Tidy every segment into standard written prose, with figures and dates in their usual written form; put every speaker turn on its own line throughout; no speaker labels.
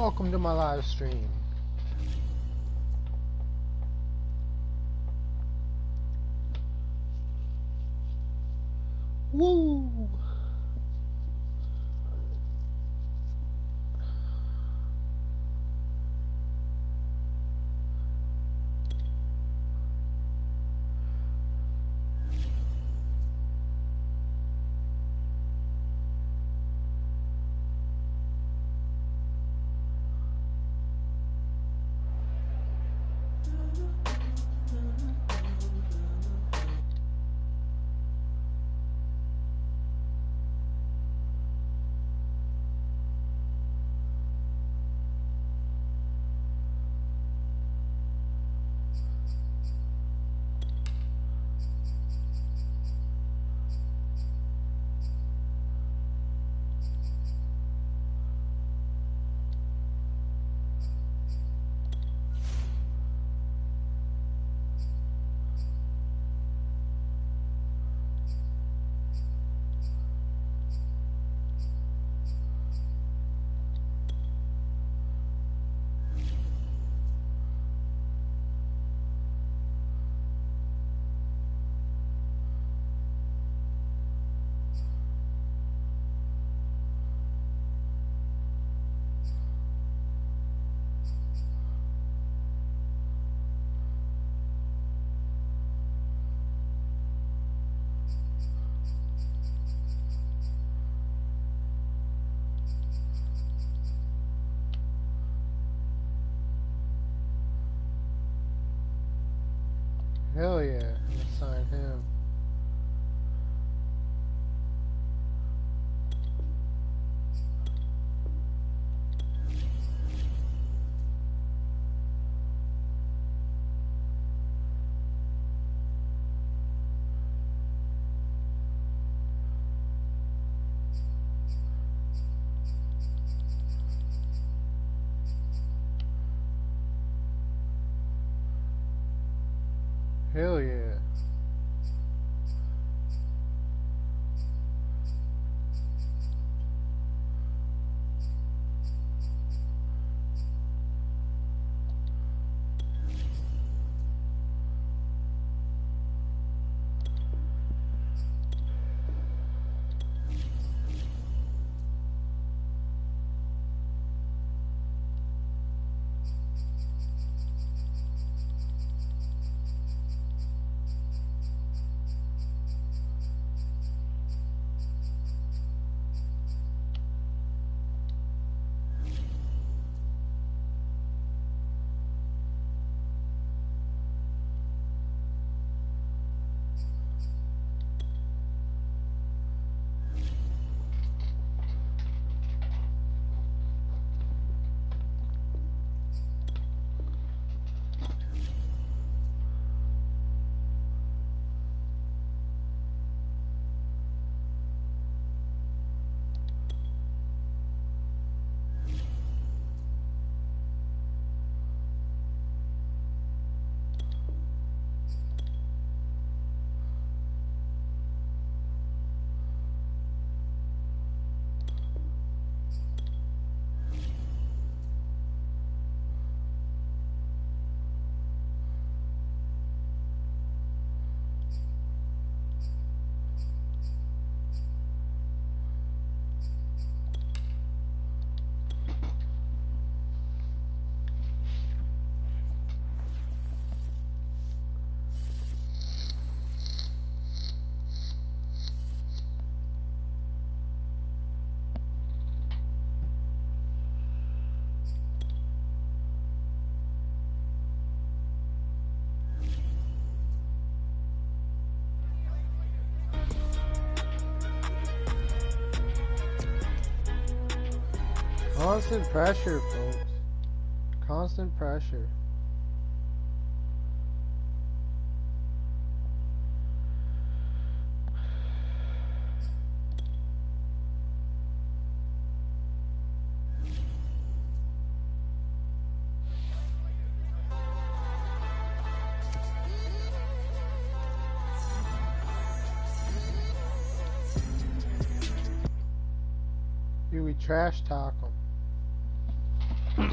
welcome to my live stream. Woo! Hell yeah, I'm gonna sign him. Hell yeah. Constant pressure, folks. Constant pressure. Dude, we trash talk them.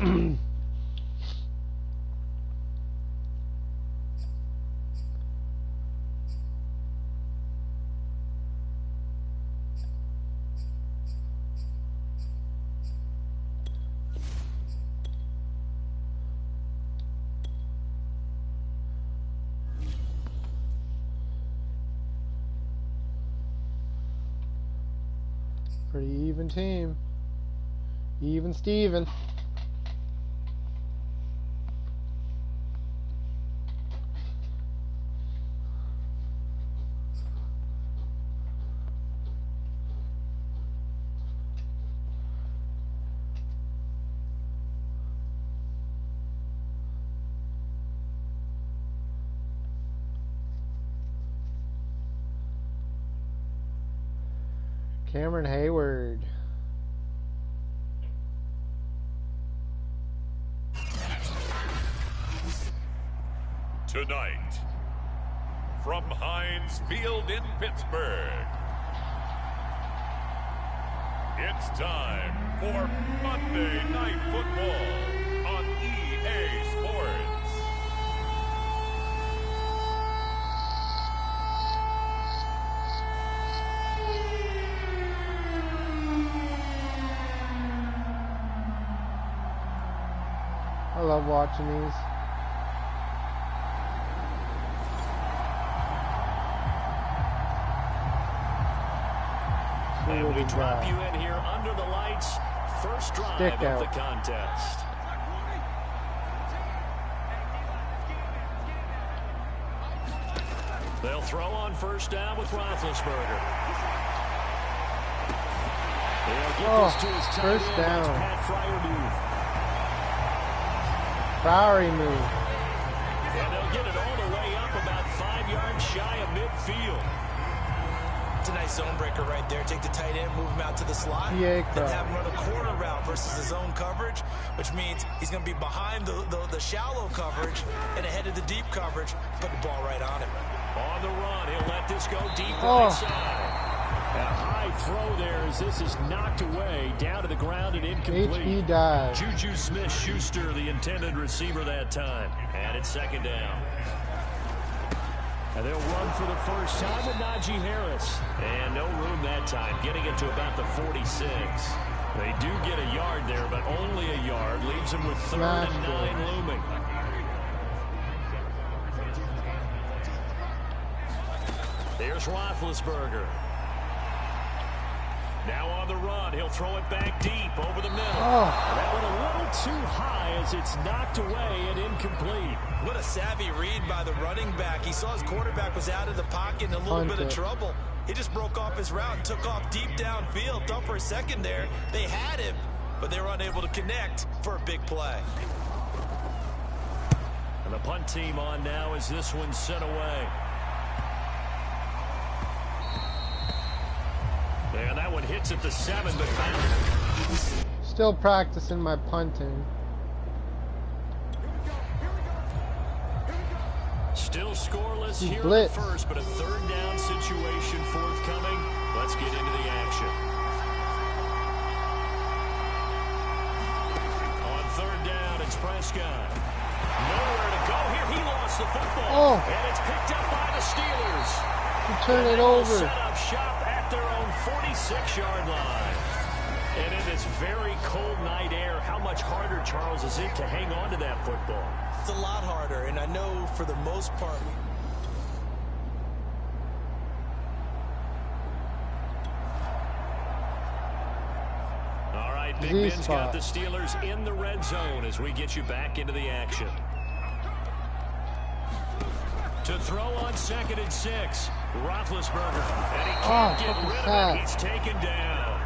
Pretty even team. Even Steven. Cameron Hayward.
Tonight, from Heinz Field in Pittsburgh, it's time for Monday Night Football on EA Sports.
I love watching these.
And we drop you in here under the lights. First drive of the contest. They'll throw on first down with Roethlisberger. They'll get this to his tight
first
end.
down.
Pat
Bowery move.
And they'll get it all the way up about 5 yards shy of midfield.
It's a nice zone breaker right there. Take the tight end, move him out to the slot,
then
have him run a corner route versus his zone coverage, which means he's going to be behind the shallow coverage and ahead of the deep coverage. Put the ball right on him.
On the run, he'll let this go deep right side. A high throw there as this is knocked away, down to the ground and incomplete.
H.E. dive.
Juju Smith-Schuster, the intended receiver that time. And it's second down. And they'll run for the first time with Najee Harris. And no room that time, getting it to about the 46. They do get a yard there, but only a yard. Leaves them with 3rd and 9 looming. Here's Roethlisberger. Now on the run, he'll throw it back deep over the middle. That one a little too high as it's knocked away and incomplete.
What a savvy read by the running back. He saw his quarterback was out of the pocket in a little bit of trouble. He just broke off his route and took off deep downfield. Thought for a second there they had him, but they were unable to connect for a big play.
And the punt team on now as this one's sent away. And that one hits at the 7, but
still practicing my punting.
Still scoreless here
Blitz.
at the first, but a 3rd down situation forthcoming. Let's get into the action. On 3rd down, it's Prescott. Nowhere to go here. He lost the football. And it's picked up by the Steelers.
Turn it over.
Set up shop at their own 46-yard line. And in this very cold night air, how much harder, Charles, is it to hang on to that football?
It's a lot harder, and I know for the most part.
All right, Big Ben's got the Steelers in the red zone as we get you back into the action. To throw on 2nd and 6, Roethlisberger, and he can't get rid of it. He's taken down.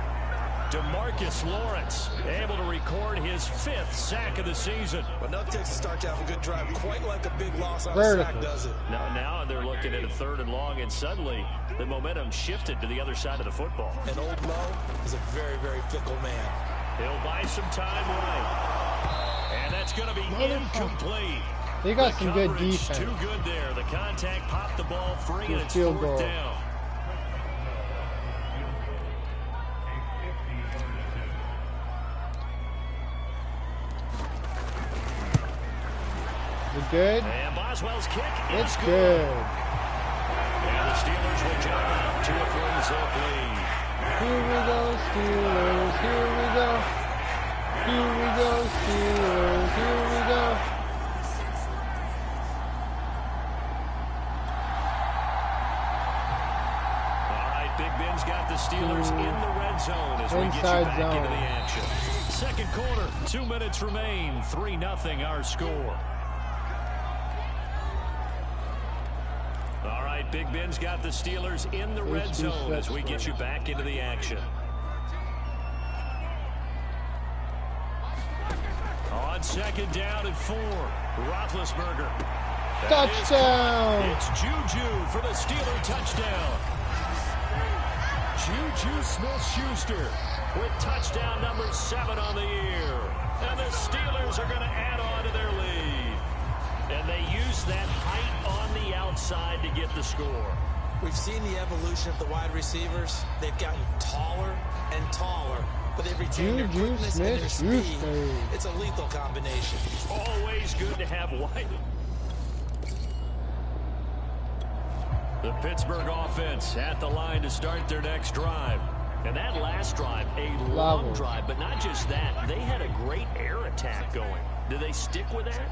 DeMarcus Lawrence able to record his 5th sack of the season.
Well, no takes to start to have a good drive, quite like a big loss on a sack does it.
Now they're looking at a 3rd and long, and suddenly the momentum shifted to the other side of the football.
And old Mo is a very, very fickle man.
He'll buy some time right. And that's going to be incomplete.
They got some good defense.
Too good there. The contact popped the ball free, and it's 4th down.
Is it good?
And Boswell's kick
It's
is
good.
And the Steelers will jump out to a 3-zip lead.
Here we go, Steelers. Here we go. Here we go, Steelers. Here we go.
All right, Big Ben's got the Steelers in the red zone as we get you
Inside
back
zone.
into the action. Second quarter, 2 minutes remain. 3-0 our score. All right, Big Ben's got the Steelers in the red zone as we get you back into the action. On second down and 4, Roethlisberger.
Touchdown!
It's Juju for the Steeler touchdown. Juju Smith-Schuster with touchdown number 7 on the year. And the Steelers are going to add on to their lead. And they use that height on the outside to get the score.
We've seen the evolution of the wide receivers. They've gotten taller and taller, but they've retained their quickness and their speed. It's a lethal combination.
Always good to have White. The Pittsburgh offense at the line to start their next drive. And that last drive, a long drive, but not just that. They had a great air attack going. Do they stick with that?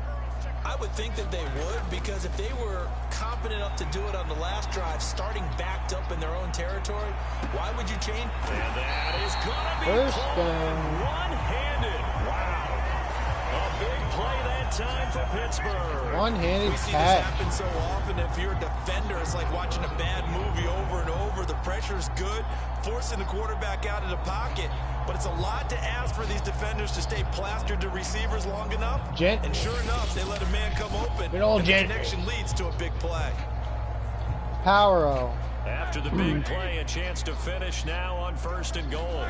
I would think that they would, because if they were competent enough to do it on the last drive, starting backed up in their own territory, why would you change?
And that is going to be
First
pulled
down.
one-handed. Wow. A big play that time for Pittsburgh.
One-handed
We see this
catch.
happen so often. If you're a defender, it's like watching a bad movie over and over. The pressure's good, forcing the quarterback out of the pocket. But it's a lot to ask for these defenders to stay plastered to receivers long enough. And sure enough, they let a man come open.
Good old
and the
gentry.
connection leads to a big play.
Power-O.
After the big play, a chance to finish now on 1st and goal.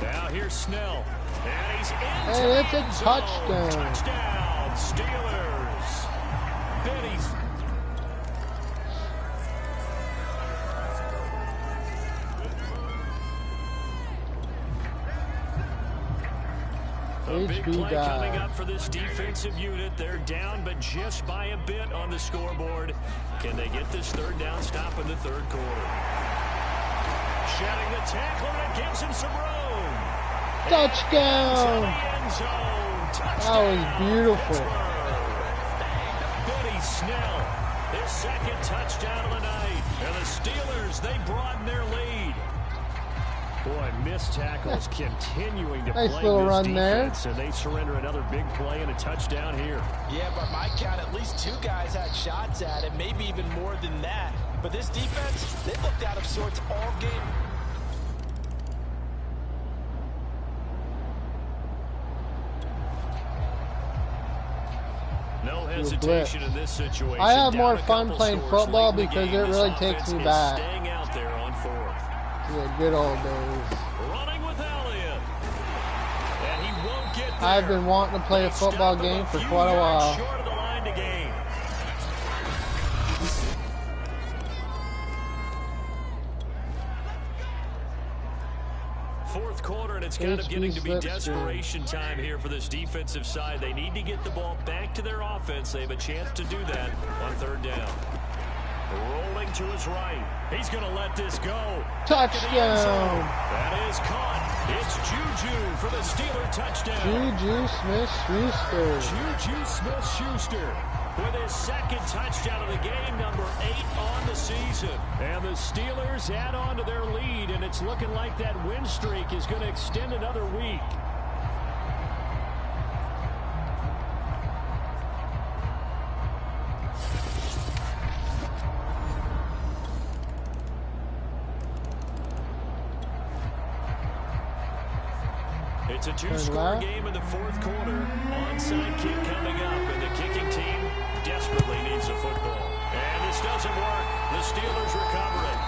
Now here's Snell. And he's in.
And it's a touchdown.
Touchdown, Steelers. Benny's. A big play coming up for this defensive unit. They're down, but just by a bit on the scoreboard. Can they get this third down stop in the third quarter? Shedding the tackler, and it gives him some room.
Touchdown!
That
was beautiful.
Benny Snell, his second touchdown of the night. And the Steelers, they broaden their lead. Boy, missed tackles continuing to
Nice
play
little
this
run there.
defense, and they surrender another big play and a touchdown here.
Yeah, by my count, at least 2 guys had shots at it, maybe even more than that. But this defense, they looked out of sorts all game.
No hesitation in this situation.
I have
Down
more
a
fun
couple
playing
scores
football
late in the
because
game.
it
This
really
offense
takes me
is
back.
Staying out there on 4th.
Yeah, good old days.
Running with Elliott. And he won't get there.
I've been wanting to play a football game for quite a while.
Short of the line to gain. Fourth quarter, and it's kind of getting to be desperation time here for this defensive side. They need to get the ball back to their offense. They have a chance to do that on 3rd down. Rolling to his right. He's going to let this go.
Touchdown!
That is caught. It's Juju for the Steeler touchdown.
Juju Smith-Schuster.
Juju Smith-Schuster with his second touchdown of the game, number 8 on the season. And the Steelers add on to their lead, and it's looking like that win streak is going to extend another week. It's a 2-score game in the 4th quarter. Onside kick coming up, and the kicking team desperately needs a football. And this doesn't work. The Steelers recover it.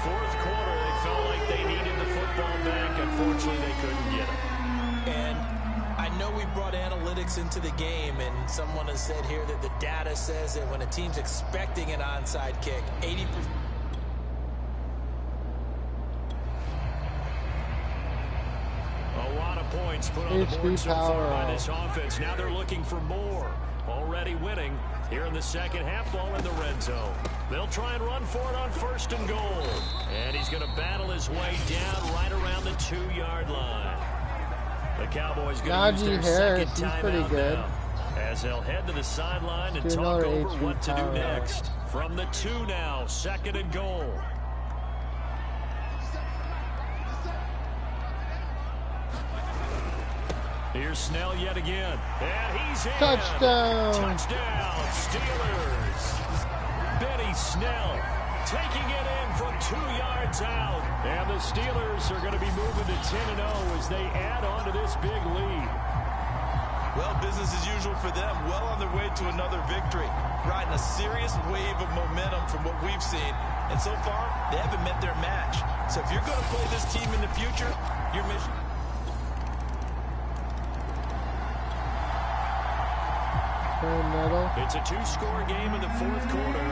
4th quarter, they felt like they needed the football back. Unfortunately, they couldn't get it.
And I know we brought analytics into the game, and someone has said here that the data says that when a team's expecting an onside kick, 80%.
points put on the board so far by this offense. Now they're looking for more. Already winning here in the second half, ball in the red zone. They'll try and run for it on 1st and goal. And he's going to battle his way down right around the 2-yard line. The Cowboys going to use their second timeout now, as they'll head to the sideline and talk over what to do next. From the 2 now, 2nd and goal. Here's Snell yet again. And he's in.
Touchdown.
Touchdown, Steelers. Benny Snell taking it in from 2 yards out. And the Steelers are going to be moving to 10-0 as they add on to this big lead.
Well, business as usual for them. Well on their way to another victory. Riding a serious wave of momentum from what we've seen. And so far, they haven't met their match. So if you're going to play this team in the future, your mission...
It's a 2-score game in the 4th quarter.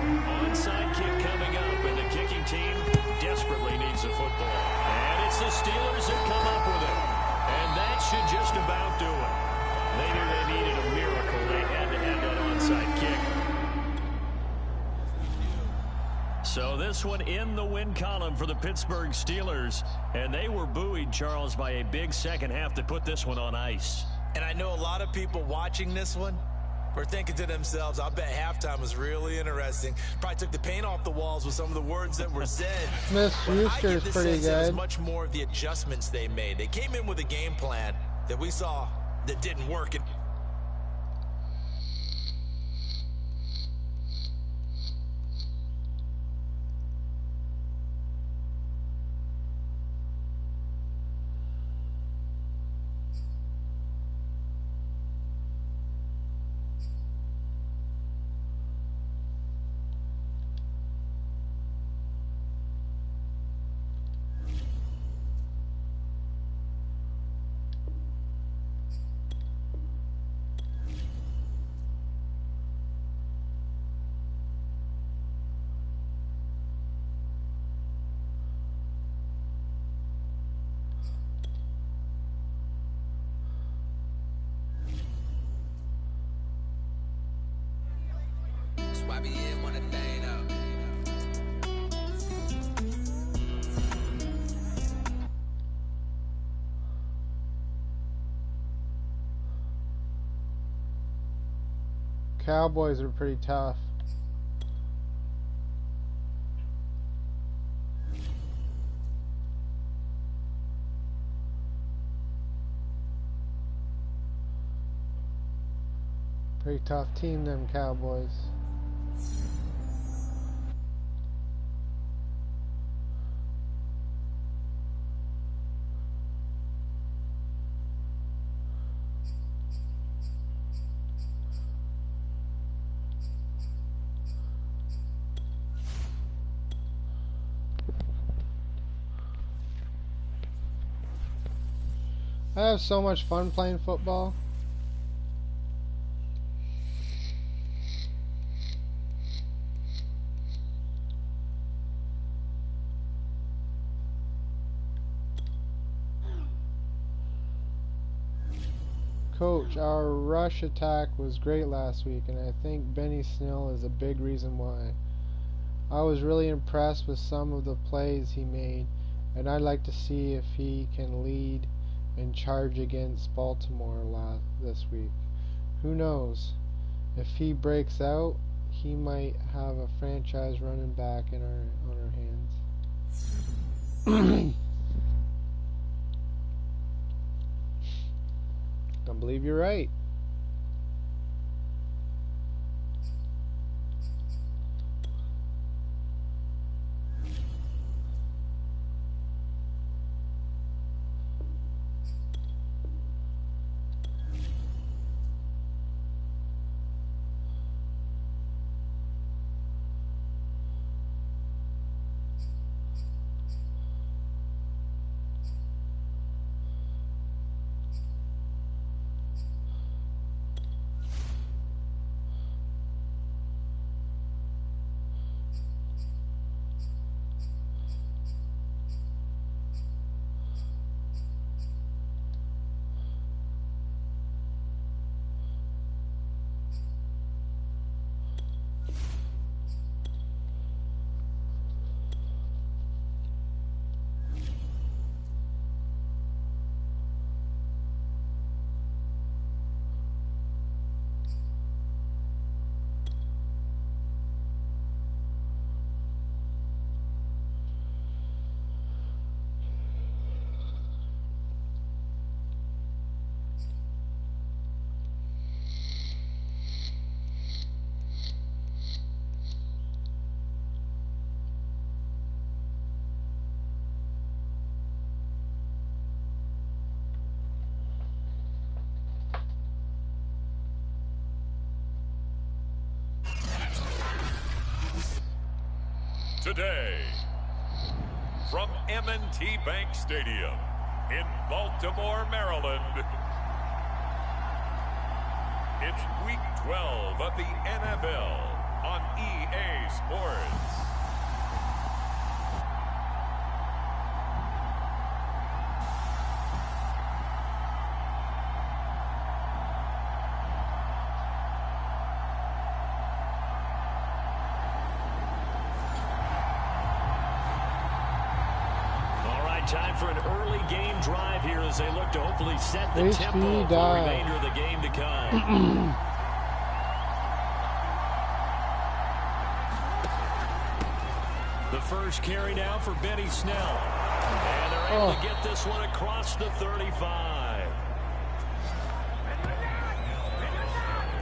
Onside kick coming up, and the kicking team desperately needs the football. And it's the Steelers that come up with it. And that should just about do it. They knew they needed a miracle. They had to have that onside kick. So this one in the win column for the Pittsburgh Steelers. And they were buoyed, Charles, by a big second half that put this one on ice.
And I know a lot of people watching this one were thinking to themselves, I bet halftime was really interesting. Probably took the paint off the walls with some of the words that were said.
Smith Schuster's pretty good.
It was much more of the adjustments they made. They came in with a game plan that we saw that didn't work.
Cowboys are pretty tough. Pretty tough team, them Cowboys. I have so much fun playing football. Coach, our rush attack was great last week, and I think Benny Snell is a big reason why. I was really impressed with some of the plays he made, and I'd like to see if he can lead and charge against Baltimore this week. Who knows? If he breaks out, he might have a franchise running back on our hands. I believe you're right.
today. From M&T Bank Stadium in Baltimore, Maryland, it's Week 12 of the NFL on EA Sports.
Time for an early game drive here as they look to hopefully set the tempo for the remainder of the game to come. The first carry now for Benny Snell. And they're able to get this one across the 35.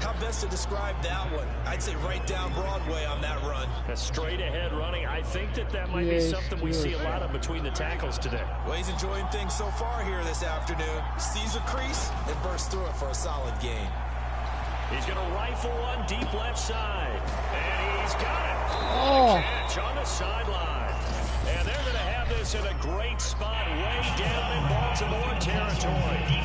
How best to describe that one? I'd say right down Broadway on that run.
A straight ahead running. I think that might be something we see a lot of between the tackles today.
Well, he's enjoying things so far here this afternoon. Sees a crease and bursts through it for a solid gain.
He's going to rifle one deep left side. And he's got it. What a catch on the sideline. And they're going to have this in a great spot way down in Baltimore territory.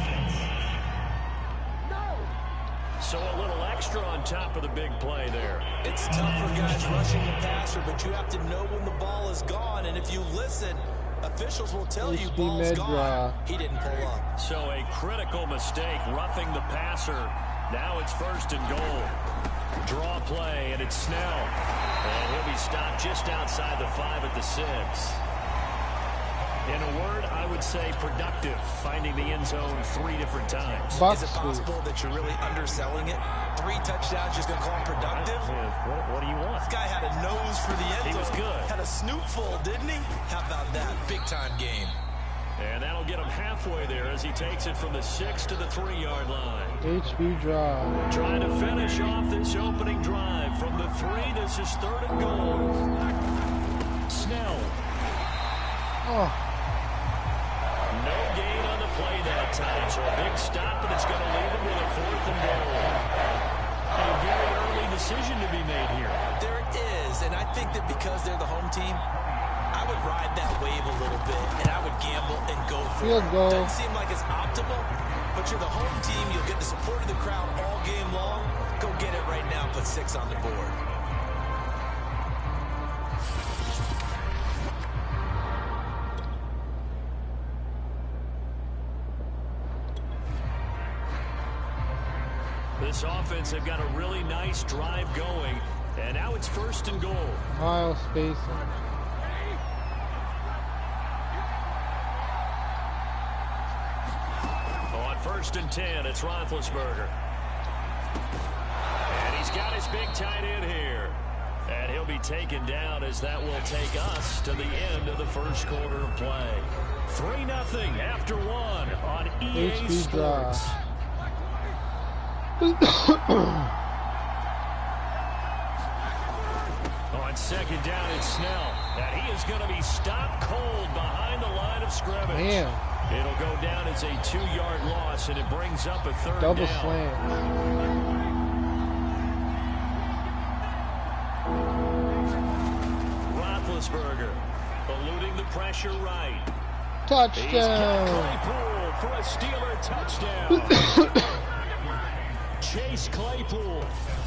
So a little extra on top of the big play there.
It's tough for guys rushing the passer, but you have to know when the ball is gone. And if you listen, officials will tell you ball's gone. He didn't pull up.
So a critical mistake, roughing the passer. Now it's 1st and goal. Draw play, and it's Snell. And he'll be stopped just outside the 5 at the 6. In a word, I would say productive, finding the end zone 3 different times.
Is it possible that you're really underselling it? 3 touchdowns, just going to call him productive?
What do you want?
This guy had a nose for the end zone.
He was good.
Had a snootful, didn't he? How about that? Big-time game.
And that'll get him halfway there as he takes it from the 6 to the 3-yard line.
HB drive.
Trying to finish off this opening drive from the 3. This is 3rd and goal. Snell. No gain on the play that time, so a big stop, and it's going to leave him with a 4th and goal. A very early decision to be made here.
There is, and I think that because they're the home team, I would ride that wave a little bit, and I would gamble and go for it. Doesn't seem like it's optimal, but you're the home team. You'll get the support of the crowd all game long. Go get it right now and put 6 on the board.
This offense have got a really nice drive going, and now it's 1st and goal.
Mile spacing.
On 1st and 10, it's Roethlisberger. And he's got his big tight end here. And he'll be taken down as that will take us to the end of the 1st quarter of play. 3-0 after 1 on EA Sports. On 2nd down, it's Snell. And he is going to be stopped cold behind the line of scrimmage.
Man.
It'll go down as a 2-yard loss, and it brings up a 3rd down.
Double slam.
Roethlisberger eluding the pressure right.
Touchdown.
He's got Claypool for a Steeler touchdown. Chase Claypool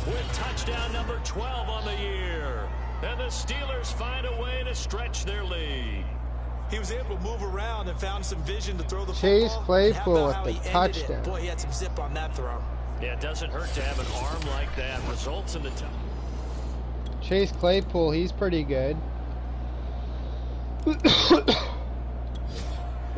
with touchdown number 12 on the year. And the Steelers find a way to stretch their lead.
He was able to move around and found some vision to throw the
Chase
football.
Claypool with the touchdown.
Boy, he had some zip on that throw.
Yeah, it doesn't hurt to have an arm like that. Results in the top.
Chase Claypool, he's pretty good.
The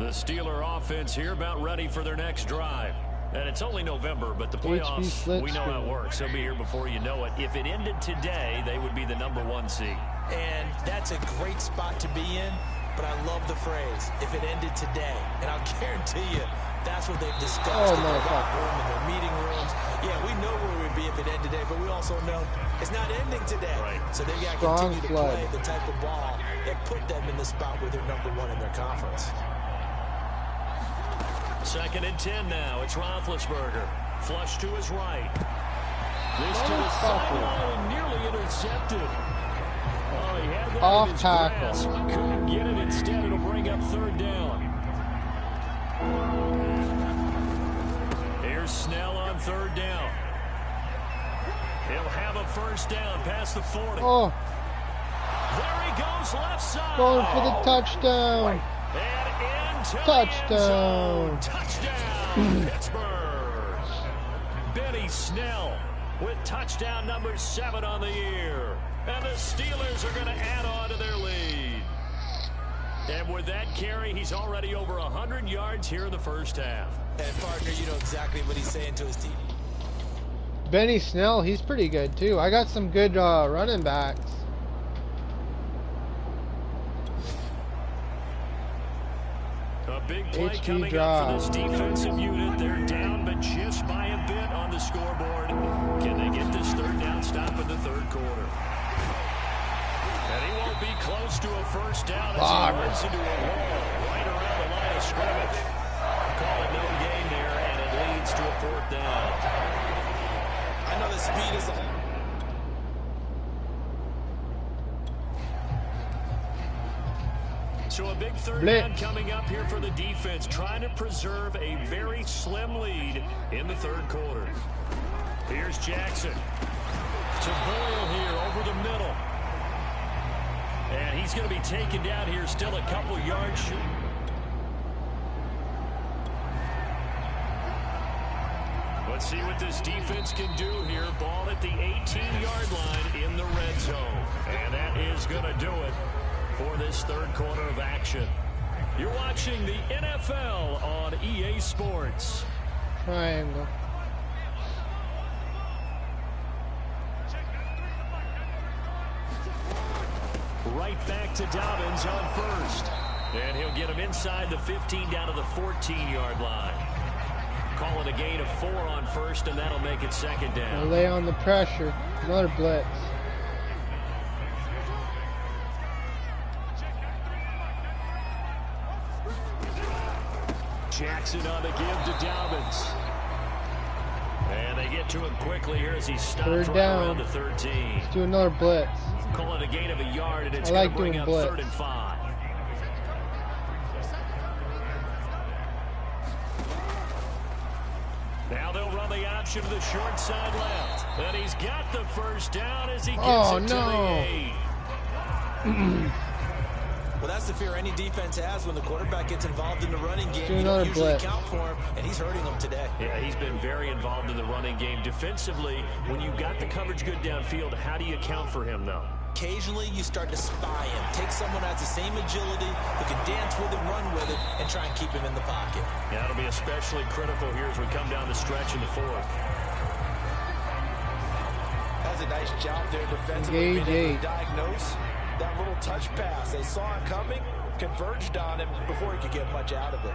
Steeler offense here about ready for their next drive. And it's only November, but the playoffs, we know how it works. They'll be here before you know it. If it ended today, they would be the number 1 seed.
And that's a great spot to be in. But I love the phrase, if it ended today. And I'll guarantee you, that's what they've discussed in their locker room, in their meeting rooms. Yeah, we know where we'd be if it ended today, but we also know it's not ending today.
Right.
So they've got to continue to play the type of ball that put them in the spot where they're number 1 in their conference.
2nd and 10 now. It's Roethlisberger. Flush to his right. This to the sideline and nearly intercepted. Oh, he had that
Off
in his
tackle.
grasp. Couldn't get it. Instead, it'll bring up third down. Here's Snell on third down. He'll have a first down past the 40.
Oh,
There he goes, left side.
going for the touchdown.
And into
Touchdown.
the end zone. Touchdown, Pittsburgh. Benny Snell with touchdown number 7 on the year. And the Steelers are going to add on to their lead. And with that carry, he's already over 100 yards here in the first half.
And partner, you know exactly what he's saying to his team.
Benny Snell, he's pretty good too. I got some good running backs.
A big play
HB
coming
drive.
up for this defensive unit. They're down, but just by a bit on the scoreboard. Can they get this third down stop in the third quarter? And he won't be close to a first down as he runs into a wall right around the line of scrimmage. Call it no gain there, and it leads to a fourth down.
I know the speed is a...
So a big third
Blitz.
down coming up here for the defense, trying to preserve a very slim lead in the third quarter. Here's Jackson to Boyle here over the middle. And he's going to be taken down here, still a couple yards short. Let's see what this defense can do here. Ball at the 18-yard line in the red zone. And that is going to do it for this third quarter of action. You're watching the NFL on EA Sports.
Triangle.
Right back to Dobbins on first. And he'll get him inside the 15 down to the 14-yard line. Call it a gain of 4 on first, and that'll make it second down.
Lay on the pressure. Another blitz.
Jackson on the give to Dobbins. And they get to him quickly here as he stops
Third
right
down.
around the 13.
Let's do another blitz.
Call it a gain of a yard, and it's
I
going
like
to bring
doing
up
blitz.
3rd and 5. Now they'll run the option to the short side left. And he's got the first down as he gets it to the 8.
Well, that's the fear any defense has when the quarterback gets involved in the running game.
Do
You
another
don't usually
blitz.
count for him, and he's hurting them today.
Yeah, he's been very involved in the running game. Defensively, when you've got the coverage good downfield, how do you account for him, though?
Occasionally, you start to spy him. Take someone that has the same agility, who can dance with it, run with it, and try and keep him in the pocket.
Yeah, it'll be especially critical here as we come down the stretch in the fourth.
That's a nice job there defensively.
Engage
being able
8.
to diagnose that little touch pass. They saw it coming, converged on him before he could get much out of it.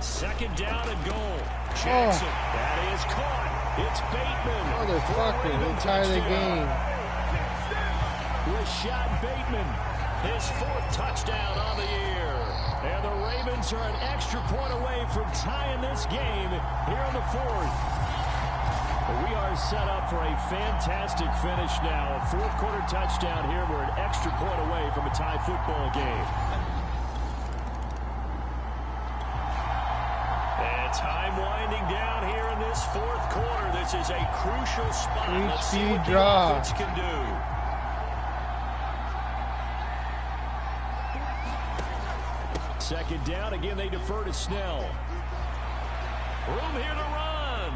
Second down and goal. Jackson, that is caught. It's Bateman.
Motherfucker, they tie the game.
Rashad Bateman, his 4th touchdown on the year. And the Ravens are an extra point away from tying this game here in the 4th. We are set up for a fantastic finish now. A 4th quarter touchdown here. We're an extra point away from a tie football game. And time winding down here in this 4th quarter. This is a crucial spot. Let's see what the offense can do. Second down. Again, they defer to Snell. Room here to run.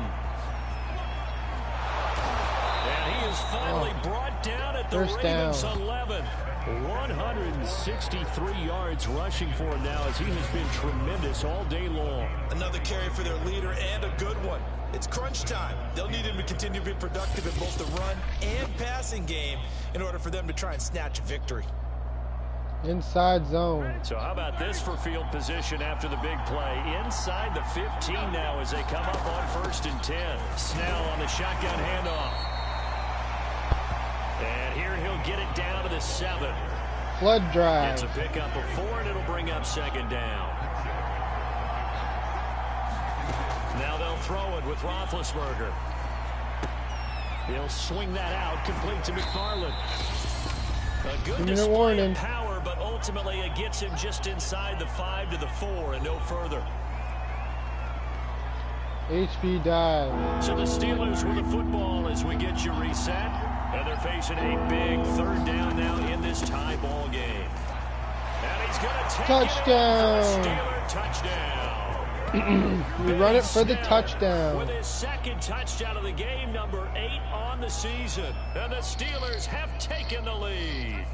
And he is finally brought down at the Ravens 11. 163 yards rushing for him now as he has been tremendous all day long.
Another carry for their leader and a good one. It's crunch time. They'll need him to continue to be productive in both the run and passing game in order for them to try and snatch a victory.
Inside zone.
So how about this for field position after the big play? Inside the 15 now as they come up on 1st and 10. Snell on the shotgun handoff. And here he'll get it down to the 7.
Flood drive.
It's a pickup of 4, and it'll bring up second down. Now they'll throw it with Roethlisberger. He'll swing that out, complete to McFarland. A good
2-minute
display
warning.
of power, but ultimately it gets him just inside the 5 to the 4 and no further.
HB dive.
So the Steelers with the football as we get you reset. And they're facing a big 3rd down now in this tie ball game. And he's going to take
touchdown.
It in for a Steeler touchdown.
We run it for the touchdown.
With his 2nd touchdown of the game, number 8 on the season. And the Steelers have taken the lead.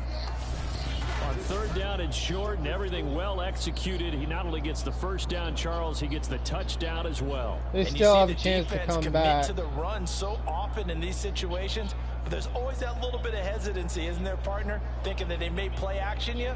On 3rd down and short and everything well executed, he not only gets the 1st down, Charles, he gets the touchdown as well.
They still have a chance to come back.
To the run so often in these situations, but there's always that little bit of hesitancy, isn't there, partner? Thinking that they may play action you.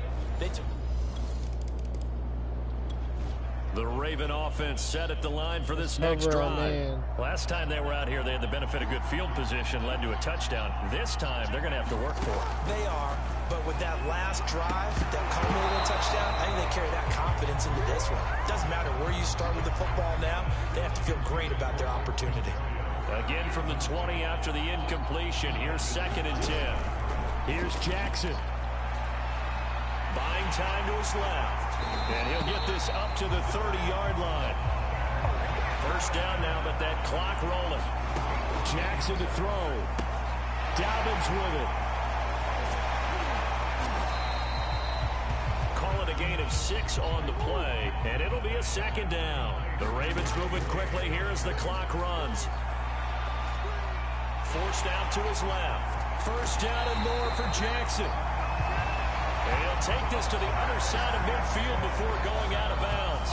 The Raven offense set at the line for this next drive. Last time they were out here, they had the benefit of good field position, led to a touchdown. This time, they're going to have to work for it.
They are, but with that last drive, that culminating touchdown, I think they carry that confidence into this one. Doesn't matter where you start with the football now, they have to feel great about their opportunity.
Again from the 20 after the incompletion. Here's 2nd and 10. Here's Jackson. Buying time to his left. And he'll get this up to the 30-yard line. 1st down now, but that clock rolling. Jackson to throw. Dobbins with it. Call it a gain of 6 on the play, and it'll be a 2nd down. The Ravens moving quickly here as the clock runs. Forced out to his left. 1st down and more for Jackson. And he'll take this to the other side of midfield before going out of bounds.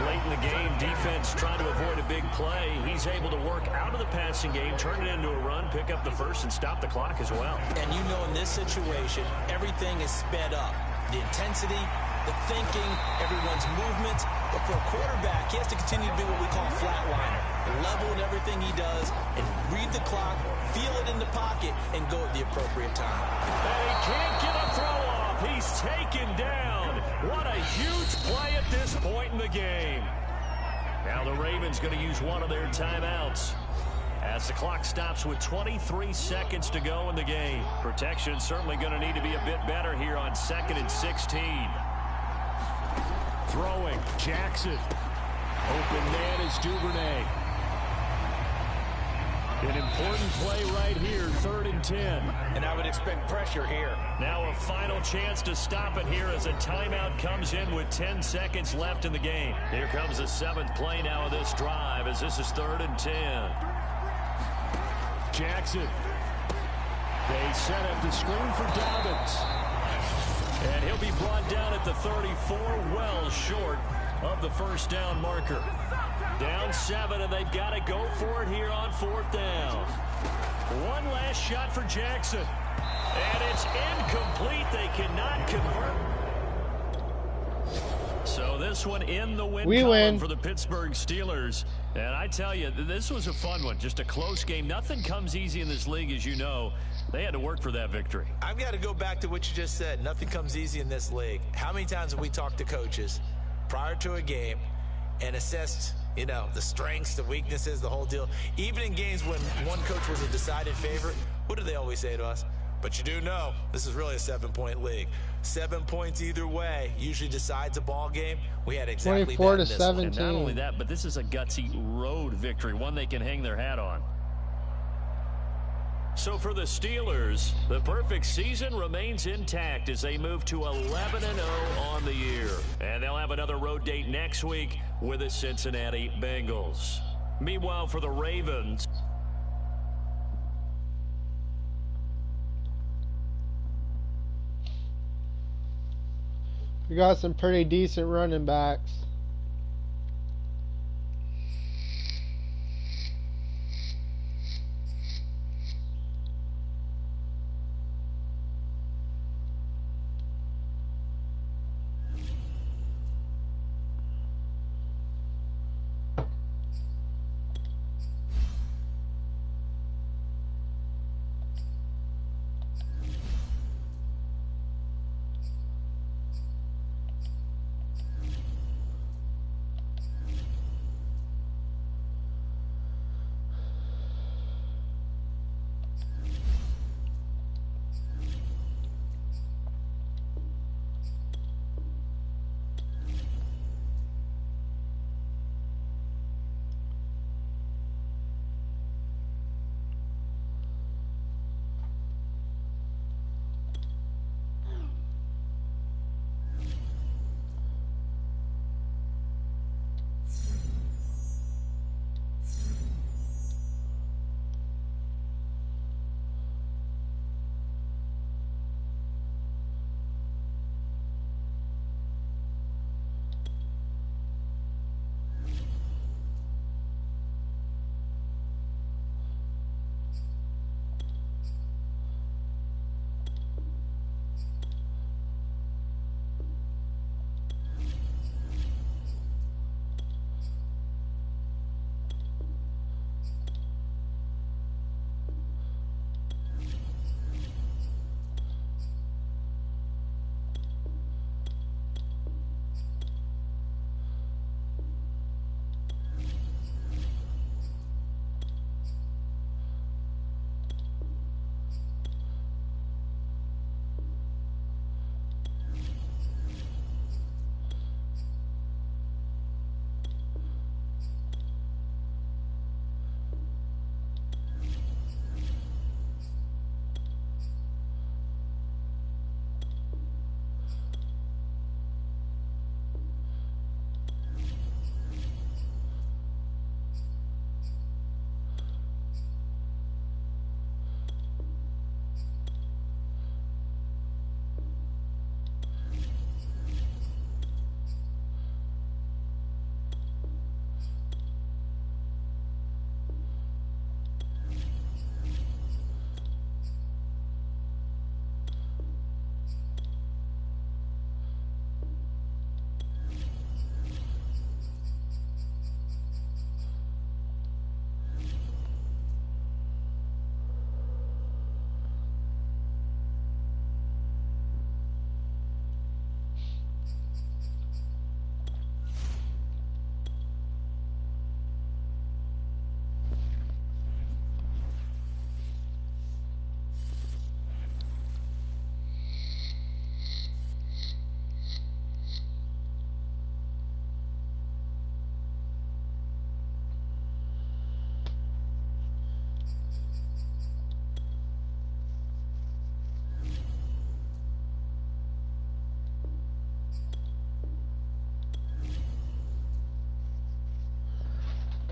Late in the game, defense trying to avoid a big play. He's able to work out of the passing game, turn it into a run, pick up the 1st, and stop the clock as well.
And you know in this situation, everything is sped up. The intensity, the thinking, everyone's movements. But for a quarterback, he has to continue to be what we call a flatliner. Level in everything he does and read the clock, feel it in the pocket, and go at the appropriate time.
And he can't get a throw off. He's taken down. What a huge play at this point in the game. Now the Ravens going to use one of their timeouts as the clock stops with 23 seconds to go in the game. Protection certainly going to need to be a bit better here on 2nd and 16. Throwing, Jackson. Open man is Duvernay. An important play right here, 3rd and 10.
And I would expect pressure here.
Now a final chance to stop it here as a timeout comes in with 10 seconds left in the game. Here comes the 7th play now of this drive as this is 3rd and 10. Jackson. They set up the screen for Dobbins. And he'll be brought down at the 34, well short of the 1st down marker. Down 7, and they've got to go for it here on 4th down. One last shot for Jackson. And it's incomplete. They cannot convert. So this one in the win column for the Pittsburgh Steelers. And I tell you, this was a fun one. Just a close game. Nothing comes easy in this league, as you know. They had to work for that victory.
I've got to go back to what you just said. Nothing comes easy in this league. How many times have we talked to coaches prior to a game and assessed, you know, the strengths, the weaknesses, the whole deal? Even in games when one coach was a decided favorite, what do they always say to us? But you do know this is really a 7-point league. 7 points either way usually decides a ball game. We had exactly
24
that
to
in this
17.
one.
And not only that, but this is a gutsy road victory, one they can hang their hat on. So for the Steelers, the perfect season remains intact as they move to 11-0 on the year. And they'll have another road date next week with the Cincinnati Bengals. Meanwhile, for the Ravens,
we got some pretty decent running backs.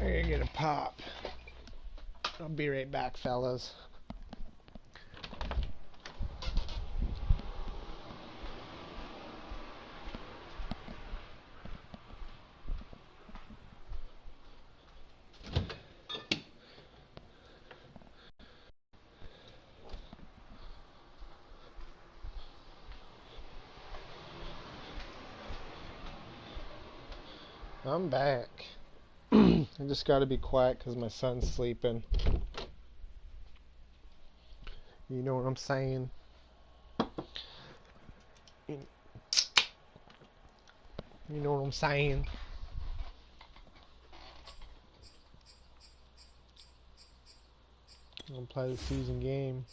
I gotta get a pop. I'll be right back, fellas. I'm back. I just gotta be quiet because my son's sleeping. You know what I'm saying? You know what I'm saying? I'm gonna play the season game.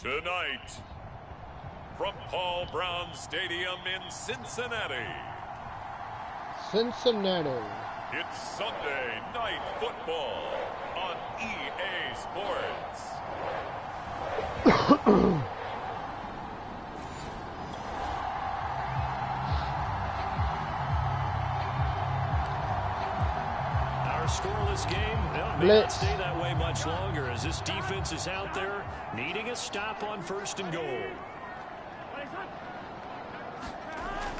Tonight, from Paul Brown Stadium in Cincinnati.
Cincinnati.
It's Sunday Night Football on EA Sports.
Our scoreless game may not stay that way much longer as this defense is out there needing a stop on 1st and goal.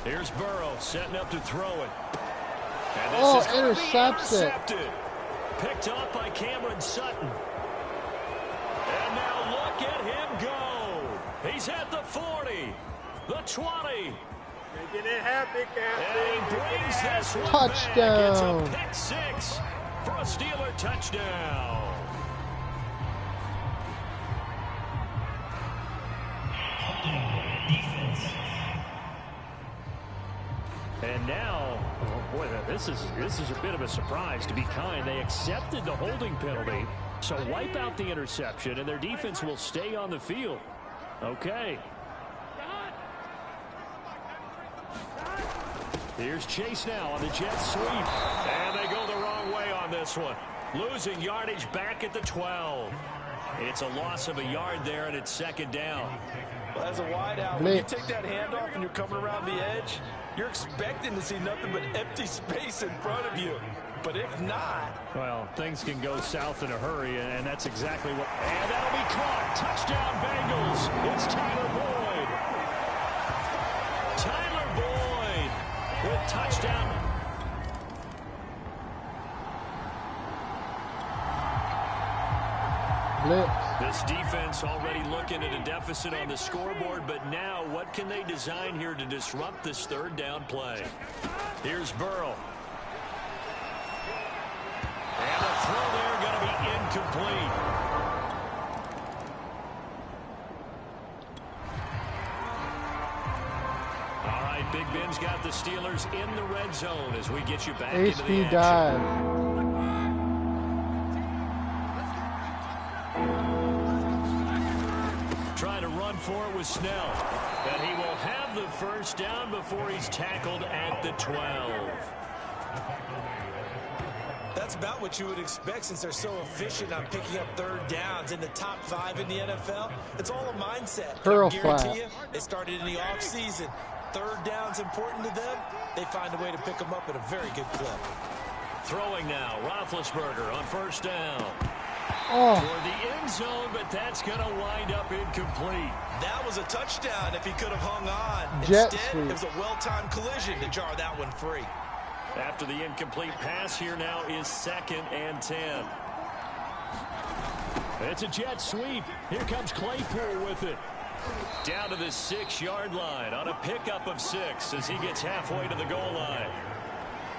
Here's Burrow setting up to throw it. And this is intercepted. Picked up by Cameron Sutton. And now look at him go. He's at the 40, the 20.
Making it happy,
and he brings this one
touchdown.
Back. It's a pick 6 for a Steeler touchdown. And now, oh boy, this is a bit of a surprise, to be kind. They accepted the holding penalty, so wipe out the interception, and their defense will stay on the field. Okay. Here's Chase now on the jet sweep. And they go the wrong way on this one. Losing yardage back at the 12. It's a loss of a yard there, and it's 2nd down.
Well, as a wideout, when you take that handoff and you're coming around the edge, you're expecting to see nothing but empty space in front of you. But if not...
well, things can go south in a hurry, and that's exactly what... and that'll be caught. Touchdown, Bengals. It's Tyler Boyd. Tyler Boyd with touchdown.
Blitz.
This defense already looking at a deficit on the scoreboard, but now what can they design here to disrupt this 3rd down play? Here's Burrow. And the throw there going to be incomplete. All right, Big Ben's got the Steelers in the red zone as we get you back into the action.
dive.
Trying to run for it with Snell. And he will have the 1st down before he's tackled at the 12.
That's about what you would expect since they're so efficient on picking up 3rd downs in the top 5 in the NFL. It's all a mindset.
Curl
I guarantee
flat.
you, they started in the offseason. 3rd down's important to them. They find a way to pick them up at a very good clip.
Throwing now, Roethlisberger on 1st down.
Oh.
For the end zone, but that's going to wind up incomplete.
That was a touchdown if he could have hung on.
Jet
Instead,
sweep.
it was a well-timed collision to jar that one free.
After the incomplete pass, here now is 2nd and 10. It's a jet sweep. Here comes Claypool with it. Down to the 6-yard line on a pickup of 6 as he gets halfway to the goal line.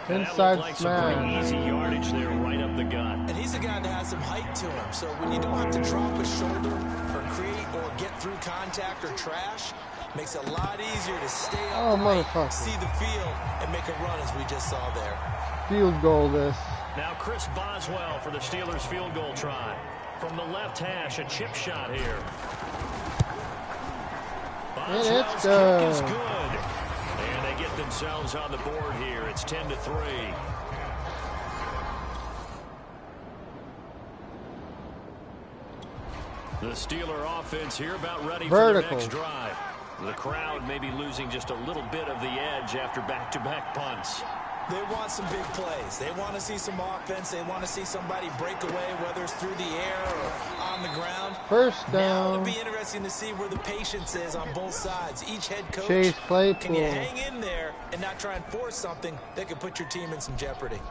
Inside
like
smash.
some pretty easy yardage there right up the gut.
And he's a guy that has some height to him. So when you don't have to drop a shoulder or create or get through contact or trash, makes it a lot easier to stay up, see the field, and make a run as we just saw there.
Field goal this.
Now Chris Boswell for the Steelers field goal try. From the left hash, a chip shot here.
And it's
good. Kick is good. And they get themselves on the board here. It's 10-3. The Steeler offense here about ready for the next drive. The crowd may be losing just a little bit of the edge after back-to-back punts.
They want some big plays. They want to see some offense. They want to see somebody break away, whether it's through the air or on the ground.
First down.
Now it'll be interesting to see where the patience is on both sides. Each head coach,
Chase Claypool.
can you hang in there and not try and force something that could put your team in some jeopardy?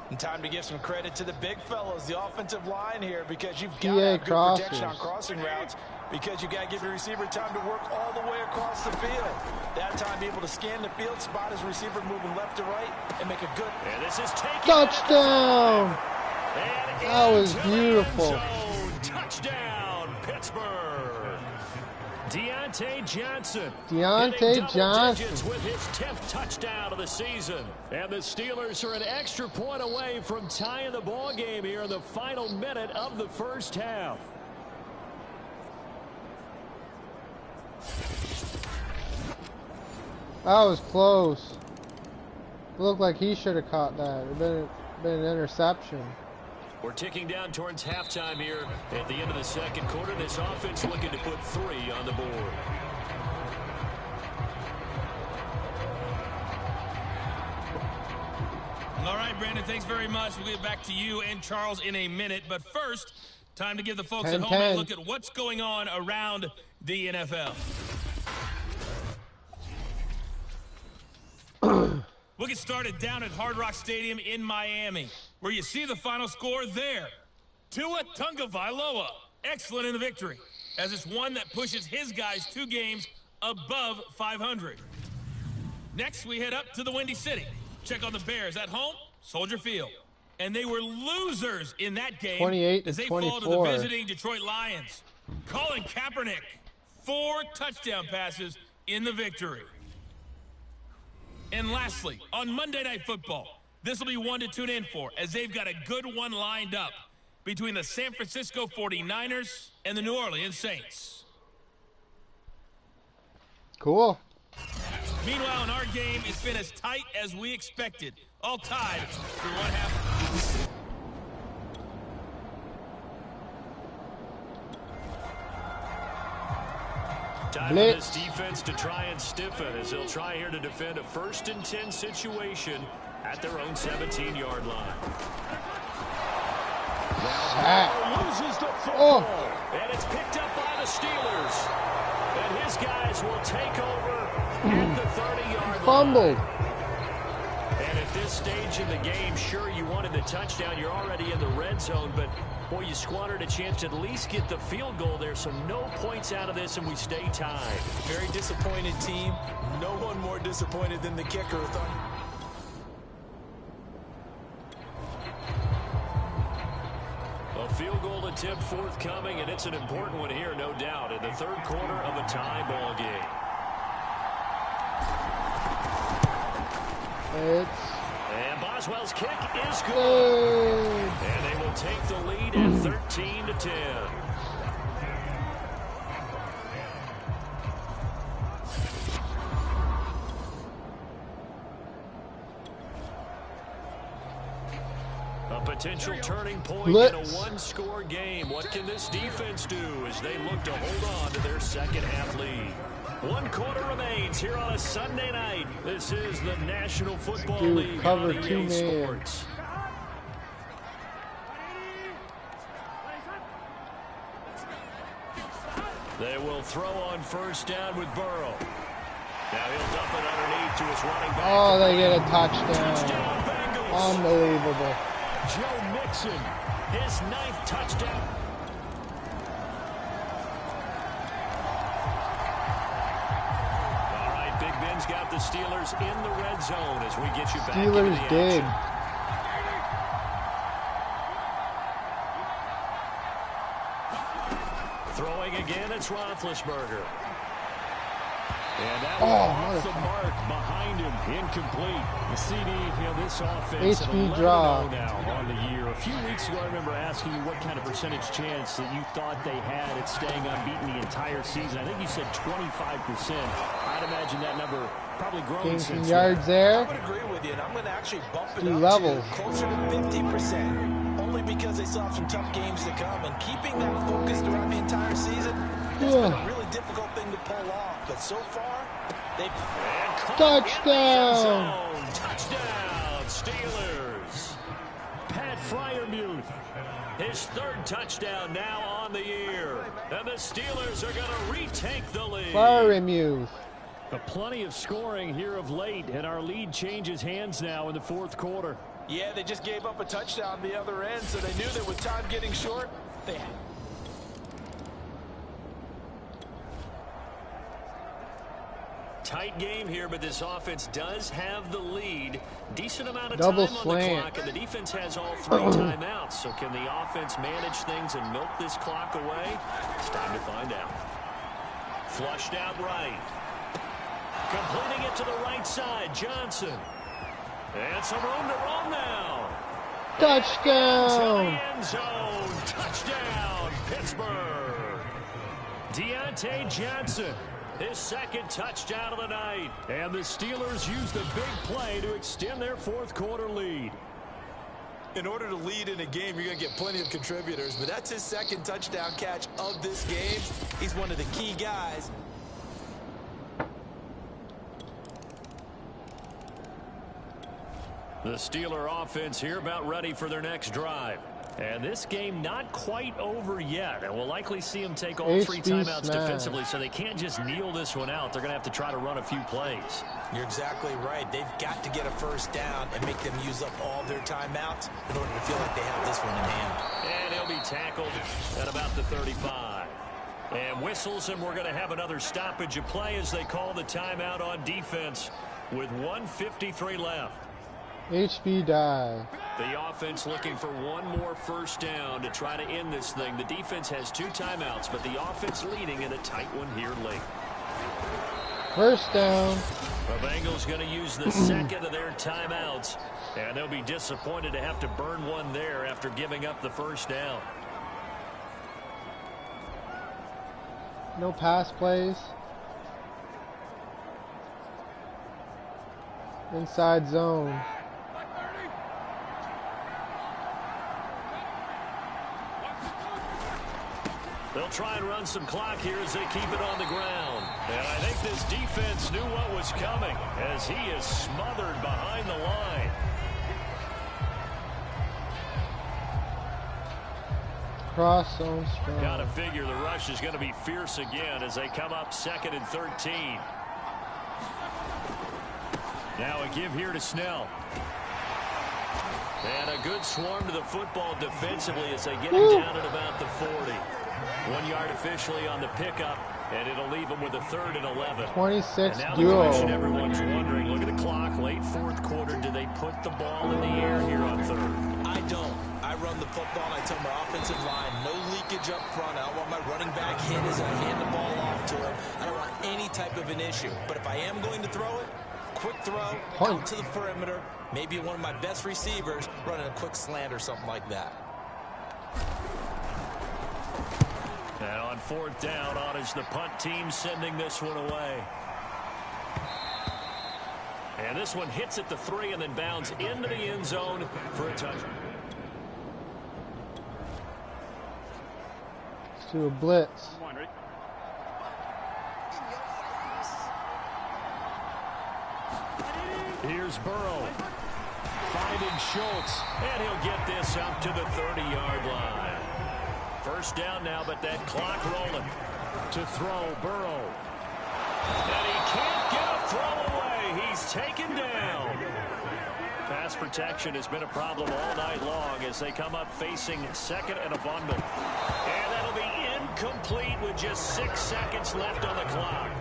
And time to give some credit to the big fellows, the offensive line here, because you've got to have good protection on crossing routes, because you've got to give your receiver time to work all the way across the field. That time be able to scan the field, spot his receiver moving left to right, and make a good...
And this is taken
touchdown! That was beautiful.
Touchdown, Pittsburgh. Deontay Johnson.
With
his 10th touchdown of the season. And the Steelers are an extra point away from tying the ball game here in the final minute of the first half.
That was close. It looked like he should have caught that. It would have been an interception.
We're ticking down towards halftime here at the end of the second quarter. This offense looking to put 3 on the board.
All right, Brandon, thanks very much. We'll get back to you and Charles in a minute. But first, time to give the folks at home a look at what's going on around the NFL. We'll get started down at Hard Rock Stadium in Miami, where you see the final score there. Tua Tagovailoa, excellent in the victory, as it's one that pushes his guys 2 games above 500. Next, we head up to the Windy City. Check on the Bears at home, Soldier Field. And they were losers in that game as they fall to the visiting Detroit Lions. Colin Kaepernick, 4 touchdown passes in the victory. And lastly, on Monday Night Football, this will be one to tune in for, as they've got a good one lined up between the San Francisco 49ers and the New Orleans Saints.
Cool.
Meanwhile, in our game, it's been as tight as we expected. All tied through one half.
Time for this defense to try and stiffen as they'll try here to defend a 1st and 10 situation at their own 17-yard line. Now loses the football, and it's picked up by the Steelers. And his guys will take over at the 30-yard line.
Fumbled.
And at this stage in the game, sure, you wanted the touchdown. You're already in the red zone, but boy, you squandered a chance to at least get the field goal there, so no points out of this, and we stay tied.
Very disappointed team. No one more disappointed than the kicker.
A field goal attempt forthcoming, and it's an important one here, no doubt, in the 3rd quarter of a tie ball game. And Boswell's kick is good. And they will take the lead at 13-10. A potential turning point in a 1-score game. What can this defense do as they look to hold on to their second half lead? 1 quarter remains here on a Sunday night. This is the National Football League on EA Sports. They will throw on 1st down with Burrow. Now he'll dump it underneath to his running back.
Oh, they get a touchdown. Unbelievable.
Joe Mixon, his 9th touchdown. the Steelers in the red zone as we get you back into
Steelers
the
did.
action. Throwing again, it's Roethlisberger. And that one off the mark behind him, incomplete. The CD, this offense at 11-0 now on the year. A few weeks ago, I remember asking you what kind of percentage chance that you thought they had at staying unbeaten the entire season. I think you said 25%. I'd imagine that number probably grown since
yards there.
I would agree with you, and I'm going to actually bump it up
levels.
to closer to 50%. Only because they still have some tough games to come, and keeping that focus throughout the entire season has been a really difficult thing to pull off. But so far, they've
touchdown!
Touchdown, Steelers. Pat Freiermuth, his third touchdown now on the year. And the Steelers are going to retake the lead.
Freiermuth.
But plenty of scoring here of late, and our lead changes hands now in the fourth quarter.
Yeah, they just gave up a touchdown the other end, so they knew that with time getting short, they had.
Tight game here, but this offense does have the lead. Decent amount of
Double
time
slant.
on the clock, and the defense has all three timeouts. So can the offense manage things and milk this clock away? It's time to find out. Flushed out right. Completing it to the right side, Johnson. And some room to roam now.
Touchdown!
End zone. Touchdown, Pittsburgh. Deontay Johnson, his second touchdown of the night. And the Steelers use the big play to extend their fourth quarter lead.
In order to lead in a game, you're going to get plenty of contributors, but that's his second touchdown catch of this game. He's one of the key guys.
The Steeler offense here about ready for their next drive. And this game not quite over yet. And we'll likely see them take all three timeouts defensively, so they can't just kneel this one out. They're going to have to try to run a few plays.
You're exactly right. They've got to get a first down and make them use up all their timeouts in order to feel like they have this one in hand. And
he'll be tackled at about the 35. And whistles, and we're going to have another stoppage of play as they call the timeout on defense with 1:53 left.
HB dive.
The offense looking for one more first down to try to end this thing. The defense has two timeouts, but the offense leading in a tight one here late.
First down.
The Bengals going to use the second of their timeouts, and they'll be disappointed to have to burn one there after giving up the first down.
No pass plays. Inside zone.
They'll try and run some clock here as they keep it on the ground. And I think this defense knew what was coming as he is smothered behind the line.
Cross zone strong.
Got to figure the rush is going to be fierce again as they come up 2nd and 13. Now a give here to Snell. And a good swarm to the football defensively as they get him down at about the 40. 1 yard officially on the pickup, and it'll leave them with a 3rd and 11.
26
and now the question everyone's wondering, look at the clock, late fourth quarter, do they put the ball in the air here on 3rd?
I don't. I run the football, and I tell my offensive line, no leakage up front. I don't want my running back hit as I hand the ball off to him. I don't want any type of an issue. But if I am going to throw it, quick throw, out to the perimeter, maybe one of my best receivers running a quick slant or something like that.
And on 4th down, on is the punt team sending this one away. And this one hits at the 3 and then bounds into the end zone for a touchdown.
Let's do a blitz.
Here's Burrow. Finding Schultz. And he'll get this up to the 30-yard line. First down now, but that clock rolling. To throw, Burrow. And he can't get a throw away. He's taken down. Pass protection has been a problem all night long as they come up facing 2nd and a bundle. And that'll be incomplete with just 6 seconds left on the clock.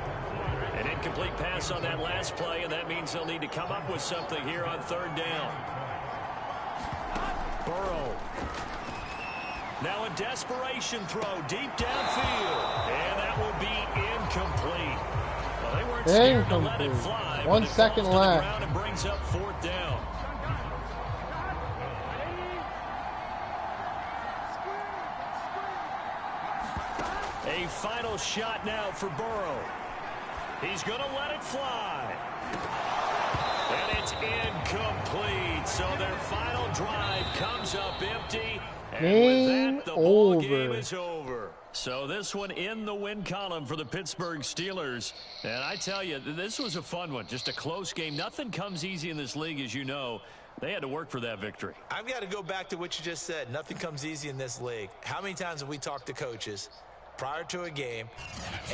An incomplete pass on that last play, and that means they'll need to come up with something here on third down. Burrow. Now a desperation throw deep downfield, and that will be incomplete. Well, they weren't scared to let it fly.
1 second left.
And brings up fourth down. A final shot now for Burrow. He's going to let it fly. And it's incomplete. So their final drive comes up empty. And with that, the ball game is over. So this one in the win column for the Pittsburgh Steelers. And I tell you, this was a fun one. Just a close game. Nothing comes easy in this league, as you know. They had to work for that victory.
I've got to go back to what you just said. Nothing comes easy in this league. How many times have we talked to coaches prior to a game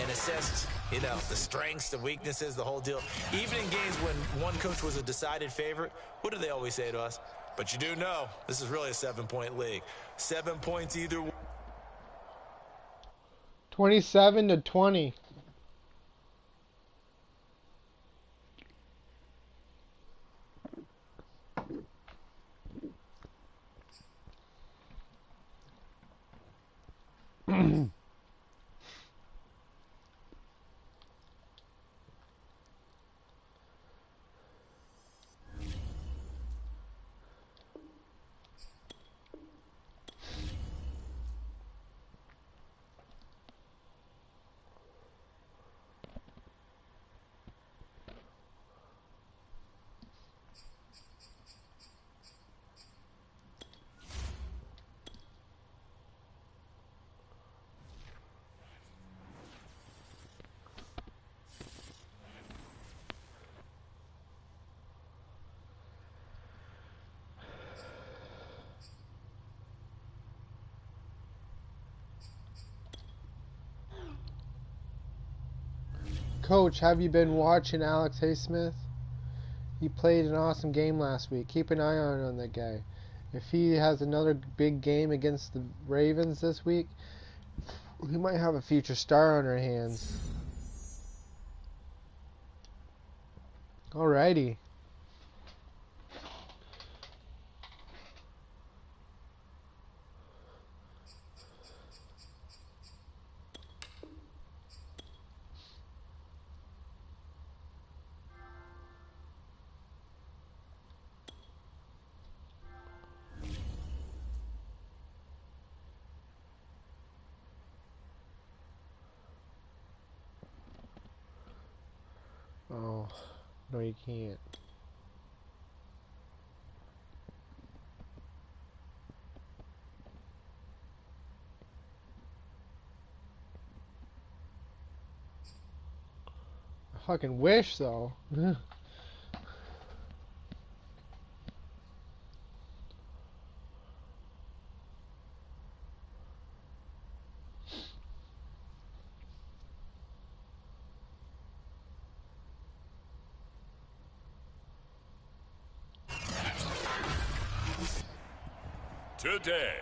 and assessed, you know, the strengths, the weaknesses, the whole deal? Even in games when one coach was a decided favorite, what do they always say to us? But you do know this is really a 7-point league. 7 points either way.
27-20. Coach, have you been watching Alex Highsmith? He played an awesome game last week. Keep an eye on that guy. If he has another big game against the Ravens this week, we might have a future star on our hands. Alrighty. Oh, no you can't. I fucking wish though.
Today,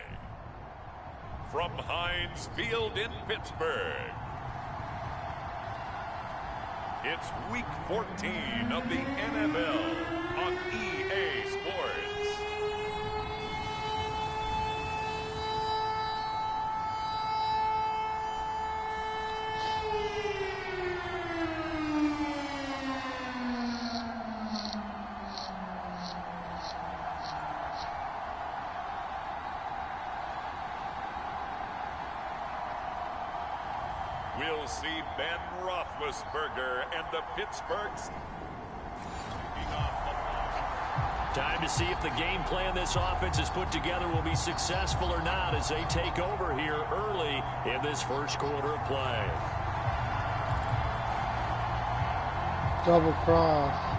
from Heinz Field in Pittsburgh, it's Week 14 of the NFL on EA Sports. We'll see Ben Roethlisberger and the Pittsburgh.
Time to see if the game plan this offense has put together will be successful or not as they take over here early in this first quarter of play.
Double cross.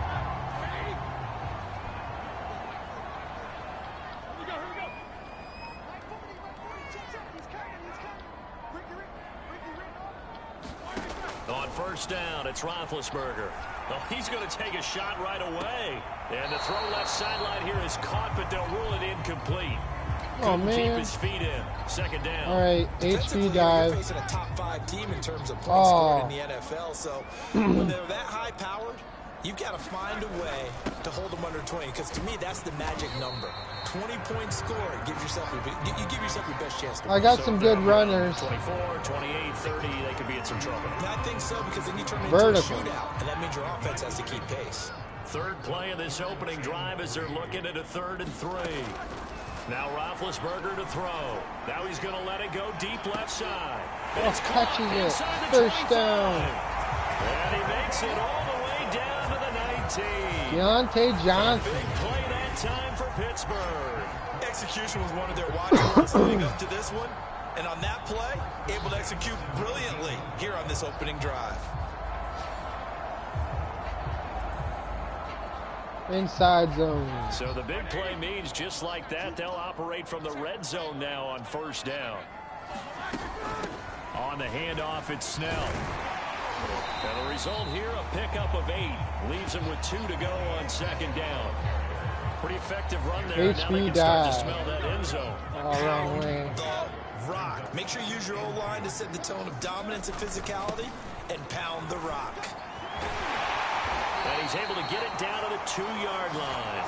On first down, it's Roethlisberger. Well, he's going to take a shot right away. And the throw left sideline here is caught, but they'll rule it incomplete.
Oh,
Couldn't keep
man.
his feet in. Second down.
All right,
Defensively,
HP dive.
You're facing a top 5 team in terms of points scored in the NFL. So when they're that high powered, you've got to find a way to hold them under 20. Because to me, that's the magic number. 20-point score gives yourself you give yourself your best chance to win.
I got some good runners.
24, 28, 30, they could be in some trouble.
I think so, because then you turn into
Vertical.
a shootout, and that means your offense has to keep pace.
Third play of this opening drive as they're looking at a 3rd and 3. Now Roethlisberger to throw. Now he's going to let it go deep left side. And it's caught
catches it.
inside the
First
25.
down.
And he makes it all the way down to the 19.
Deontay Johnson.
Big play that time for Pittsburgh.
Execution was one of their watchwords leading up to this one. And on that play, able to execute brilliantly here on this opening drive.
Inside zone.
So the big play means just like that, they'll operate from the red zone now on 1st down. On the handoff, it's Snell. And the result here, a pickup of 8. Leaves him with 2 to go on 2nd down. Pretty effective run there. Now they can start to smell that end zone.
Oh, wrong way.
The rock. Make sure you use your O-line to set the tone of dominance and physicality and pound the rock.
And he's able to get it down to the 2-yard line.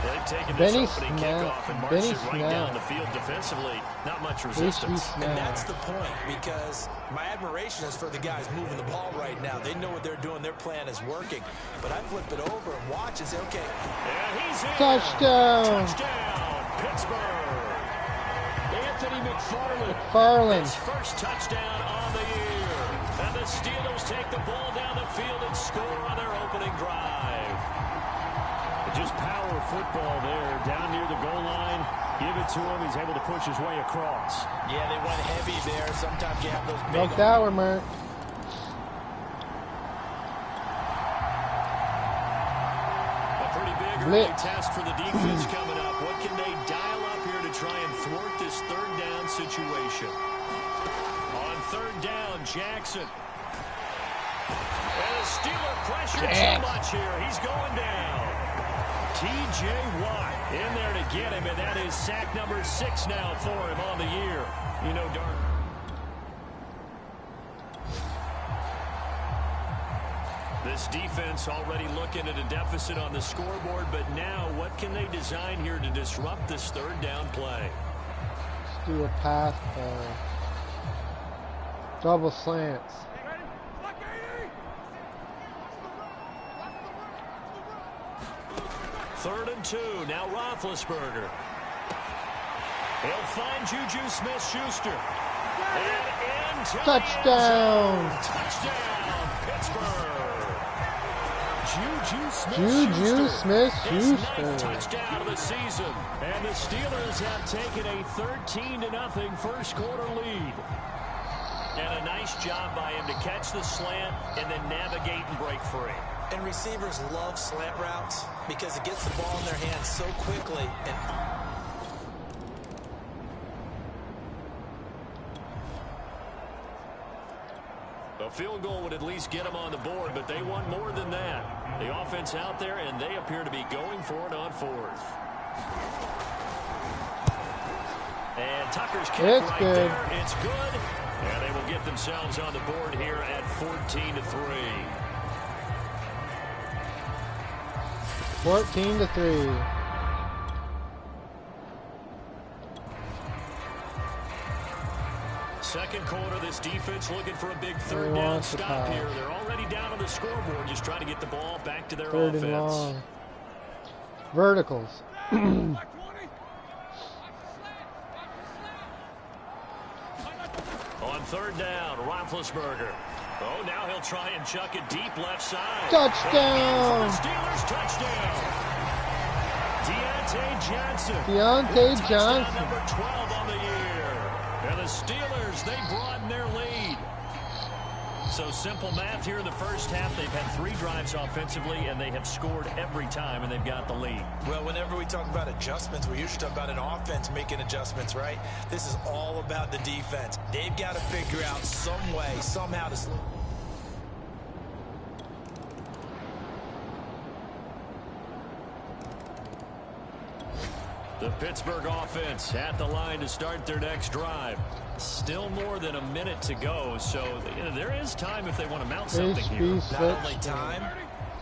They've taken this opening kickoff and marched it right down the field defensively. Not much resistance.
And that's the point, because my admiration is for the guys moving the ball right now. They know what they're doing. Their plan is working. But I flip it over and watch and say, okay.
And he's in.
Touchdown.
Touchdown, Pittsburgh. Anthony McFarland. His first touchdown on the year. And the Steelers take the ball down the field and score on their opening drive. Just power football there, down near the goal line. Give it to him. He's able to push his way across.
Yeah, they went heavy there. Sometimes you have those big...
Broke that one, Mark.
A pretty big early test for the defense coming up. What can they dial up here to try and thwart this 3rd down situation? On 3rd down, Jackson. And the Steeler pressure too much here. He's going down. T.J. Watt in there to get him, and that is sack number 6 now for him on the year. You know, darn. This defense already looking at a deficit on the scoreboard, but now what can they design here to disrupt this 3rd down play?
Let's do a pass play. Double slants.
3rd and 2. Now Roethlisberger. He'll find Juju Smith-Schuster. And
Touchdown.
Touchdown, Pittsburgh.
Juju Smith-Schuster.
His 9th touchdown of the season. And the Steelers have taken a 13-0 first quarter lead. And a nice job by him to catch the slant and then navigate and break free.
And receivers love slant routes because it gets the ball in their hands so quickly. And
a field goal would at least get them on the board, but they want more than that. The offense out there, and they appear to be going for it on 4th. And Tucker's kick right there. It's good. And they will get themselves on the board here at 14-3.
14-3.
Second quarter, this defense looking for a big 3rd down stop here. They're already down on the scoreboard, just trying to get the ball back to their
3rd
offense.
and long. Verticals.
On 3rd down, Roethlisberger. Oh, now he'll try and chuck it deep left side.
Touchdown!
Steelers touchdown. Deontay
Johnson.
Touchdown number 12 on the year. And the Steelers, they broaden their lead. So simple math here in the first half. They've had 3 drives offensively, and they have scored every time, and they've got the lead.
Well, whenever we talk about adjustments, we usually talk about an offense making adjustments, right? This is all about the defense. They've got to figure out some way, somehow to slow.
The Pittsburgh offense at the line to start their next drive. Still more than a minute to go, so there is time if they want to mount something here.
Not only time,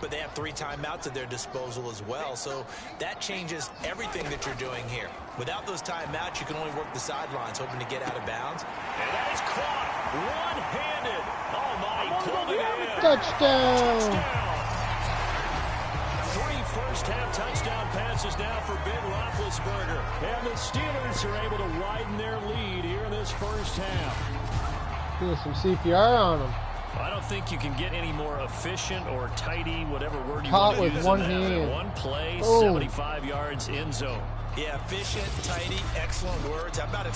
but they have 3 timeouts at their disposal as well, so that changes everything that you're doing here. Without those timeouts, you can only work the sidelines, hoping to get out of bounds.
And that is caught one-handed. Oh, my. Pulled it in.
Touchdown.
3 first-half touchdown passes now for Ben Roethlisberger. And the Steelers are able to widen their lead here in this first half.
Do some CPR on him.
I don't think you can get any more efficient or tidy, whatever word you
Caught
want to use.
with one
in that.
hand.
One play,
Oh.
75 yards in zone.
Yeah, efficient, tidy, excellent words. How about it?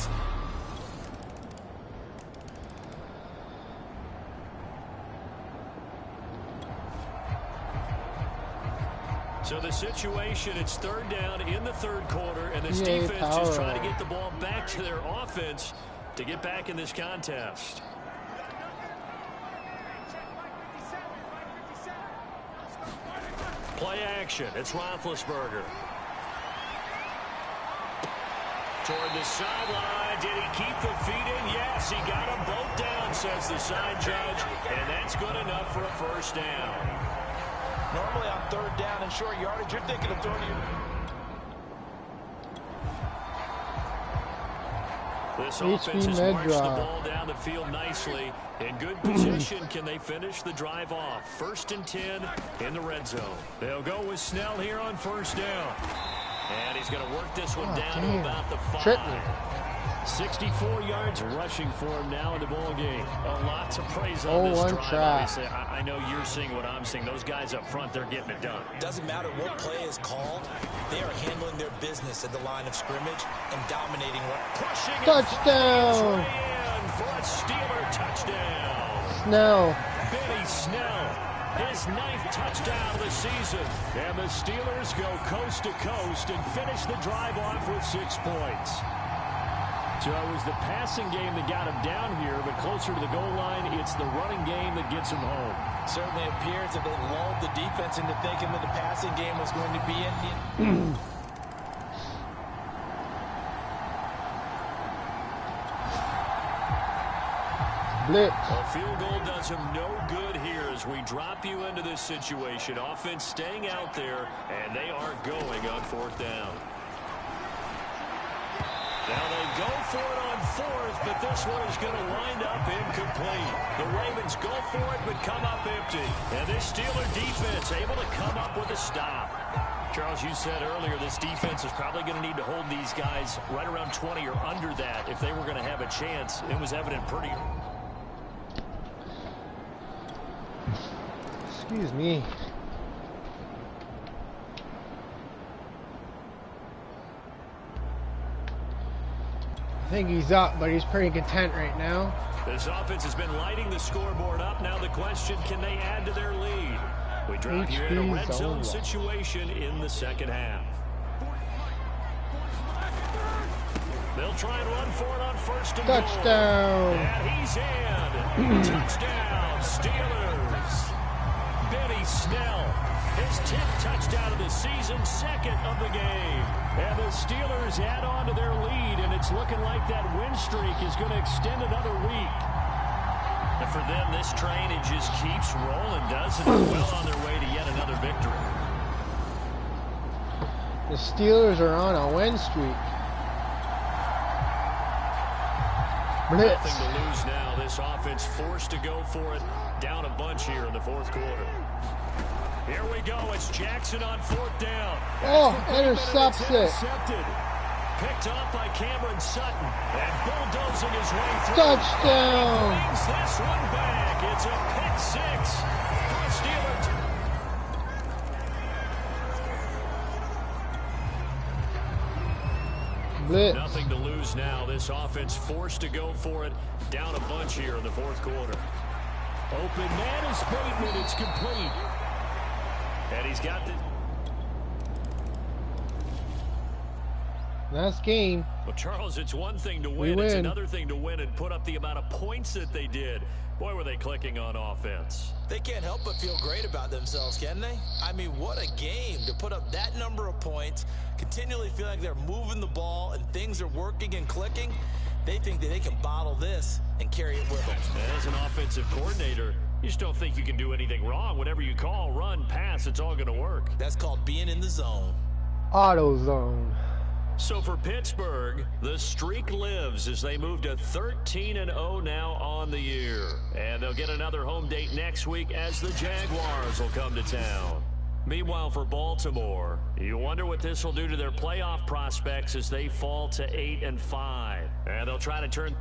So the situation, it's 3rd down in the 3rd quarter, and this defense is trying to get the ball back to their offense to get back in this contest. Play action. It's Roethlisberger. Toward the sideline. Did he keep the feet in? Yes, he got them both down, says the side judge, and that's good enough for a first down.
Normally on 3rd down and short yardage, you're thinking of throwing
This offense has marched the ball down the field nicely. In good position, can they finish the drive off? 1st and 10 in the red zone. They'll go with Snell here on 1st down. And he's going to work this one down to about the 5. 64 yards rushing for him now in the ball game. A lot to praise on this drive. Obviously, I know you're seeing what I'm seeing. Those guys up front, they're getting it done.
Doesn't matter what play is called. They are handling their business at the line of scrimmage and dominating.
Pushing
touchdown!
In for a Steeler touchdown.
Snell.
Benny Snell, his 9th touchdown of the season. And the Steelers go coast to coast and finish the drive off with 6 points. So it was the passing game that got him down here, but closer to the goal line, it's the running game that gets him home.
Certainly appears that they lulled the defense into thinking that the passing game was going to be in.
Blitz.
A field goal does him no good here as we drop you into this situation. Offense staying out there, and they are going on 4th down. Now they go for it on 4th, but this one is going to wind up incomplete. The Ravens go for it, but come up empty. And this Steeler defense able to come up with a stop. Charles, you said earlier this defense is probably going to need to hold these guys right around 20 or under that if they were going to have a chance. It was evident pretty.
Excuse me. I think he's up, but he's pretty content right now.
This offense has been lighting the scoreboard up. Now the question, can they add to their lead? We drop you in a red zone situation in the 2nd half. They'll try and run for it on 1st and goal.
Touchdown.
And he's in. Touchdown, Steelers. Benny Snell, his 10th touchdown of the season, 2nd of the game. And the Steelers add on to their lead, and it's looking like that win streak is going to extend another week. And for them, this train, it just keeps rolling, doesn't it? Well on their way to yet another victory.
The Steelers are on a win streak. Blitz.
Nothing to lose now. This offense forced to go for it. Down a bunch here in the 4th quarter. Here we go. It's Jackson on 4th down.
Oh, intercepts it.
Intercepted. Picked off by Cameron Sutton. And bulldozing his way through.
Touchdown.
Brings this one back. It's a pick 6 for the Steelers.
Blitz.
Nothing to lose now. This offense forced to go for it. Down a bunch here in the 4th quarter. Open man is Bateman. It's complete. And he's got the...
Nice game.
Well, Charles, it's one thing to
We
win. It's
win.
another thing to win and put up the amount of points that they did. Boy, were they clicking on offense.
They can't help but feel great about themselves, can they? I mean, what a game to put up that number of points, continually feeling like they're moving the ball and things are working and clicking. They think that they can bottle this and carry it with them.
As an offensive coordinator, you just don't think you can do anything wrong. Whatever you call, run, pass, it's all going to work.
That's called being in the zone.
AutoZone.
So for Pittsburgh, the streak lives as they move to 13-0 now on the year. And they'll get another home date next week as the Jaguars will come to town. Meanwhile, for Baltimore, you wonder what this will do to their playoff prospects as they fall to 8-5. And they'll try to turn...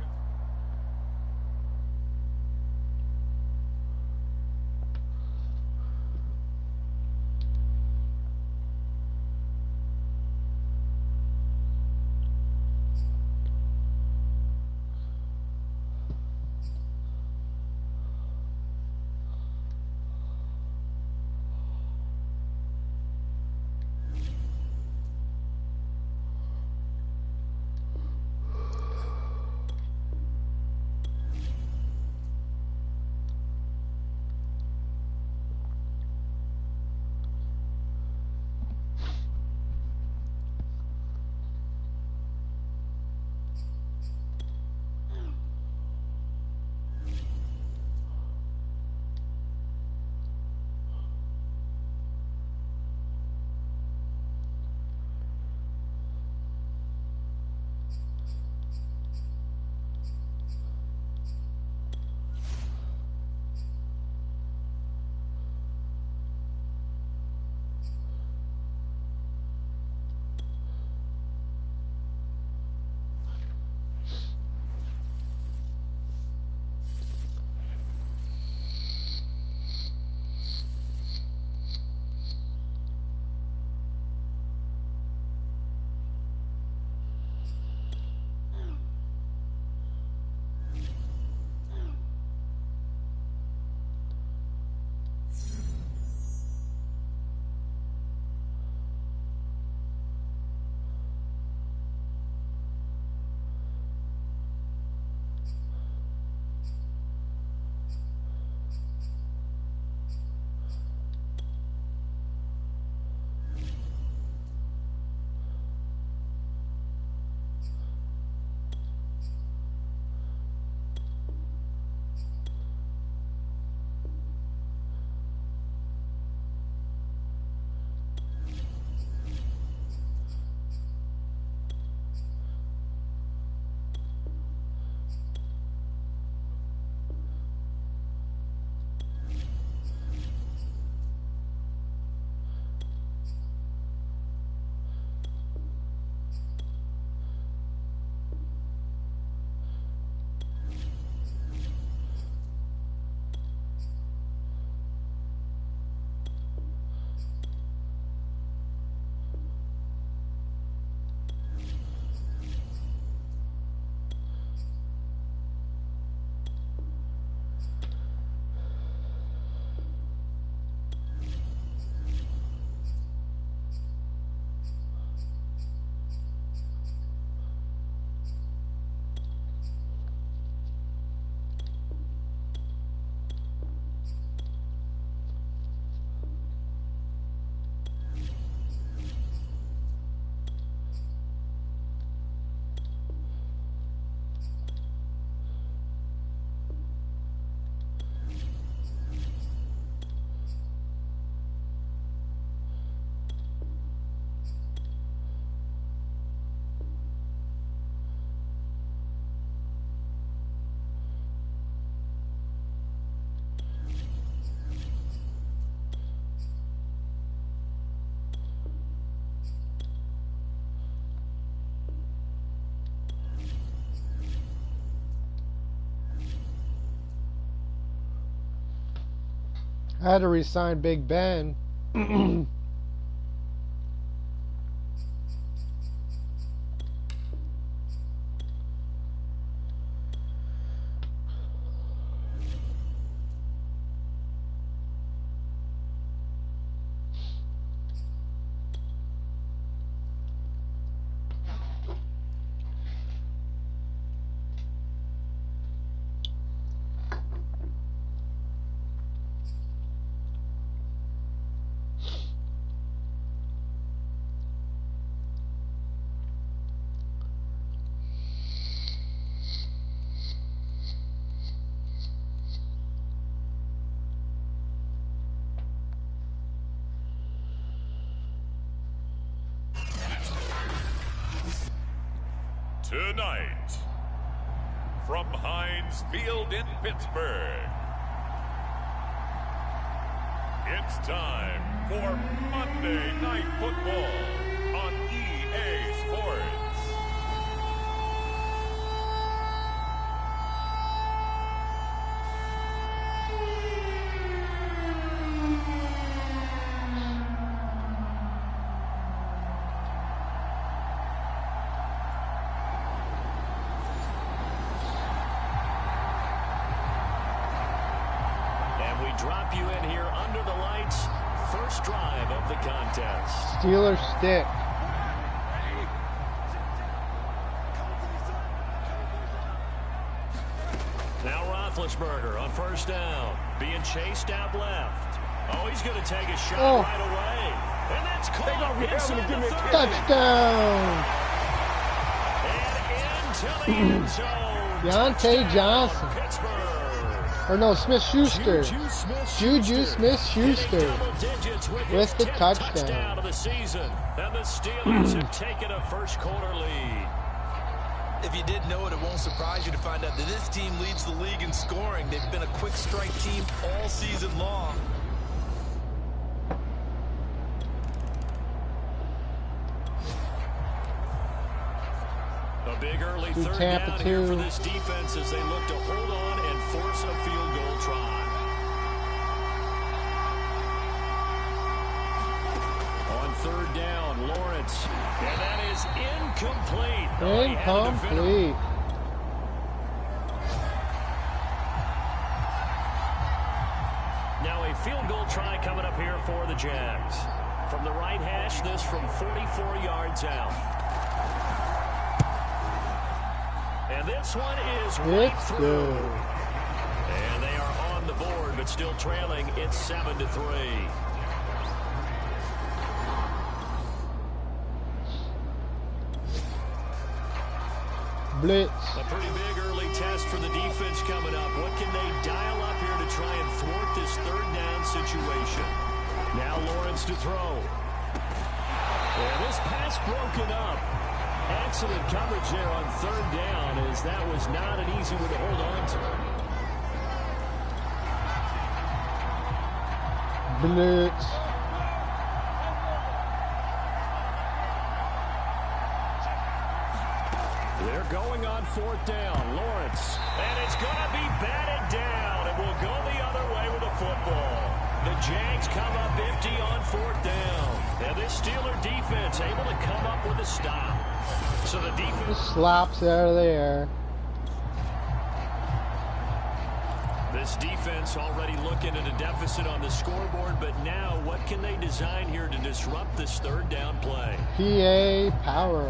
I had to resign Big Ben.
Tonight, from Heinz Field in Pittsburgh, it's time for Monday Night Football on EA Sports.
Drop you in here under the lights. First drive of the contest.
Steeler stick.
Now Roethlisberger on first down. Being chased out left. Oh, he's going to take a shot right away. And that's caught inside the 30.
Touchdown.
And into the end zone.
Deontay Johnson.
Pittsburgh.
Or no, Smith-Schuster. Juju Smith-Schuster with the touchdown
of the season. And the Steelers have taken a first quarter lead.
If you didn't know it, it won't surprise you to find out that this team leads the league in scoring. They've been a quick strike team all season long.
A big early third down here for this defense as they look to hold on and force a field goal try. On third down, Lawrence. And that is incomplete.
Incomplete.
Now a field goal try coming up here for the Jags. From the right hash, this from 44 yards out. And this one is right through. And they are on the board, but still trailing. It's 7-3.
Blitz.
A pretty big early test for the defense coming up. What can they dial up here to try and thwart this third down situation? Now Lawrence to throw. And this pass broken up. Excellent coverage there on third down, as that was not an easy one to hold on to.
Blitz.
They're going on fourth down. Lawrence. And it's going to be batted down, and will go the other way with the football. The Jags come up empty on fourth down. And this Steeler defense able to come up with a stop. So the defense
slaps out of there.
This defense already looking at a deficit on the scoreboard, but now what can they design here to disrupt this third down play?
PA power.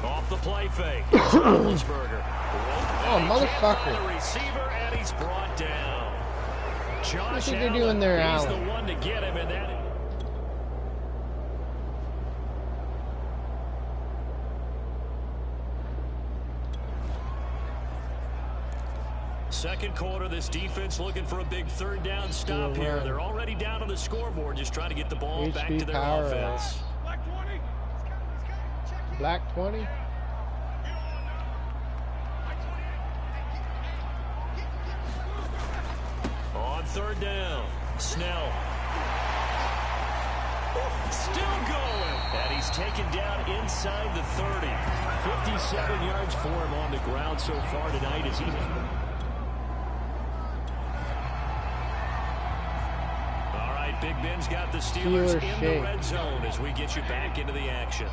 Off the play fake. Roethlisberger.
Oh, motherfucker.
The receiver, and he's brought down. Josh
what do you think they're doing there,
Allen,
Allen?
He's the one to get him, and that. Second quarter, this defense looking for a big third down stop here. They're already down on the scoreboard, just trying to get the ball back to their offense.
Black 20.
On third down, Snell. Still going. And he's taken down inside the 30. 57 yards for him on the ground so far tonight as he... All right, Big Ben's got the Steelers in the red zone as we get you back into the action.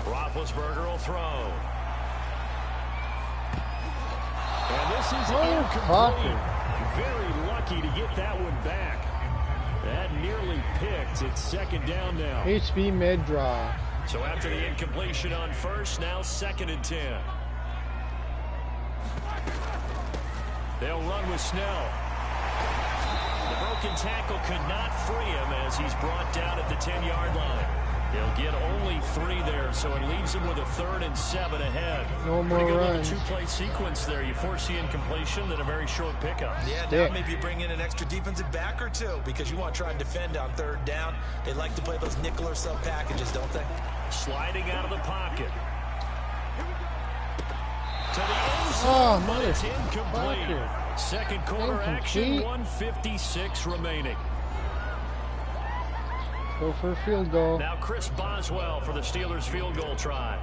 Roethlisberger will throw. And this is incomplete. Very lucky to get that one back. That nearly picked. It's second down now.
HB mid-draw.
So after the incompletion on first, now 2nd and 10. They'll run with Snell. The broken tackle could not free him as he's brought down at the 10-yard line. He'll get only 3 there, so it leaves him with a 3rd and 7 ahead.
No more
Pretty good
runs.
little 2-play sequence there. You force the incompletion, then a very short pickup.
Yeah, now maybe you bring in an extra defensive back or 2 because you want to try and defend on 3rd down. They like to play those nickel or sub packages, don't they?
Sliding out of the pocket. To the end zone,
Oh,
but it's
motherfucker.
incomplete. Second quarter action,
Incomplete.
1:56 remaining.
Go for a field goal.
Now Chris Boswell for the Steelers field goal try.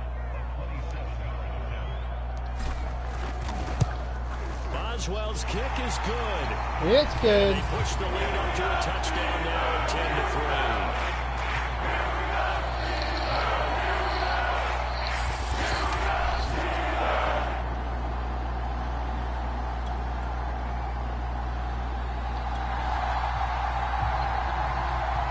Boswell's kick is good.
It's good.
They push the lead up to a touchdown now at 10-3.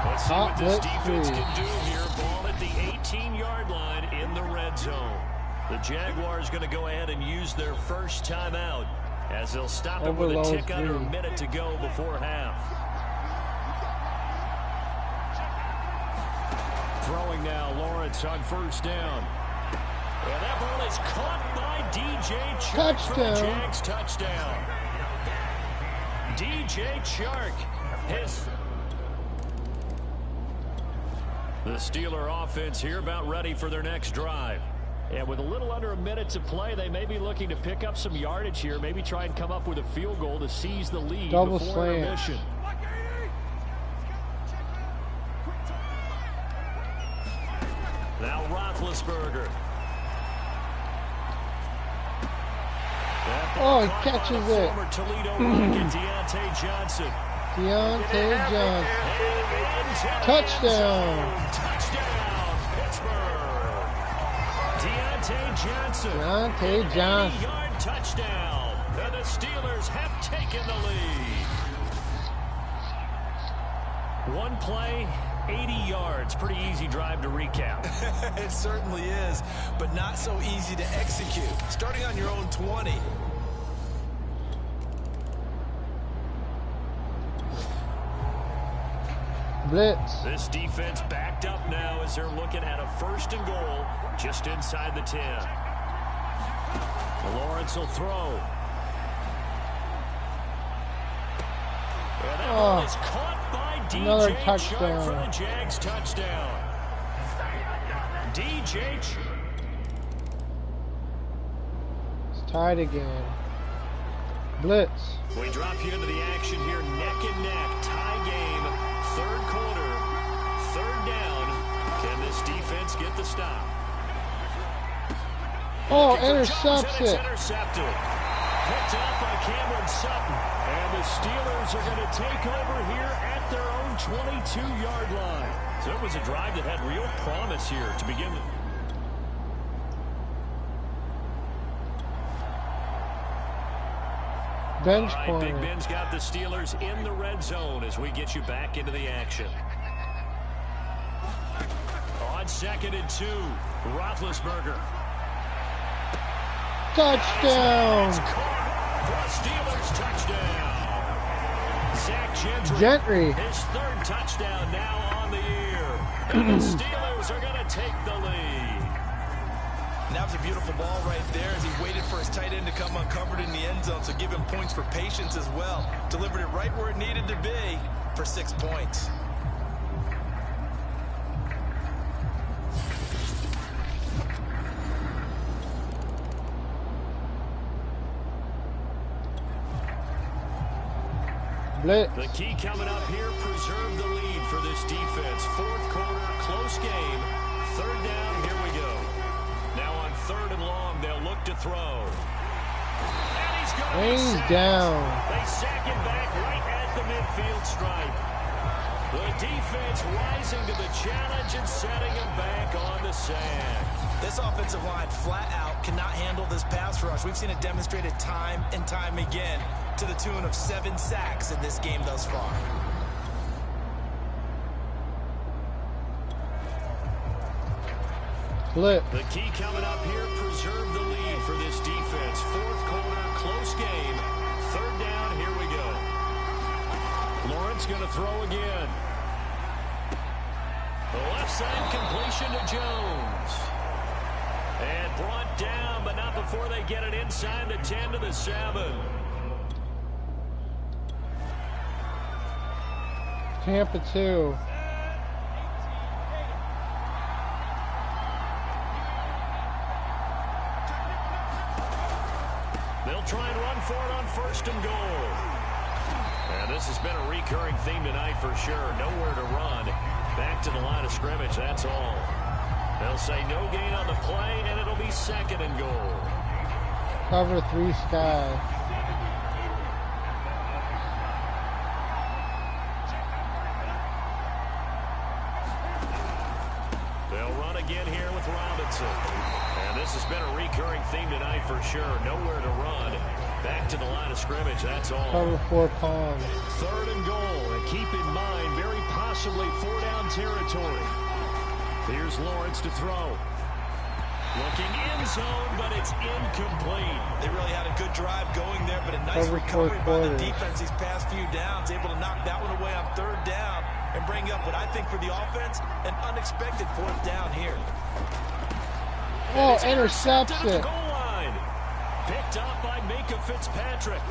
Let's see what this defense can do here. Ball at the 18-yard line in the red zone. The Jaguars going to go ahead and use their first timeout as they'll stop it with a tick under a minute to go before half. Throwing now, Lawrence on first down. And that ball is caught by DJ Chark for the Jags touchdown. DJ Chark, the Steeler offense here about ready for their next drive. And with a little under a minute to play, they may be looking to pick up some yardage here, maybe try and come up with a field goal to seize the lead before intermission. Now Roethlisberger.
Oh, he catches it.
Former Toledo Rocket, Deontay Johnson.
Deontay Johnson. Touchdown.
Touchdown, Pittsburgh. Deontay Johnson.
Deontay Johnson.
80-yard touchdown. And the Steelers have taken the lead. One play, 80 yards. Pretty easy drive to recap.
It certainly is, but not so easy to execute. Starting on your own 20.
Blitz.
This defense backed up now as they're looking at a 1st and goal just inside the 10. Lawrence will throw. And that ball is caught by DJ Chark for the Jags touchdown. DJ Chark.
It's tied again. Blitz.
We drop you into the action here, neck and neck, tie game, 3rd quarter, 3rd down. Can this defense get the stop?
Oh, intercepts it.
Intercepted. Picked up by Cameron Sutton. And the Steelers are going to take over here at their own 22-yard line. So it was a drive that had real promise here to begin with.
Bench
All right,
corner.
Big Ben's got the Steelers in the red zone as we get you back into the action. On 2nd and 2, Roethlisberger.
Touchdown.
For a Steelers touchdown. Zach
Gentry.
His 3rd touchdown now on the year. And the Steelers are going to take the lead.
And that was a beautiful ball right there as he waited for his tight end to come uncovered in the end zone, so give him points for patience as well. Delivered it right where it needed to be for 6 points.
Blitz.
The key coming up here, preserve the lead for this defense. 4th quarter, close game. 3rd down, here we go. Now on 3rd and long, they'll look to throw. And he's going to be sacked.
Down.
They sack him back right at the midfield stripe. The defense rising to the challenge and setting him back on the sand.
This offensive line flat out cannot handle this pass rush. We've seen it demonstrated time and time again to the tune of 7 sacks in this game thus far.
Blitz.
The key coming up here, preserve the lead for this defense. 4th quarter, close game. 3rd down, here we go. Lawrence going to throw again. The left side completion to Jones. And brought down, but not before they get it inside the 10 to the 7.
Tampa 2.
They'll try and run for it on 1st and goal. And this has been a recurring theme tonight for sure. Nowhere to run. Back to the line of scrimmage, that's all. They'll say no gain on the play, and it'll be 2nd and goal.
Cover 3 Sky.
They'll run again here with Robinson. And this has been a recurring theme tonight for sure. Nowhere to run. Back to the line of scrimmage, that's all.
Cover 4 Pond.
3rd and goal. And keep in mind, very possibly 4-down territory. Here's Lawrence to throw. Looking in zone, but it's incomplete.
They really had a good drive going there, but a nice recovery by the defense these past few downs. Able to knock that one away on 3rd down and bring up what I think for the offense, an unexpected 4th down here.
Oh, intercepts it.
Goal line. Picked up by Mika Fitzpatrick.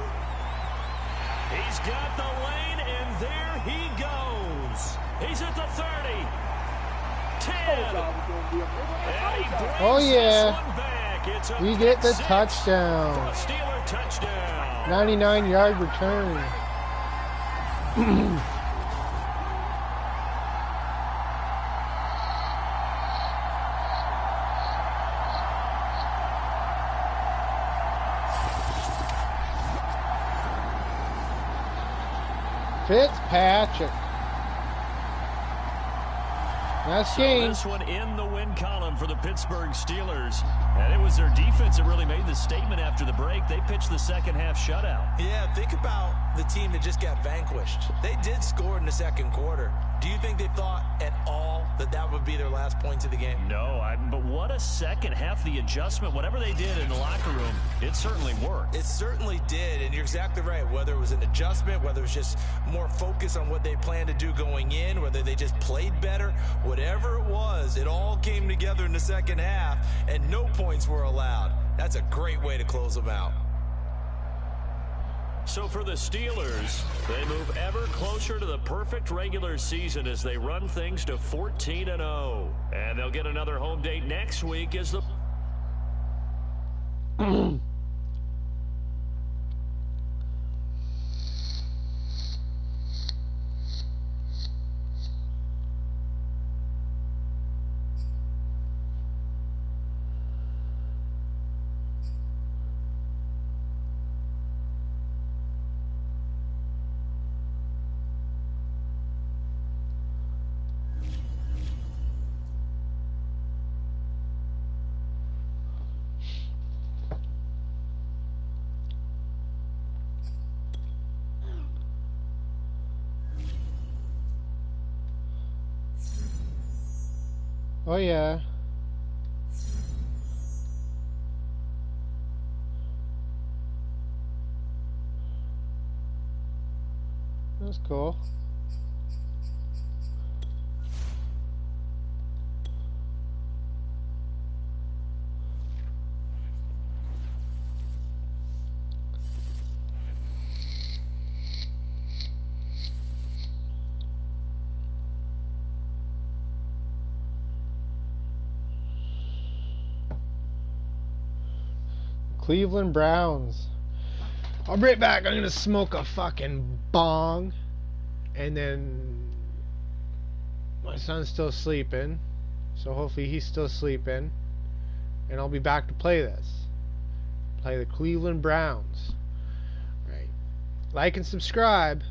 He's got the lane, and there he goes. He's at the 30. 10.
Oh, yeah. We get the touchdown.
Steeler touchdown.
99-yard return. Fitzpatrick. Nice game.
This one in the win column for the Pittsburgh Steelers. And it was their defense that really made the statement after the break. They pitched the second half shutout.
Yeah, think about the team that just got vanquished. They did score in the 2nd quarter. Do you think they thought at all that that would be their last points of the game?
No, but what a second half. The adjustment, whatever they did in the locker room, it certainly worked.
It certainly did, and you're exactly right. Whether it was an adjustment, whether it was just more focus on what they planned to do going in, whether they just played better, whatever it was, it all came together in the second half, and no points were allowed. That's a great way to close them out.
So for the Steelers, they move ever closer to the perfect regular season as they run things to 14-0. And they'll get another home date next week as the...
Oh, yeah. That's cool. Cleveland Browns. I'll be right back. I'm going to smoke a fucking bong. And then my son's still sleeping. So hopefully he's still sleeping. And I'll be back to play this. Play the Cleveland Browns. Right. Like and subscribe.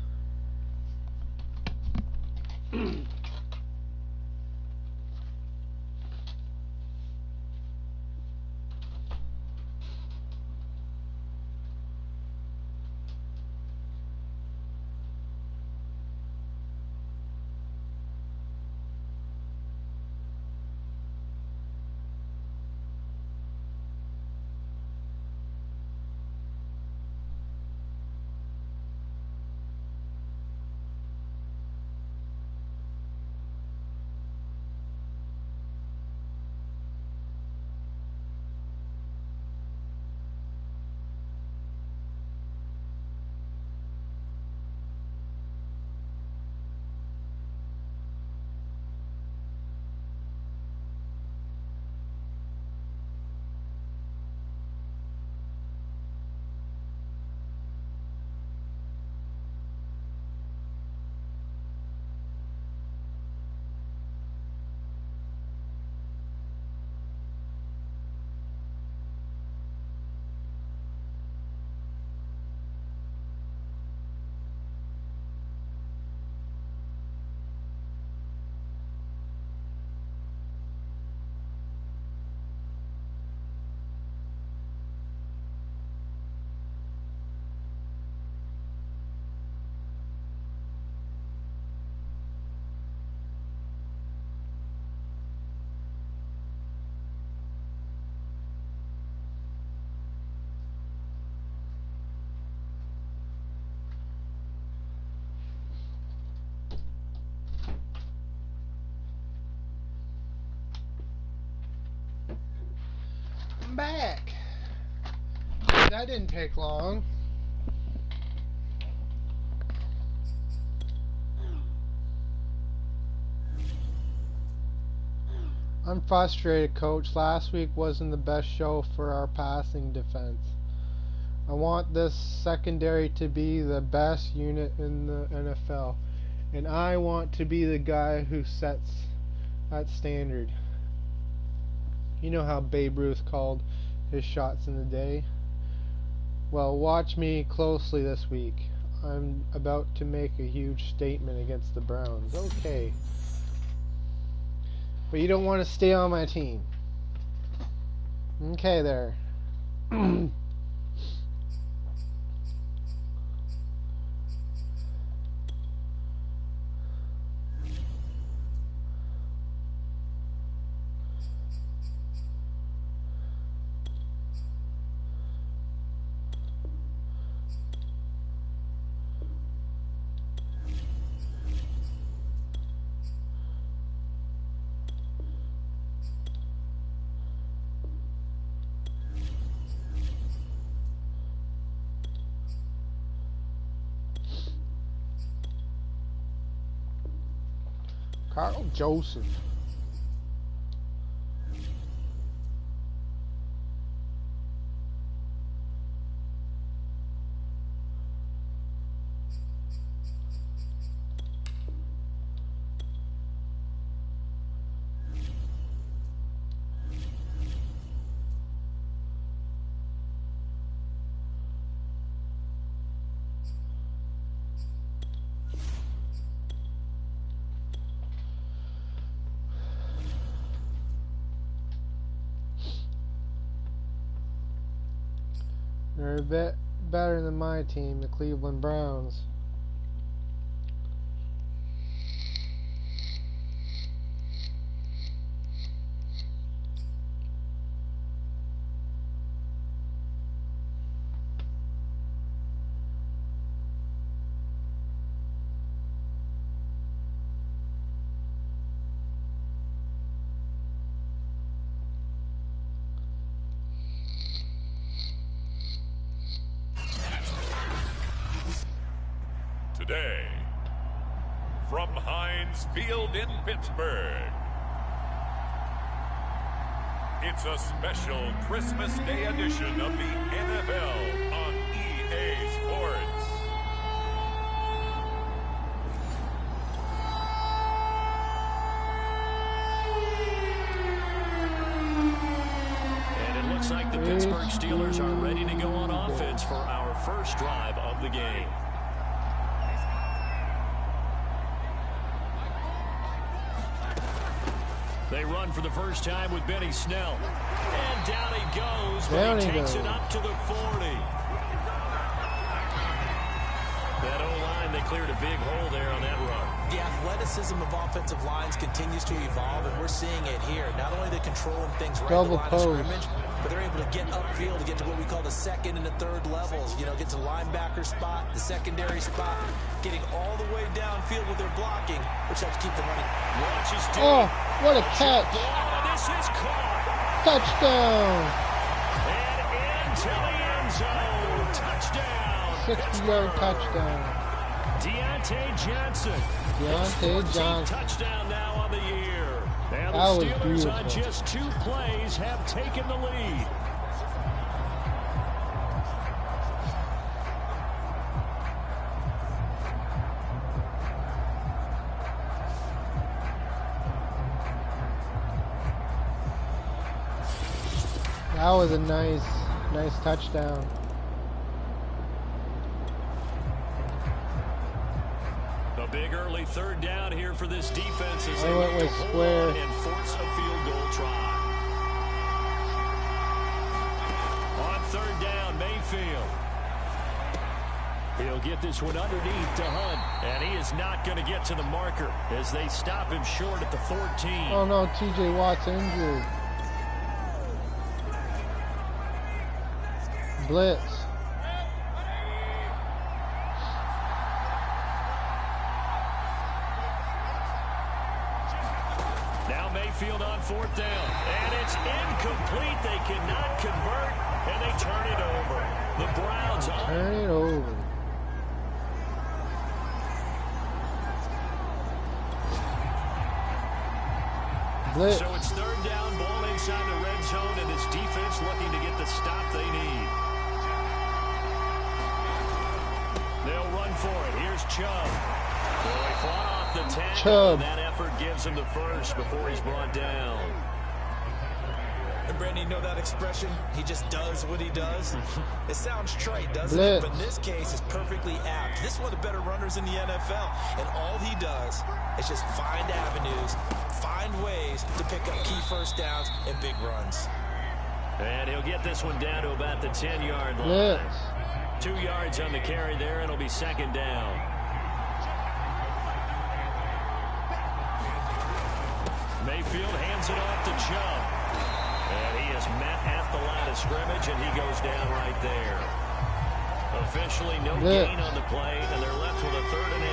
I'm back. That didn't take long. I'm frustrated, Coach. Last week wasn't the best show for our passing defense. I want this secondary to be the best unit in the NFL. And I want to be the guy who sets that standard. You know how Babe Ruth called his shots in the day? Well, watch me closely this week. I'm about to make a huge statement against the Browns. Okay. But you don't want to stay on my team. Okay there. Carl Joseph. They're a bit better than my team, the Cleveland Browns.
Today, from Heinz Field in Pittsburgh, it's a special Christmas Day edition of the NFL on EA Sports.
And it looks like the Pittsburgh Steelers are ready to go on offense for our first drive of the game. They run for the first time with Benny Snell. And down he goes, but he takes it up to the 40. That O-line, they cleared a big hole there on that run.
The athleticism of offensive lines continues to evolve, and we're seeing it here. Not only they controlling things right at the line of scrimmage, but they're able to get upfield to get to what we call the second and the third levels. You know, get to the linebacker spot, the secondary spot, getting all the way downfield with their blocking, which helps keep them running.
Oh, what a catch.
This is caught.
Touchdown.
And into the end zone. Touchdown.
60-yard touchdown.
Deontay Johnson. Touchdown now on the year. And the Steelers on just 2 plays have taken the lead.
That was a nice touchdown.
A big early third down here for this defense as
I
they
went with square
and force a field goal try. On third down, Mayfield. He'll get this one underneath to Hunt, and he is not going to get to the marker as they stop him short at the 14.
Oh no, TJ Watt's injured. Blitz.
Now Mayfield on 4th down. And it's incomplete. They cannot convert, and they turn it over. The Browns on.
Turn it over. Blitz.
So it's 3rd down, ball inside the red zone, and this defense looking to get the stop they need. They'll run for it. Here's Chubb. Well, he fought off the tackle, and that effort gives him the first before he's brought down.
And Brandon, you know that expression? He just does what he does. It sounds trite, doesn't it? But in this case, it's perfectly apt. This is one of the better runners in the NFL, and all he does is just find avenues, find ways to pick up key first downs and big runs.
And he'll get this one down to about the 10-yard line. 2 yards on the carry there, and it'll be 2nd down. Mayfield hands it off to Chubb. And he is met at the line of scrimmage, and he goes down right there. Officially no gain on the play, and they're left with a 3rd and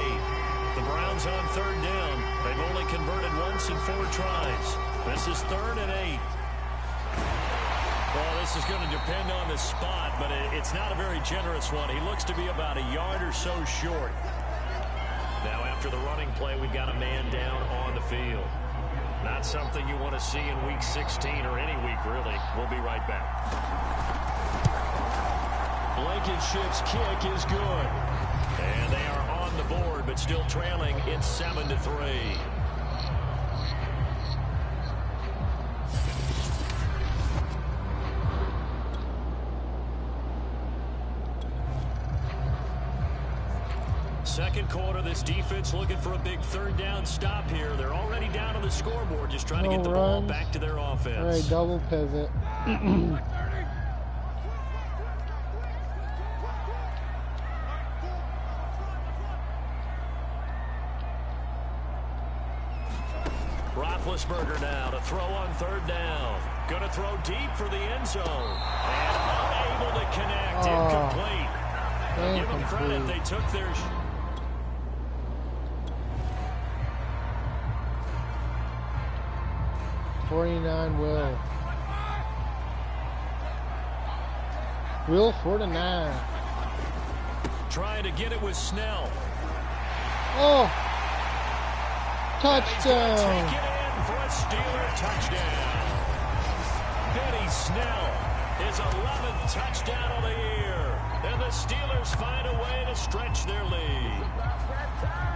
8. The Browns on 3rd down. They've only converted once in 4 tries. This is 3rd and 8. Well, this is going to depend on the spot, but it's not a very generous one. He looks to be about a yard or so short. Now, after the running play, we've got a man down on the field. Not something you want to see in Week 16 or any week, really. We'll be right back. Blankenship's kick is good. And they are on the board, but still trailing. It's 7-3. Second quarter, this defense looking for a big 3rd down stop here. They're already down on the scoreboard, just trying to get the ball back to their offense.
All right, double pivot.
Roethlisberger now to throw on 3rd down. Going to throw deep for the end zone. And unable to connect. Incomplete. Give them credit. They took their...
49 Will. Will 49.
Trying to get it with Snell.
Oh! Touchdown!
Take it in for a Steeler touchdown. Benny Snell, his 11th touchdown of the year. And the Steelers find a way to stretch their lead.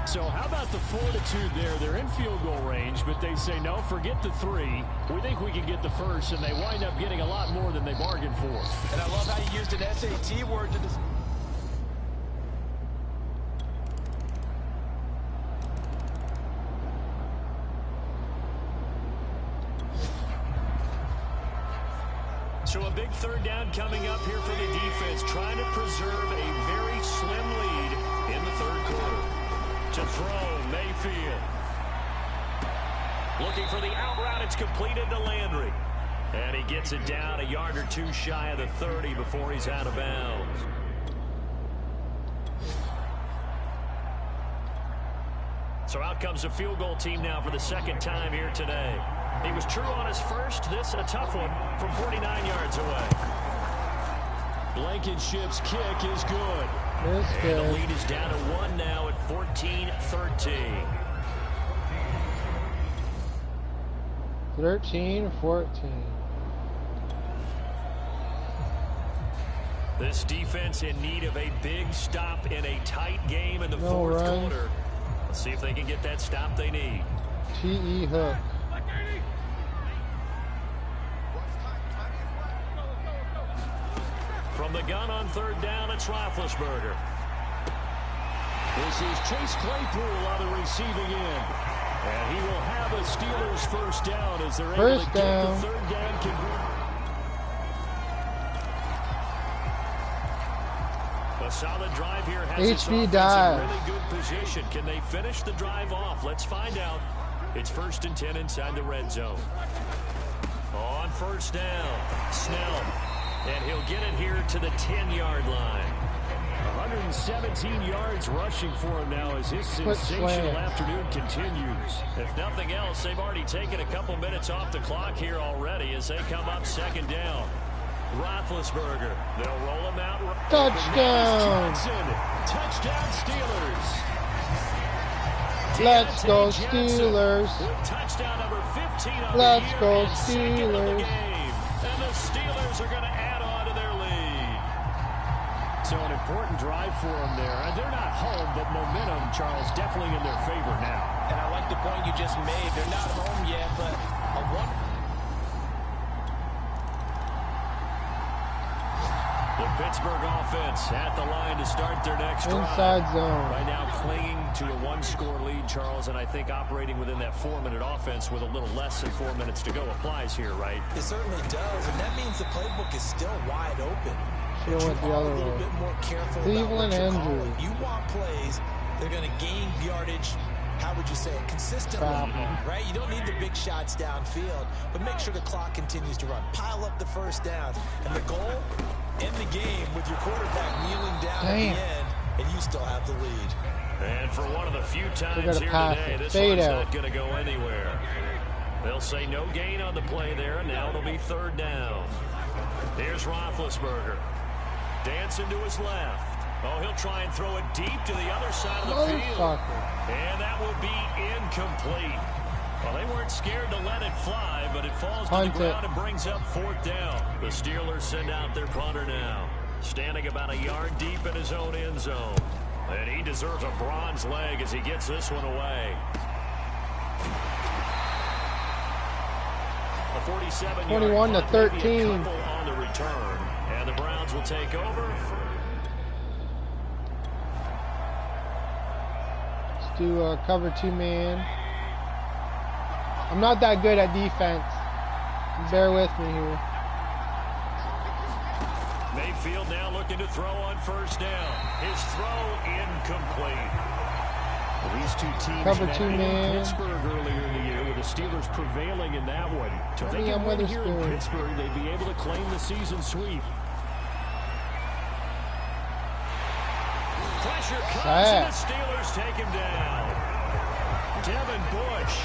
So how about the fortitude there? They're in field goal range, but they say, no, forget the 3. We think we can get the first, and they wind up getting a lot more than they bargained for.
And I love how you used an SAT word to this.
So a big 3rd down coming up here for the defense, trying to preserve a very slim lead in the 3rd quarter. To throw, Mayfield. Looking for the out route. It's completed to Landry. And he gets it down a yard or 2 shy of the 30 before he's out of bounds. So out comes the field goal team now for the 2nd time here today. He was true on his first. This a tough one from 49 yards away.
Blankenship's kick is good.
And the lead is down to 1 now at 14-13.
13-14.
This defense in need of a big stop in a tight game in the 4th quarter. Let's see if they can get that stop they need.
T.E. Hook.
From the gun on 3rd down, it's Roethlisberger.
This is Chase Claypool on the receiving end. And he will have a Steelers first down as they're able to get the 3rd down converted. A solid drive here has its offense in really good position. Can they finish the drive off? Let's find out. It's 1st and 10 inside the red zone. On 1st down, Snell. And he'll get it here to the 10-yard line.
117 yards rushing for him now as his sensational afternoon continues. If nothing else, they've already taken a couple minutes off the clock here already as they come up second down. Roethlisberger, they'll roll him out.
Touchdown!
Touchdown Steelers.
Let's go Steelers.
Touchdown number 15 on
Let's
the
go
year and second of the
Steelers.
game. And the Steelers are going to add on to their lead. So an important drive for them there. And they're not home, but momentum, Charles, definitely in their favor now.
And I like the point you just made. They're not home yet, but a wonderful.
The Pittsburgh offense at the line to start their next drive.
Inside zone.
Right now clinging to a one-score lead, Charles, and I think operating within that 4-minute offense with a little less than 4 minutes to go applies here, right?
It certainly does, and that means the playbook is still wide open.
Should have went the other
a little
way.
bit more careful
Cleveland
about what you're
Andrews.
calling. You want plays, they're going to gain yardage, how would you say it, consistently, right? You don't need the big shots downfield, but make sure the clock continues to run. Pile up the first down, and the goal, end the game with your quarterback kneeling down at the end, and you still have the lead.
And for one of the few times here
pass
today,
it.
this
Fade
one's
out.
not going to go anywhere. They'll say no gain on the play there, and now it'll be third down. Here's Roethlisberger. Dancing to his left. Oh, he'll try and throw it deep to the other side of the field. And that will be incomplete. Well, they weren't scared to let it fly, but it falls to the ground and brings up fourth down. The Steelers send out their punter now. Standing about a yard deep in his own end zone. And he deserves a bronze leg as he gets this one away. A 47
21 to 13.
On the return. And the Browns will take over.
Let's do a cover 2-man. I'm not that good at defense. Bear with me here.
Mayfield now looking to throw on first down. His throw incomplete.
Well, these two teams
Cover
met
2-man.
in Pittsburgh earlier in the year with the Steelers prevailing in that one. So if they can win here in Pittsburgh, they'd be able to claim the season sweep.
Pressure comes and the Steelers take him down. Devin Bush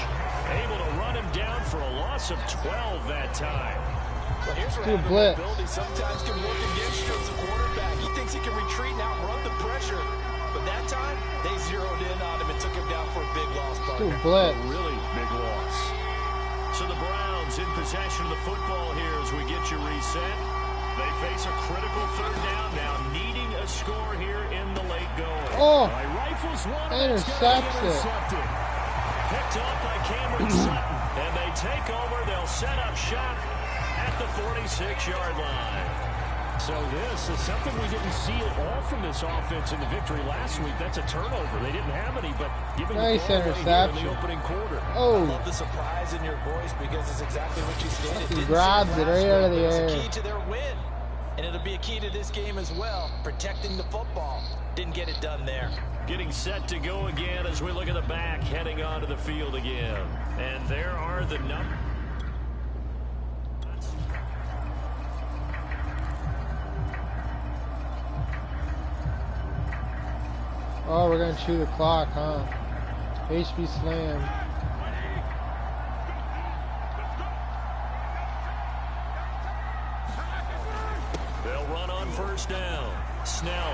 able to run him down for a loss of 12 that time.
Well, here's where having ability sometimes can work against you as a quarterback. He thinks he can retreat and outrun the pressure. But that time, they zeroed in on him and took him down for a big loss.
Blitz.
Really big loss. So the Browns in possession of the football here as we get you reset. They face a critical third down now, needing a score here in the late going.
Oh,
Rifles one
intercepted.
Picked off by Cameron Sutton. And they take over. They'll set up shop at the 46-yard line.
So this is something we didn't see at all from this offense in the victory last week. That's a turnover. They didn't have any, but giving
nice
the ball away here in the opening quarter.
Oh.
I love the surprise in your voice because it's exactly what you stated.
He grabs it right out of the air.
It's a key to their win, and it'll be a key to this game as well. Protecting the football. Didn't get it done there.
Getting set to go again as we look at the back, heading onto the field again. And there are the numbers.
Oh, we're going to chew the clock, huh? HB slam.
They'll run on first down. Snell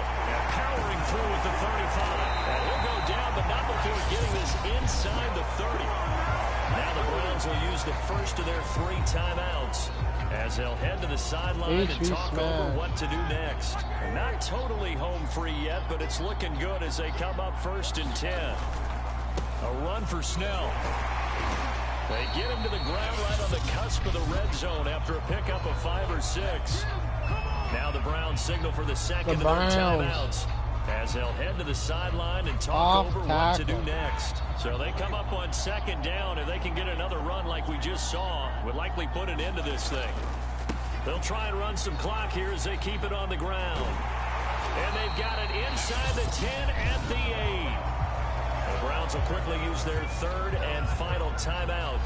powering through with the 35. And he'll go down, but not before getting this inside the 30. Now the Browns will use the first of their 3 timeouts as they'll head to the sideline and talk over what to do next. Not totally home free yet, but it's looking good as they come up first and 10. A run for Snell. They get him to the ground right on the cusp of the red zone after a pickup of 5 or 6. Now the Browns signal for the second of their timeouts as they'll head to the sideline and talk over what to do next. So they come up on second down. If they can get another run like we just saw, would likely put an end to this thing. They'll try and run some clock here as they keep it on the ground. And they've got it inside the 10 at the 8. The Browns will quickly use their third and final timeout.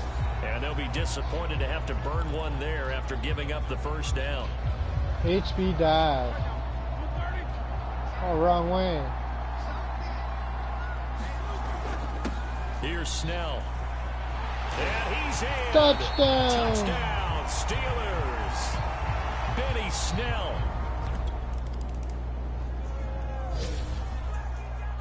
And they'll be disappointed to have to burn one there after giving up the first down.
HB dive. Oh, wrong way.
Here's Snell. And he's in.
Touchdown.
Touchdown, Steelers. Benny Snell.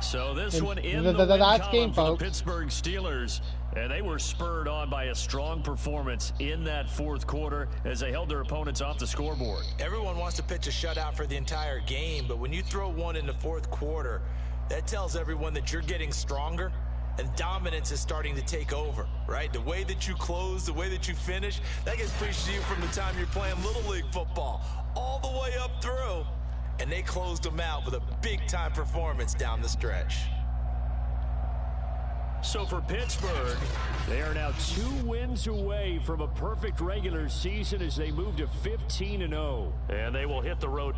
So this one in the win column for the Pittsburgh Steelers. And they were spurred on by a strong performance in that fourth quarter as they held their opponents off the scoreboard.
Everyone wants to pitch a shutout for the entire game, but when you throw one in the fourth quarter, that tells everyone that you're getting stronger and dominance is starting to take over, right? The way that you close, the way that you finish, that gets preached to you from the time you're playing Little League football all the way up through. And they closed them out with a big-time performance down the stretch.
So for Pittsburgh, they are now 2 wins away from a perfect regular season as they move to 15-0. And they will hit the road.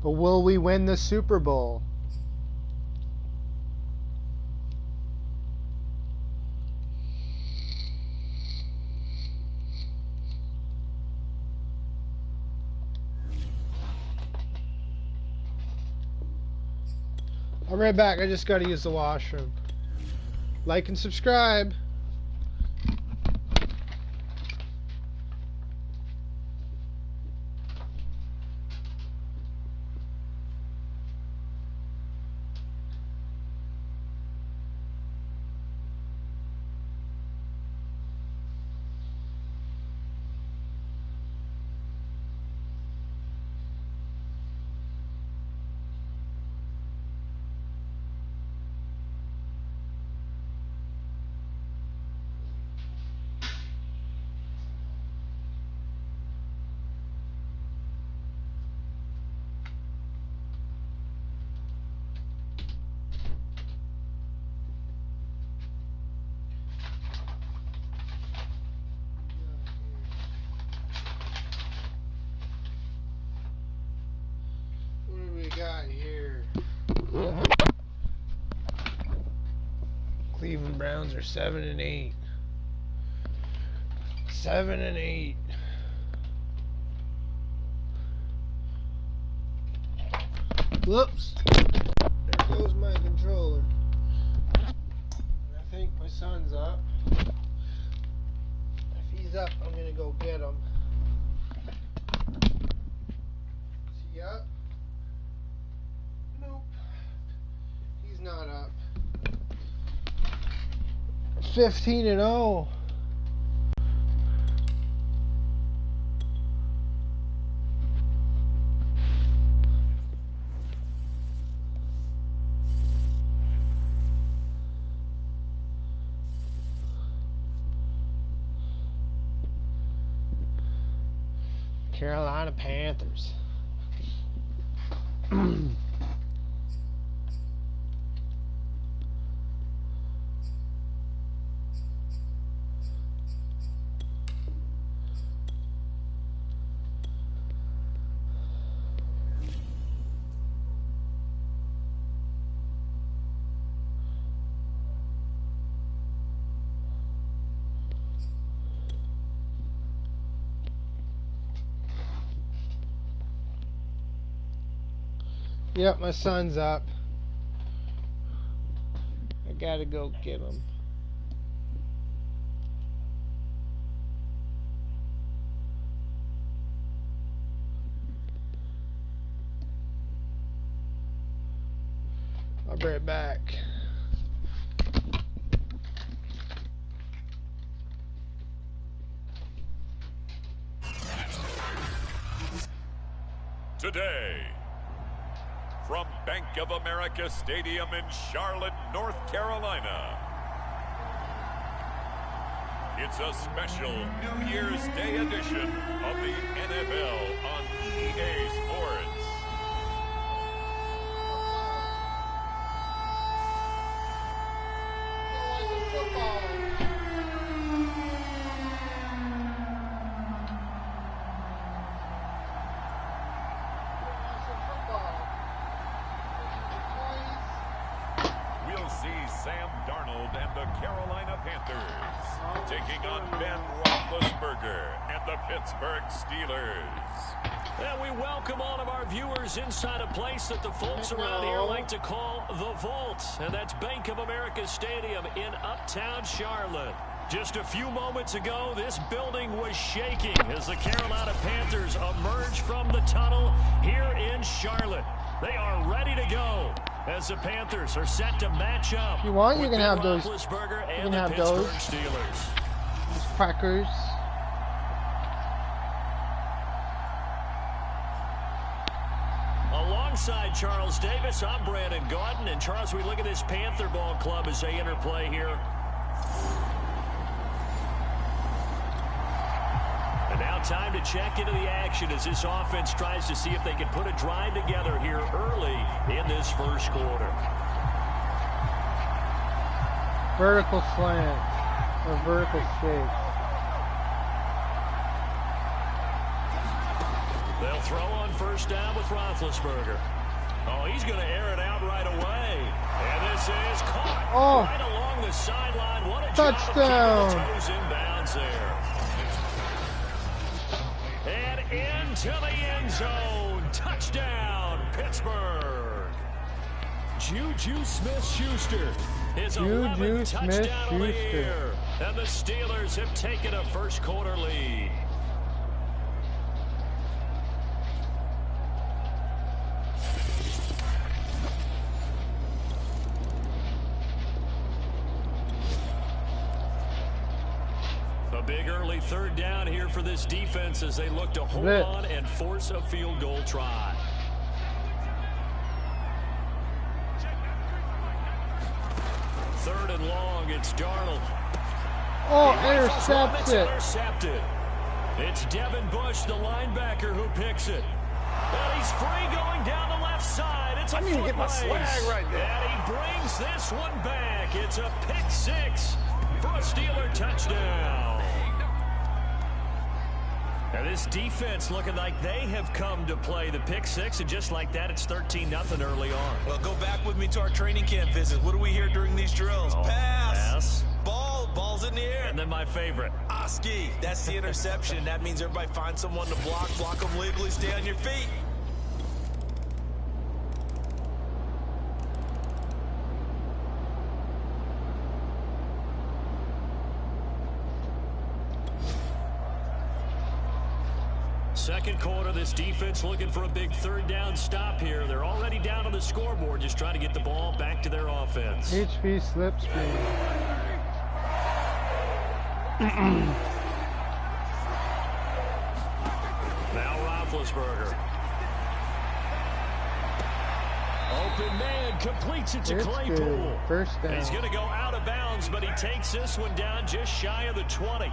But will we win the Super Bowl? I'm right back. I just got to use the washroom. Like and subscribe. Got here. Cleveland Browns are 7-8. 7-8. Whoops. There goes my controller. I think my son's up. If he's up, I'm gonna go get him. Is he up? Nope. He's not up. 15-0. Carolina Panthers. Yep, my son's up. I gotta go get him. I'll be right back.
Today, from Bank of America Stadium in Charlotte, North Carolina, it's a special New Year's Day edition of the NFL on EA Sports. Sam Darnold and the Carolina Panthers. Taking on Ben Roethlisberger and the Pittsburgh Steelers.
And we welcome all of our viewers inside a place that the folks around here like to call the Vault. And that's Bank of America Stadium in Uptown Charlotte. Just a few moments ago, this building was shaking as the Carolina Panthers emerge from the tunnel here in Charlotte. They are ready to go as the Panthers are set to match up.
If you want, you can have those.
You
can have those.
Steelers.
These crackers.
Alongside Charles Davis, I'm Brandon Gaudin. And Charles, we look at this Panther ball club as they interplay here. And now time to check into the action as this offense tries to see if they can put a drive together here early in this first quarter.
Vertical slant or vertical shake.
They'll throw on first down with Roethlisberger. Oh, he's going to air it out right away. And this is caught right along the sideline. What a
touchdown.
Job of keeping the toes in bounds there. And into the end zone. Touchdown, Pittsburgh. Juju Smith-Schuster is 11th touchdown of the year. And the Steelers have taken a first quarter lead. Big early third down here for this defense as they look to hold on and force a field goal try. Third and long, it's Darnold.
Oh, intercepted.
It's Devin Bush, the linebacker, who picks it. And he's free going down the left side. It's a foot
get my swag right there.
And he brings this one back. It's a pick six for a Steeler touchdown. Now this defense looking like they have come to play the pick six, and just like that, it's 13-0 early on.
Well, go back with me to our training camp visits. What do we hear during these drills? Pass. Ball's in the air.
And then my favorite.
Oski. That's the interception. That means everybody find someone to block them legally, stay on your feet.
Second quarter, this defense looking for a big third down stop here. They're already down on the scoreboard, just trying to get the ball back to their offense.
HV slipstream.
Now Roethlisberger. Open man, completes it to Claypool.
First down.
He's going to go out of bounds, but he takes this one down just shy of the 20.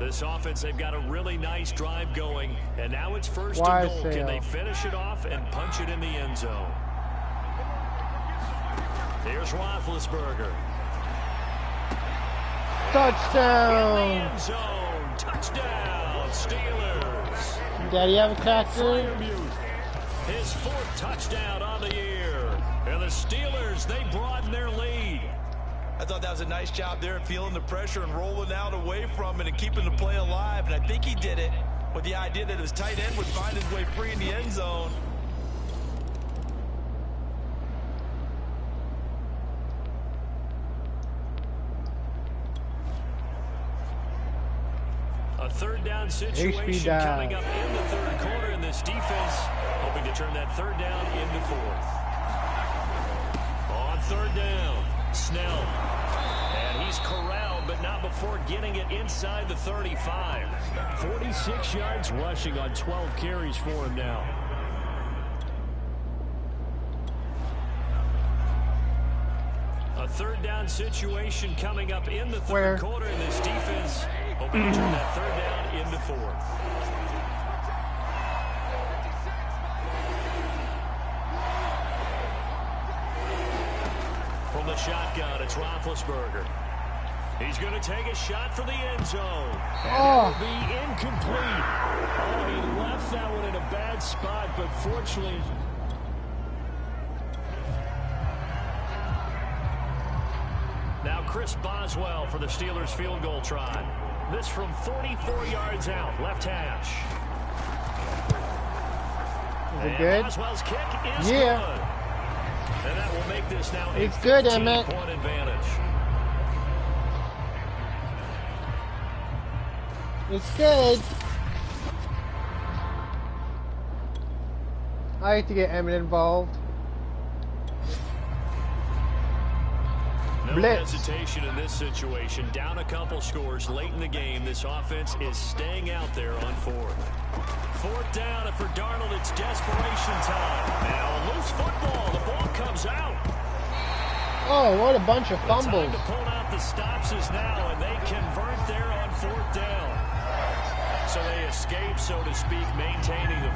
This offense, they've got a really nice drive going, and now it's first and goal. Can they finish it off and punch it in the end zone? Here's Roethlisberger.
Touchdown!
In the end zone. Touchdown, Steelers.
Daddy have a tractor?
His fourth touchdown on the year. And the Steelers, they broaden their lead.
I thought that was a nice job there, feeling the pressure and rolling out away from it and keeping the play alive. And I think he did it with the idea that his tight end would find his way free in the end zone.
A third down situation coming up in the third quarter, and this defense hoping to turn that third down into fourth. On third down, Snell. And he's corralled, but not before getting it inside the 35. 46 yards rushing on 12 carries for him now. A third down situation coming up in the third quarter, and this defense hoping to turn that third down into fourth. From the shotgun, it's Roethlisberger. He's going to take a shot for the end zone. And
Oh.
it'll be incomplete. Oh, he left that one in a bad spot, but fortunately... Now Chris Boswell for the Steelers field goal try. This from 44 yards out, left hash.
Is it good?
Boswell's kick is
Yeah.
good. And that will make this now
It's
a
good,
15-point
Emmett.
advantage.
It's good. I like to get Emmett involved.
No
Blitz.
hesitation in this situation. Down a couple scores late in the game. This offense is staying out there on fourth. Fourth down, and for Darnold, it's desperation time. Now a loose football. The ball comes out.
Oh, what a bunch of
The
fumbles.
time to pull out the stops is now, and they convert there on fourth down. So they escape, so to speak, maintaining the...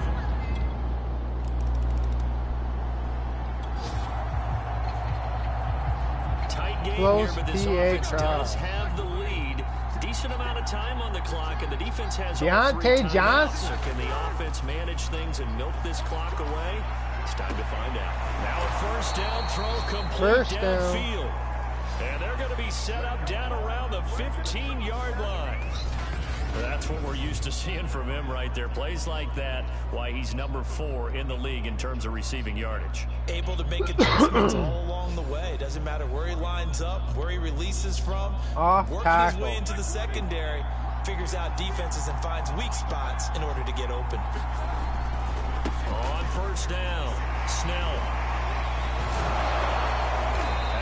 Tight game
Close
here, but this
PA
offense
crowd.
does have the lead. Decent amount of time on the clock, and the defense has all
Deontay
three timeouts.
Johnson.
So can the offense manage things and milk this clock away? It's time to find out. Now a first down throw complete
First down.
downfield. And they're going to be set up down around the 15-yard line. That's what we're used to seeing from him right there. Plays like that, why he's number 4 in the league in terms of receiving yardage.
Able to make adjustments all along the way. Doesn't matter where he lines up, where he releases from.
Off
Working
tackle.
his way into the secondary. Figures out defenses and finds weak spots in order to get open.
On first down, Snell.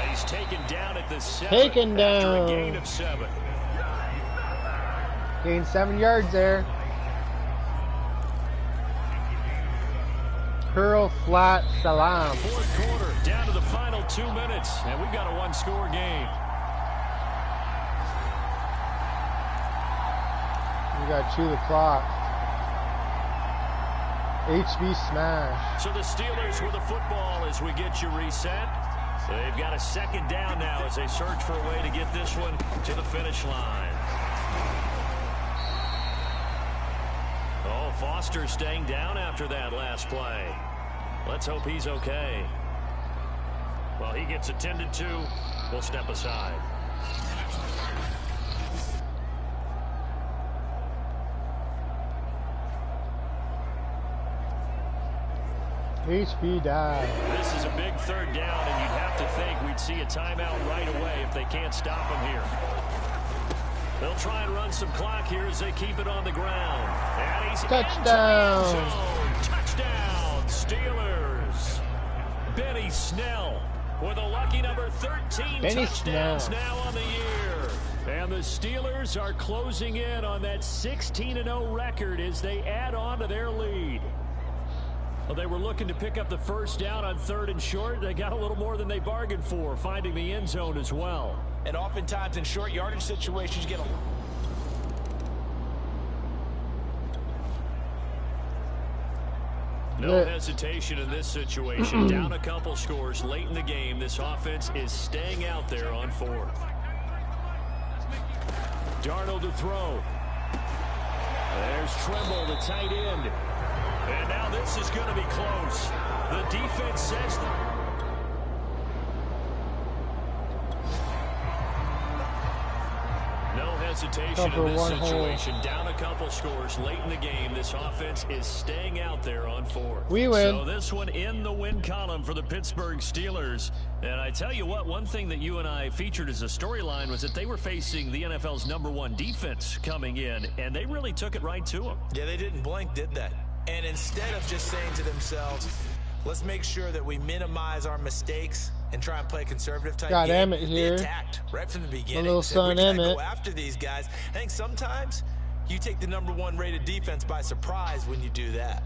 And he's taken down at the 7.
Taken
After
down.
a gain of 7.
Gained 7 yards there. Curl flat salam.
Fourth quarter, down to the final 2 minutes, and we've got a one-score game.
We got 2 the clock. HB smash.
So the Steelers with the football as we get you reset. They've got a second down now as they search for a way to get this one to the finish line. Oh, Foster staying down after that last play. Let's hope he's okay. Well, he gets attended to. We'll step aside.
HB died.
This is a big third down, and you'd have to think we'd see a timeout right away if they can't stop him here. They'll try and run some clock here as they keep it on the ground. And he's
Touchdown.
into the end zone. Touchdown, Steelers. Benny Snell with a lucky number 13
Benny
touchdowns
Snell.
now on the year. And the Steelers are closing in on that 16-0 record as they add on to their lead. Well, they were looking to pick up the first down on 3rd and short. They got a little more than they bargained for, finding the end zone as well.
And oftentimes in short yardage situations, you get a...
No hesitation in this situation. Down a couple scores late in the game. This offense is staying out there on 4th. Darnold to throw. There's Tremble, the tight end. And now this is going to be close. The defense says that. No hesitation in this situation. Down a couple scores late in the game. This offense is staying out there on 4th.
We win.
So this one in the win column for the Pittsburgh Steelers. And I tell you what, one thing that you and I featured as a storyline was that they were facing the NFL's #1 defense coming in, and they really took it right to them.
Yeah, they didn't blink, did they? And instead of just saying to themselves, let's make sure that we minimize our mistakes and try and play conservative type
Got
game,
Emmett here.
they attacked right from the beginning.
little
Said,
son
we're gonna
Emmett.
go after these guys. I think sometimes you take the #1 rated defense by surprise when you do that.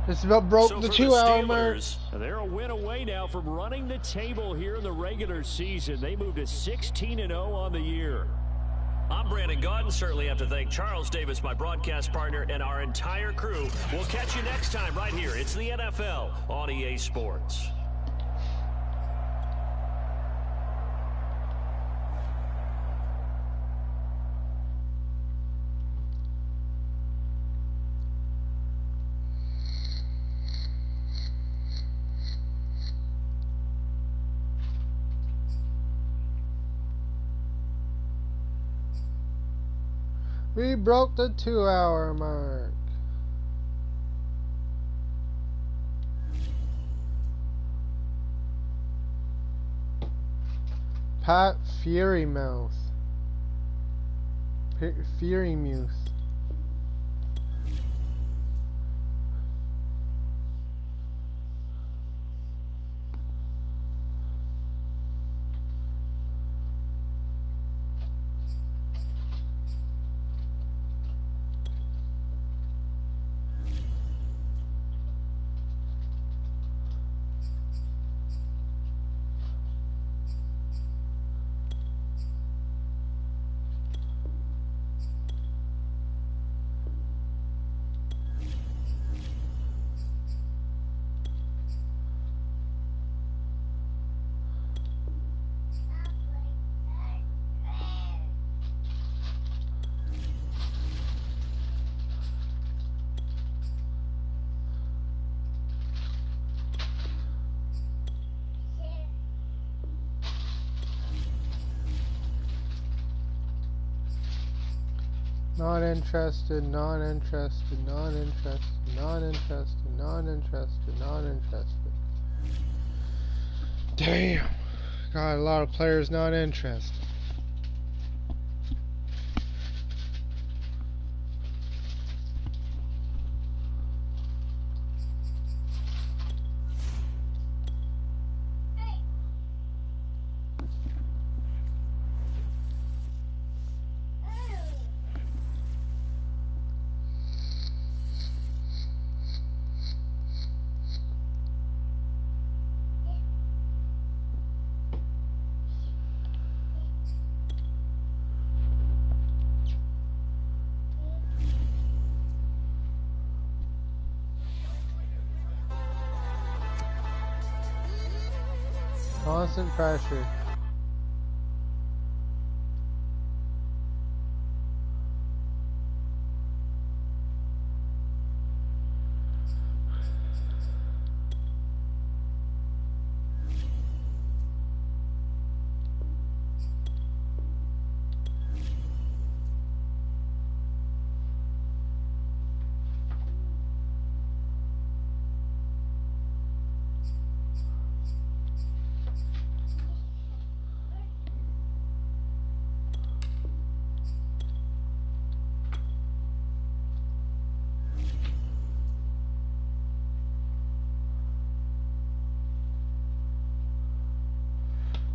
This about broke
So
the
for
2-hour mark.
Steelers, they're a win away now from running the table here in the regular season. They moved to 16-0 on the year. I'm Brandon Gaudin. Certainly have to thank Charles Davis, my broadcast partner, and our entire crew. We'll catch you next time right here. It's the NFL on EA Sports.
We broke the 2-hour mark. Pat Furymouth. Furymouth. Not interested, not interested, not interested, not interested, not interested, not interested. Damn. Got a lot of players not interested. Constant pressure.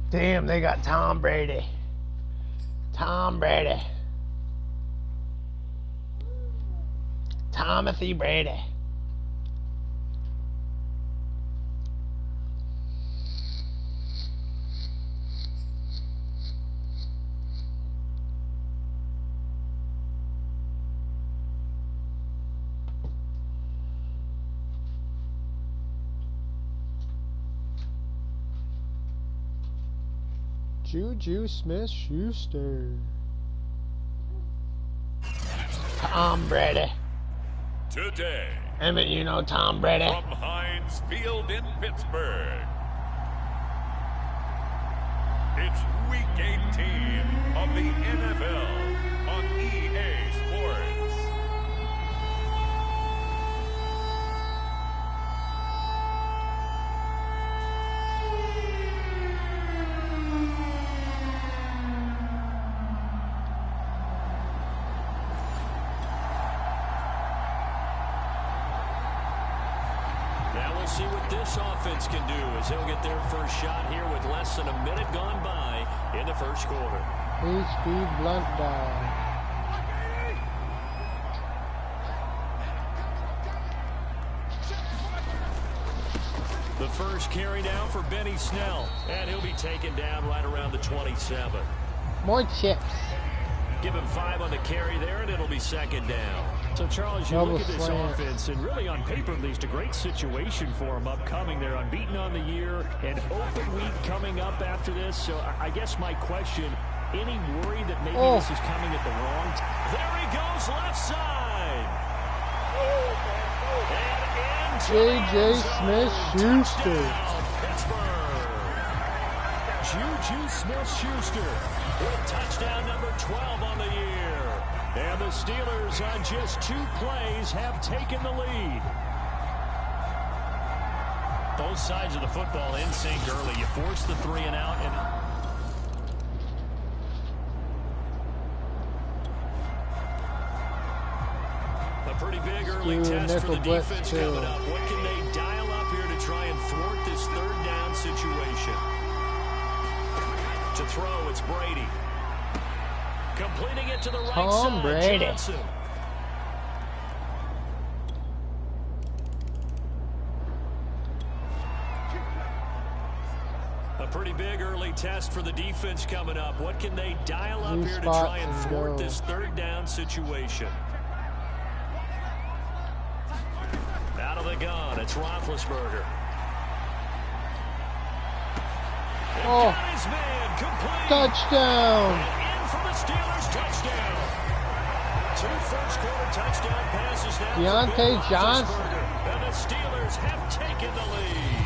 Damn, they got Tom Brady. Tom Brady. Timothy Brady. Juju Smith-Schuster. Tom Brady.
Today,
Emmett, you know Tom Brady.
from Heinz Field in Pittsburgh, it's Week 18 of the NFL on EA Sports.
See what this offense can do as they'll get their first shot here with less than a minute gone by in the first quarter.
HP blunt dog.
The first carry down for Benny Snell, and he'll be taken down right around the 27.
More chips.
Give him 5 on the carry there, and it'll be second down. So, Charles, you
Double
look at this
slant.
offense, and really on paper, at least, a great situation for them upcoming. They're unbeaten on the year, an open week coming up after this. So, I guess my question, any worry that maybe this is coming at the wrong time? There he goes, left side. And
J.J. Smith-Schuster.
Pittsburgh. Juju Smith-Schuster with touchdown number 12 on the year. And the Steelers on just 2 plays have taken the lead. Both sides of the football in sync early. You force the 3 and out. And a pretty big early test for the defense coming up. What can they dial up here to try and thwart this 3rd down situation? To throw, it's Brady. Completing it to the right side,
Brady.
Johnson. A pretty big early test for the defense coming up. What can they dial up here to try and thwart this 3rd down situation? Out of the gun, it's Roethlisberger.
Oh,
got his man, complete.
touchdown.
And in for the Steelers, touchdown. 2 first-quarter touchdown passes now.
Deontay Johnson.
And the Steelers have taken the lead.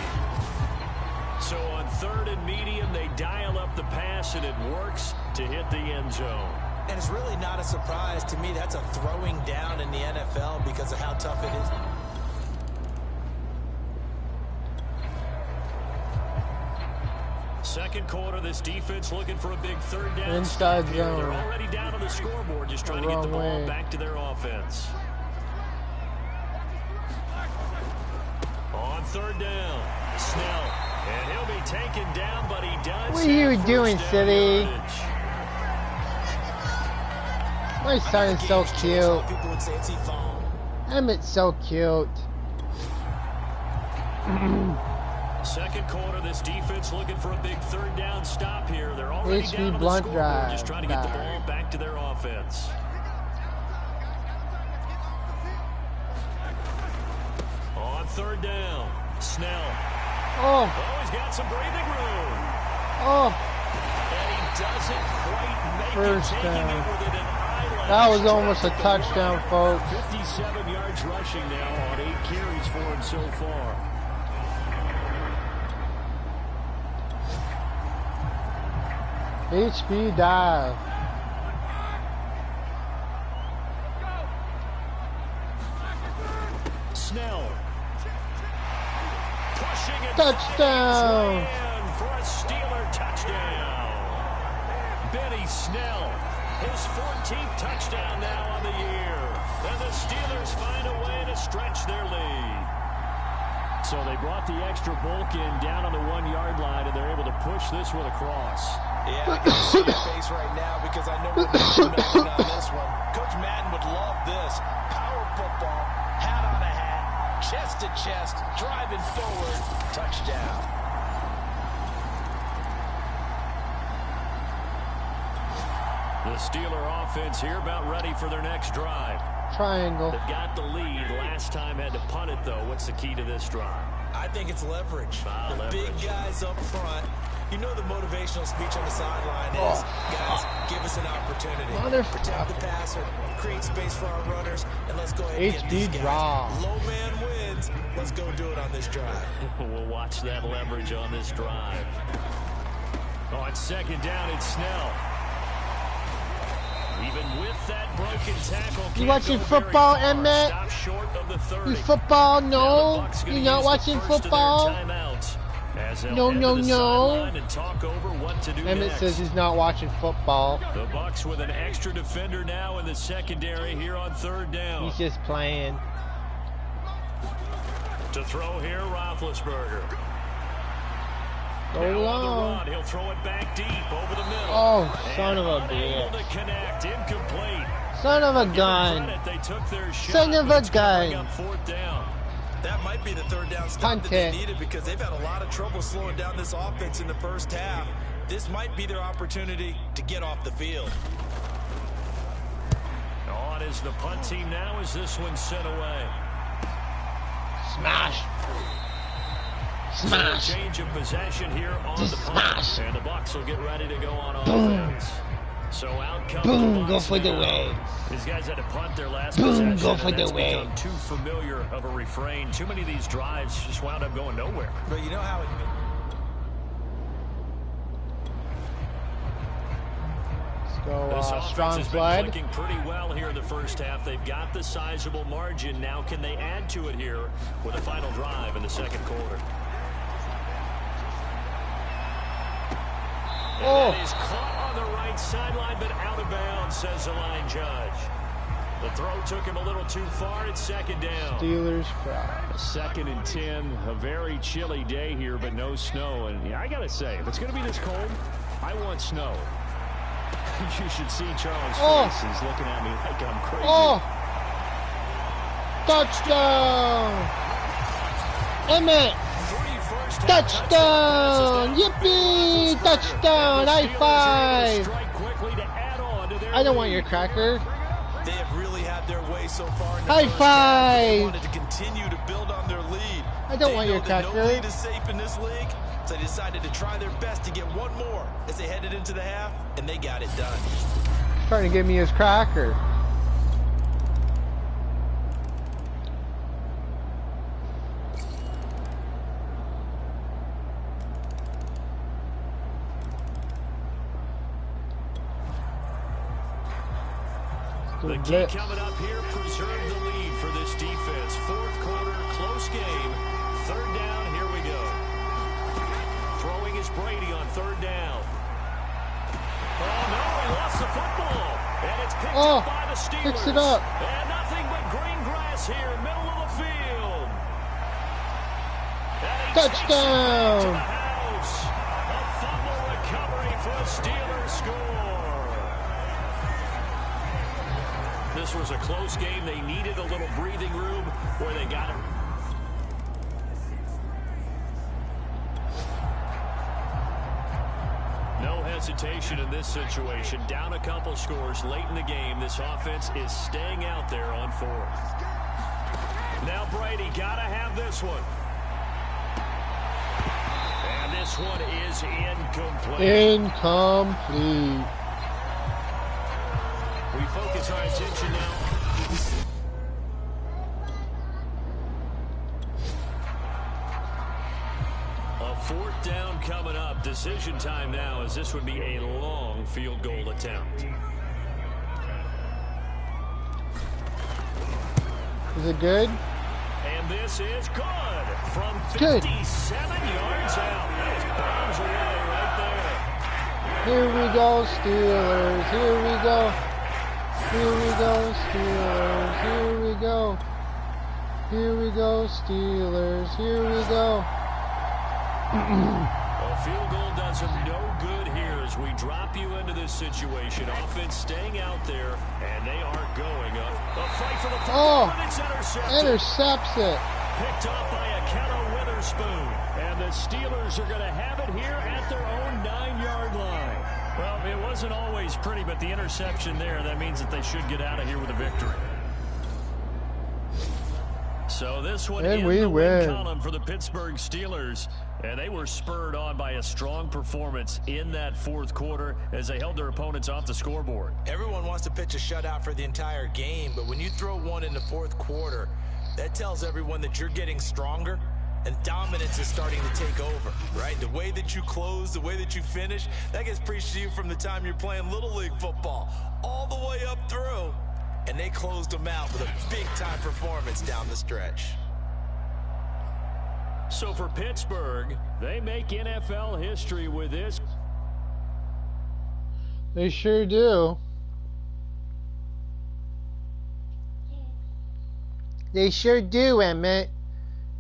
So on 3rd and medium, they dial up the pass, and it works to hit the end zone.
And it's really not a surprise to me. That's a throwing down in the NFL because of how tough it is.
Second quarter, this defense looking for a big 3rd down.
Inside zone.
They're already down on the scoreboard, just trying to get the ball back to their offense. On 3rd down, Snell. And he'll be taken down, but he does.
What are you doing, City? My son's so cute.
People would say it's
Emmett's so cute.
Second quarter, this defense looking for a big 3rd down stop here. They're already down on the
blunt
scoreboard,
drive.
just trying to get the ball back to their offense. On 3rd down, Snell.
Oh,
He's got some breathing room.
oh,
And he doesn't quite make
first
it, taking
down.
it within an eyelash.
That was almost a touchdown, folks.
57 yards rushing now on 8 carries for him so far.
HB dive.
Snell. Pushing it.
Touchdown.
For a Steeler touchdown. Benny Snell. His 14th touchdown now on the year. And the Steelers find a way to stretch their lead. So they brought the extra bulk in down on the 1-yard line, and they're able to push this one across.
Yeah, I can see your face right now because I know we're doing nothing on this one. Coach Madden would love this. Power football, hat on a hat, chest to chest, driving forward, touchdown.
The Steeler offense here about ready for their next drive.
Triangle.
They've got the lead. Last time had to punt it, though. What's the key to this drive?
I think it's leverage. The big guys up front. You know the motivational speech on the sideline is, guys, give us an opportunity. Protect the passer, create space for our runners, and let's go ahead and get these guys. Low man wins. Let's go do it on this drive.
We'll watch that leverage on this drive. On 2nd down, it's Snell. Even with that broken tackle,
you watching football, Emmett? You football? No. You not watching football? No, no, no. Emmett says he's not watching football.
The Bucs with an extra defender now in the secondary here on 3rd down.
He's just playing.
To throw here, Roethlisberger.
Go long.
He'll throw it back deep over the middle.
Oh, son of a bitch.
To connect, incomplete.
Son of a gun.
They took their shot,
son of a gun.
Up 4th down. That might be the 3rd down stop that they needed because they've had a lot of trouble slowing down this offense in the first half. This might be their opportunity to get off the field.
On is the punt team now as this one sent away.
Smash. Smash.
So change of possession here on
just
the punt.
Smash.
And the Bucs will get ready to go on
Boom.
offense. So out comes
Boom,
the Bucs
go for
now.
the win.
These guys had to punt their last
Boom,
possession.
go for
and
the
that's
win.
become too familiar of a refrain. Too many of these drives just wound up going nowhere.
But you know how
go
This offense
strong
has been
slide.
clicking pretty well here in the first half. They've got the sizable margin. Now can they add to it here with a final drive in the second quarter? And that is caught on the right sideline, but out of bounds, says the line judge. The throw took him a little too far. It's second down.
Steelers fry.
2nd and 10. A very chilly day here, but no snow. And yeah, I got to say, if it's going to be this cold, I want snow. You should see Charles' face. He's looking at me like I'm crazy.
Touchdown! Emmett! Touchdown! Yippee! Touchdown! High five! I don't want your cracker.
They have really had their way so far in the
High
first
five!
half. They wanted to continue to build on their lead.
I don't want your cracker.
No lead is safe in this league, so they decided to try their best to get one more as they headed into the half, and they got it done.
Trying to give me his cracker.
The key coming up here, preserve the lead for this defense. Fourth quarter, close game. Third down, here we go. Throwing is Brady on third down. Oh, no, he lost the football. And it's picked up by the Steelers.
Picks it up.
And nothing but green grass here, middle of the field.
Touchdown!
To the house. A fumble recovery for a Steelers score. This was a close game. They needed a little breathing room where they got it. No hesitation in this situation. Down a couple scores late in the game. This offense is staying out there on fourth. Now Brady got to have this one. And this one is incomplete.
Incomplete.
We focus our attention now. A fourth down coming up. Decision time now, as this would be a long field goal attempt.
Is it good?
And this is good. From 57 yards out. That bombs away right there.
Here we go, Steelers. Here we go. Here we go, Steelers. Here we go. Here we go, Steelers. Here we go.
A field goal does them no good here as we drop you into this situation. Offense staying out there, and they are going up. A fight for the football, and it's intercepted.
Intercepts it.
Picked off by Akenna Witherspoon. And the Steelers are going to have it here at their own 9-yard line. Well, it wasn't always pretty, but the interception there, that means that they should get out of here with a victory. So this one in the win column for the Pittsburgh Steelers. And they were spurred on by a strong performance in that fourth quarter as they held their opponents off the scoreboard.
Everyone wants to pitch a shutout for the entire game, but when you throw one in the fourth quarter, that tells everyone that you're getting stronger and dominance is starting to take over, right? The way that you close, the way that you finish, that gets preached to you from the time you're playing Little League football all the way up through. And they closed them out with a big-time performance down the stretch.
So for Pittsburgh, they make NFL history with this.
They sure do. They sure do, Emmett.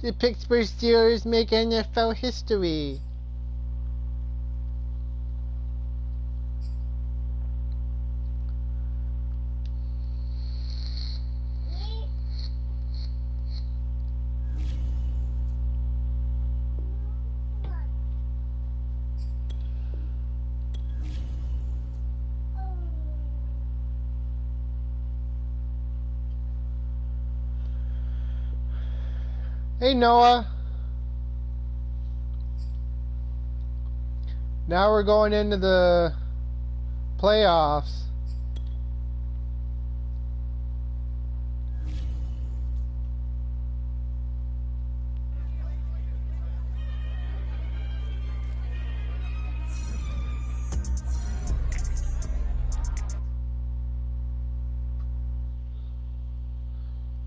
The Pittsburgh Steelers make NFL history. Hey, Noah. Now we're going into the playoffs.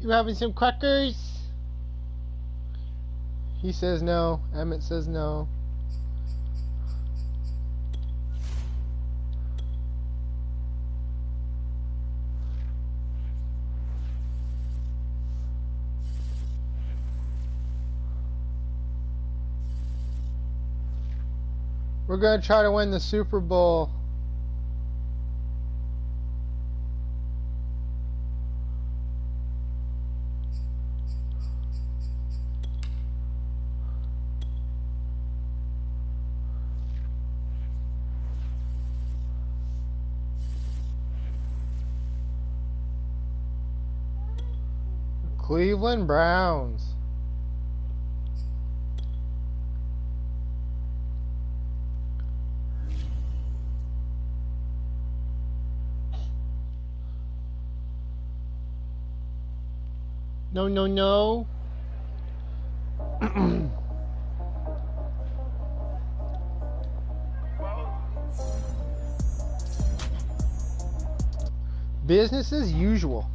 You having some crackers? He says no. Emmett says no. We're going to try to win the Super Bowl. Cleveland Browns. No, no, no. Business as usual.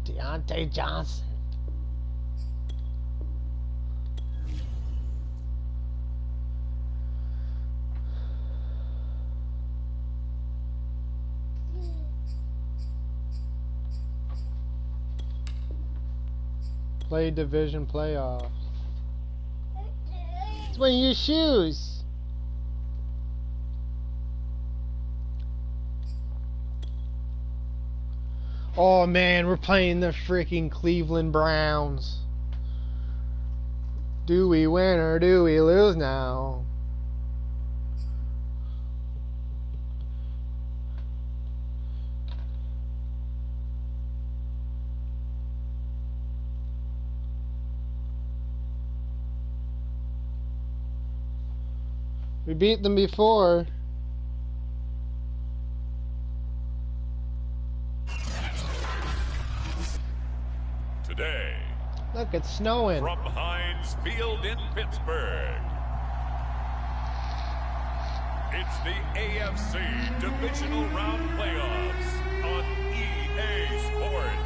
Deontay Johnson. Play division playoffs. It's one of your shoes. Oh man, we're playing the freaking Cleveland Browns. Do we win or do we lose now? We beat them before.
Today,
look, it's snowing.
From Heinz Field in Pittsburgh, it's the AFC Divisional Round Playoffs on EA Sports.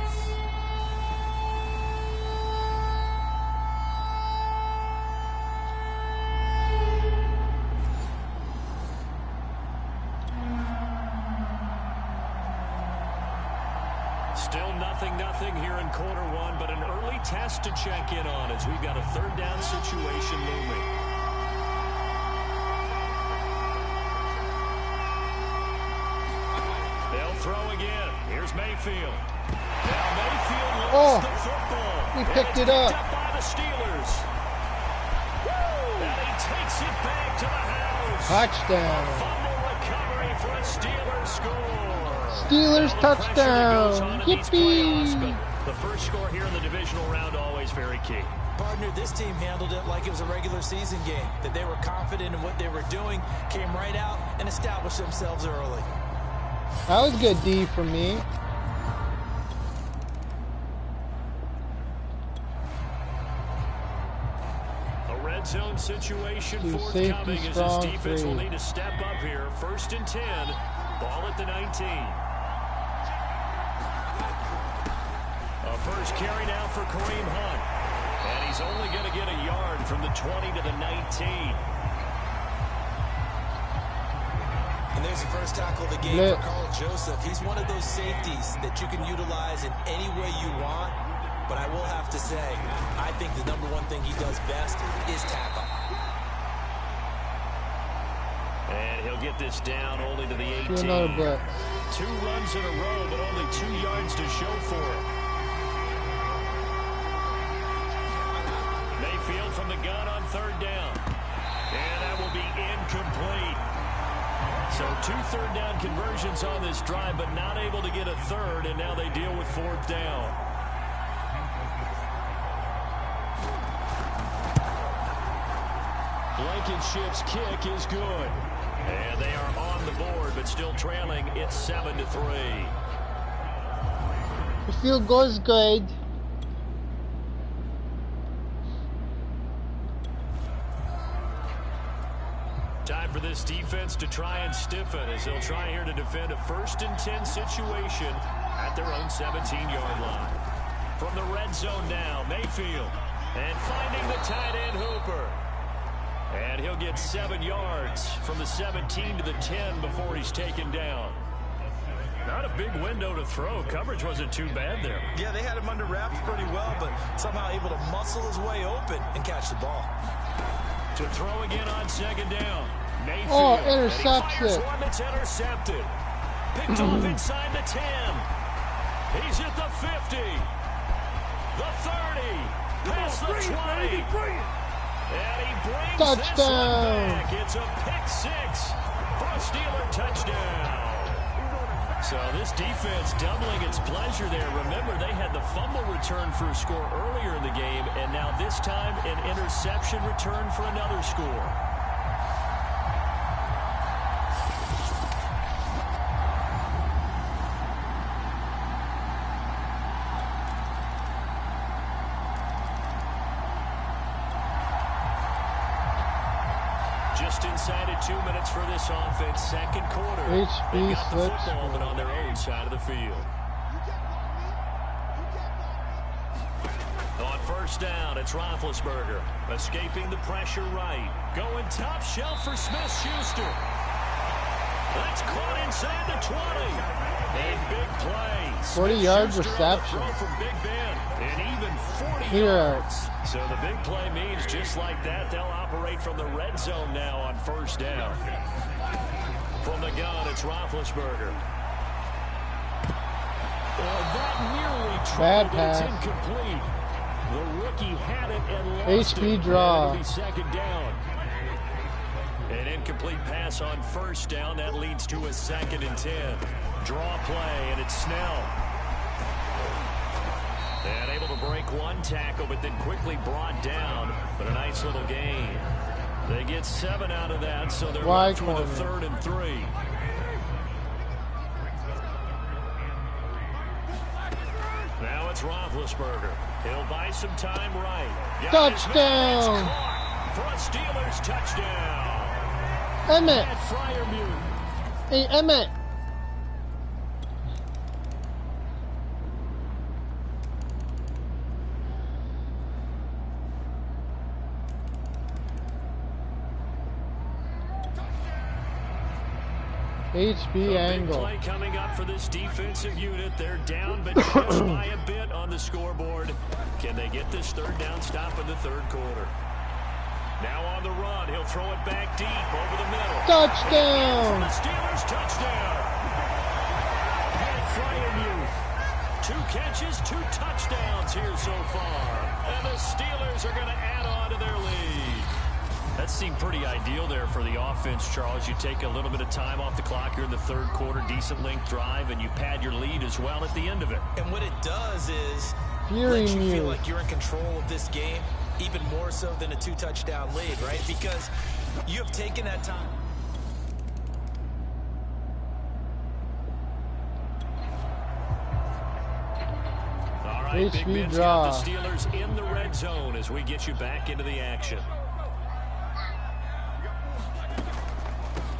Still nothing here in quarter one, but an early test to check in on as we've got a third down situation looming. They'll throw again. Here's Mayfield. Now Mayfield lost the football.
We picked it up.
By the Steelers. And he takes it back to the house.
Touchdown.
A fumble recovery for a Steelers score.
Steelers touchdown! Yippee!
The first score here in the divisional round always very key.
Partner, this team handled it like it was a regular season game. That they were confident in what they were doing, came right out and established themselves early.
That was good D for me.
A red zone situation forthcoming as this defense will need to step up here. 1st and 10. Ball at the 19. A first carry now for Kareem Hunt. And he's only going to get a yard from the 20 to the 19.
And there's the first tackle of the game for Carl Joseph. He's one of those safeties that you can utilize in any way you want. But I will have to say, I think the number one thing he does best is tackle.
And he'll get this down only to the 18. 2 runs in a row, but only 2 yards to show for it. Mayfield from the gun on 3rd down. And that will be incomplete. So 2 third down conversions on this drive, but not able to get a third, and now they deal with 4th down. Blankenship's kick is good. And they are on the board, but still trailing. It's 7-3.
The field goal is good.
Time for this defense to try and stiffen as they'll try here to defend a 1st and 10 situation at their own 17-yard line. From the red zone now, Mayfield. And finding the tight end Hooper. And he'll get 7 yards from the 17 to the 10 before he's taken down. Not a big window to throw. Coverage wasn't too bad there.
Yeah, they had him under wraps pretty well, but somehow able to muscle his way open and catch the ball.
To throw again on 2nd down. Mayfield.
Oh, intercepted.
One that's intercepted. Picked off inside the 10. He's at the 50. The 30. Past the 20. And he brings
touchdown.
This one back. It's a pick 6 for a Steeler touchdown. So this defense doubling its pleasure there. Remember, they had the fumble return for a score earlier in the game, and now this time an interception return for another score. Just inside of 2 minutes for this offense, 2nd quarter.
HB
got the football, but on their own side of the field. On 1st down, it's Roethlisberger. Escaping the pressure right. Going top shelf for Smith-Schuster. That's caught inside the 20. And big play.
40-yard reception.
From Big Ben. And even 40
Here.
yards. So the big play means just like that, they'll operate from the red zone now on 1st down. From the gun, it's Roethlisberger. That nearly
Bad
tried, it's
pass.
incomplete. The rookie had it and lost
HB
it.
draw.
It'll be 2nd down. An incomplete pass on 1st down. That leads to a 2nd and 10. Draw play, and it's Snell. And able to break one tackle, but then quickly brought down. But a nice little gain. They get 7 out of that, so they're left with a 3rd and 3. Now it's Roethlisberger. He'll buy some time right.
Touchdown!
For a Steelers touchdown.
Emmett.
Freiermuth.
Hey, Emmett. HB angle.
Big play coming up for this defensive unit. They're down, but just by a bit on the scoreboard. Can they get this 3rd down stop in the 3rd quarter? Now on the run, he'll throw it back deep over the middle.
Touchdown!
The Steelers touchdown. Freiermuth. 2 catches, 2 touchdowns here so far. And the Steelers are going to add on to their lead. That seemed pretty ideal there for the offense, Charles. You take a little bit of time off the clock here in the 3rd quarter, decent length drive, and you pad your lead as well at the end of it.
And what it does is let you feel like you're in control of this game, even more so than a 2-touchdown lead, right? Because you have taken that time.
All right, Big Ben's
draw.
got the Steelers in the red zone as we get you back into the action.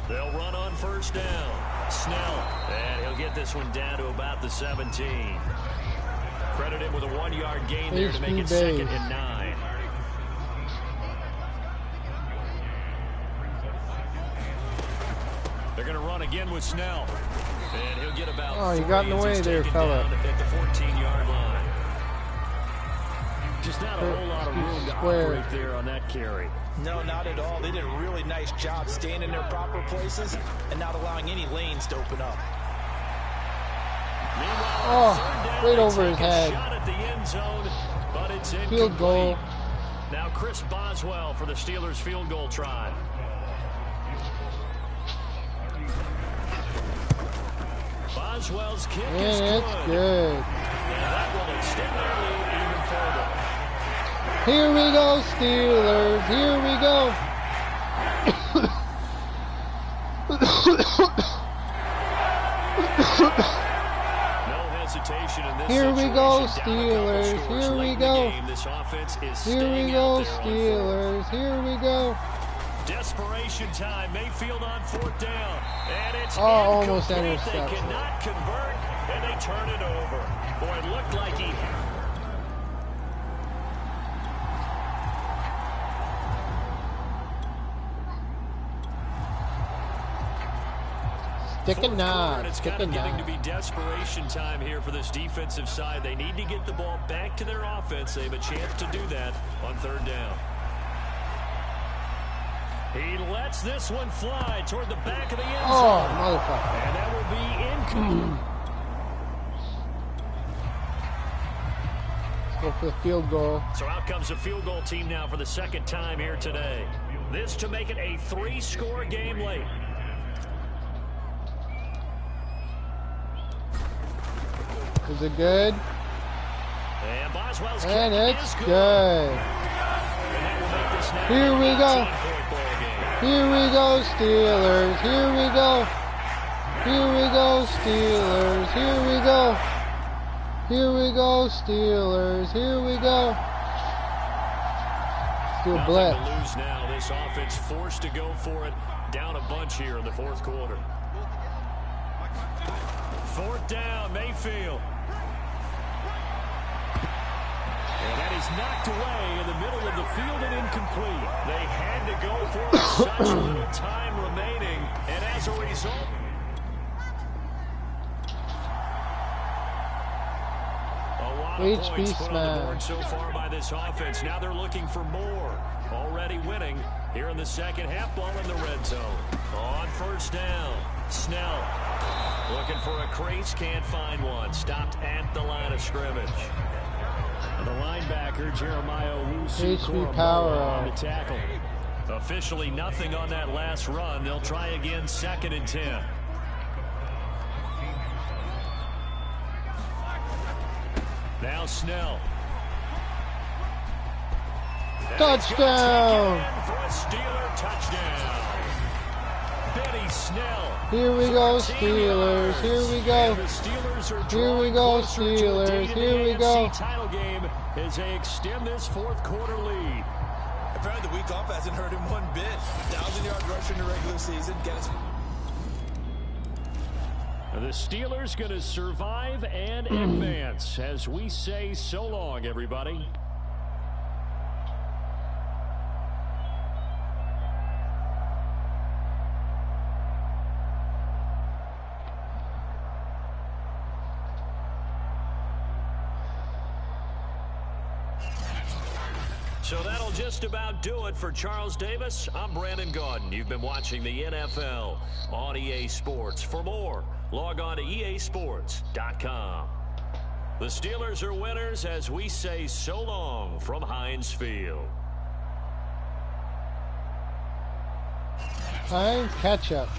They'll run on 1st down. Snell, and he'll get this one down to about the 17. Credit him with a 1-yard gain there to make it 2nd and 9. They're going to run again with Snell. And he'll get about
40 you got in the way there, fella.
At the 14-yard line. Just not a whole lot of room to operate there on that carry.
No, not at all. They did a really nice job staying in their proper places and not allowing any lanes to open up.
Oh, right over his head.
Shot at the end zone, but it's
field goal.
Now Chris Boswell for the Steelers field goal try. Boswell's kick is good. And that will extend their lead even further.
Here we go, Steelers. Here we go.
No hesitation in
Here we go, Steelers. Here we go. Here we go, Steelers. Here we go.
Desperation time. Mayfield on 4th down. And it's
almost
incomplete. They
intercepted.
cannot convert, and they turn it over. Boy, it looked like he had.
Stick a knot.
It's kind of getting to be desperation time here for this defensive side. They need to get the ball back to their offense. They have a chance to do that on 3rd down. He lets this one fly toward the back of the end zone.
Oh, motherfucker.
And that will be incomplete.
Let's go for the field goal.
So out comes the field goal team now for the 2nd time here today. This to make it a 3-score game late.
Is it good?
And Boswell's
And
kick
it's
is
good.
And that will make this now
Here we go.
19-point ball game.
Here we go, Steelers. Here we go. Here we go, Steelers. Here we go. Here we go, Steelers. Here we go. Let's do a blitz.
Nothing to lose now. This offense forced to go for it. Down a bunch here in the 4th quarter. 4th down, Mayfield. And that is knocked away in the middle of the field and incomplete. They had to go for it with such little time remaining. And as a result, a lot of points put on the board so far by this offense. Now they're looking for more. Already winning here in the 2nd half. Ball in the red zone. On 1st down, Snell. Looking for a crease, can't find one. Stopped at the line of scrimmage. The linebacker, Jeremiah
HP power
on the tackle. Officially nothing on that last run. They'll try again 2nd and 10. Now Snell.
Touchdown!
For a Steeler touchdown. Benny Snell.
Here we go, Steelers. Here we go. Here we go, Steelers. Here we go.
Title game as they extend this 4th quarter lead.
Apparently the week off hasn't hurt him one bit. 1,000-yard rush in the regular season.
The Steelers going to survive and advance as we say so long, everybody. So that'll just about do it for Charles Davis. I'm Brandon Gaudin. You've been watching the NFL on EA Sports. For more, log on to easports.com. The Steelers are winners as we say so long from Heinz Field.
Heinz ketchup.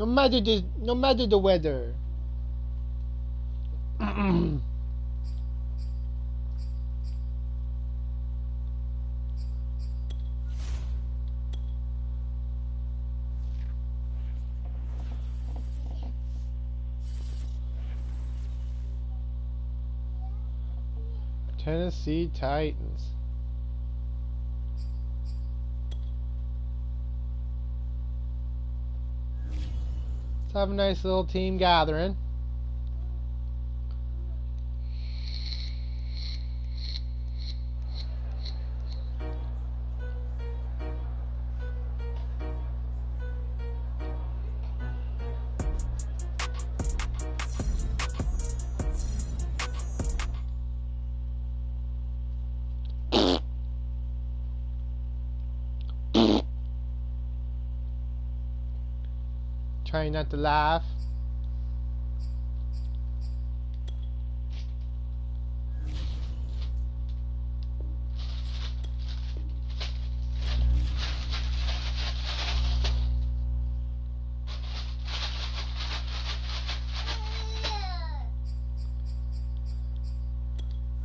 No matter the weather. Tennessee Titans. Let's have a nice little team gathering. Trying not to laugh.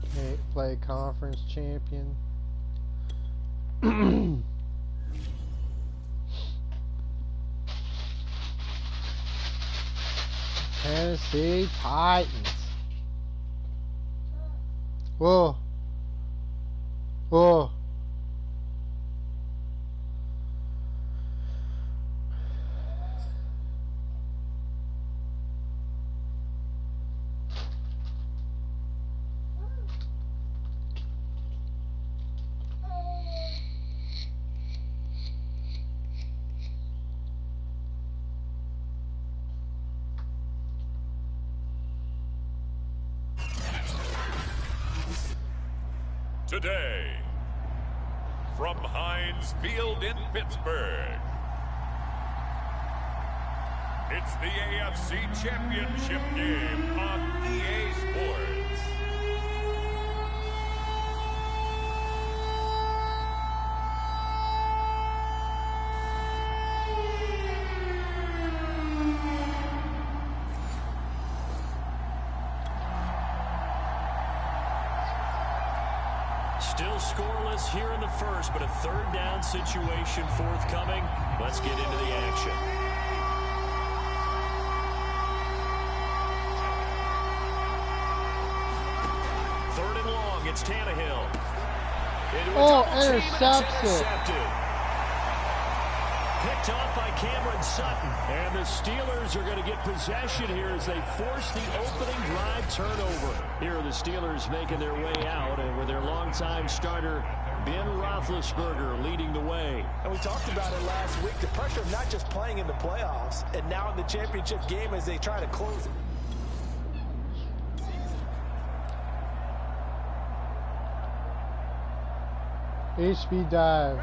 Okay, play conference champion. Tennessee Titans. Whoa. Whoa.
Today, from Heinz Field in Pittsburgh, it's the AFC Championship game on EA Sports.
Still scoreless here in the first, but a third down situation forthcoming. Let's get into the action. Third and long, it's Tannehill.
Intercepts it.
Picked off by Cameron Sutton. And the Steelers are going to get possession here as they force the opening drive turnover. Here are the Steelers making their way out, and with their longtime starter, Ben Roethlisberger, leading the way.
And we talked about it last week, the pressure of not just playing in the playoffs, and now in the championship game as they try to close it.
HB dive.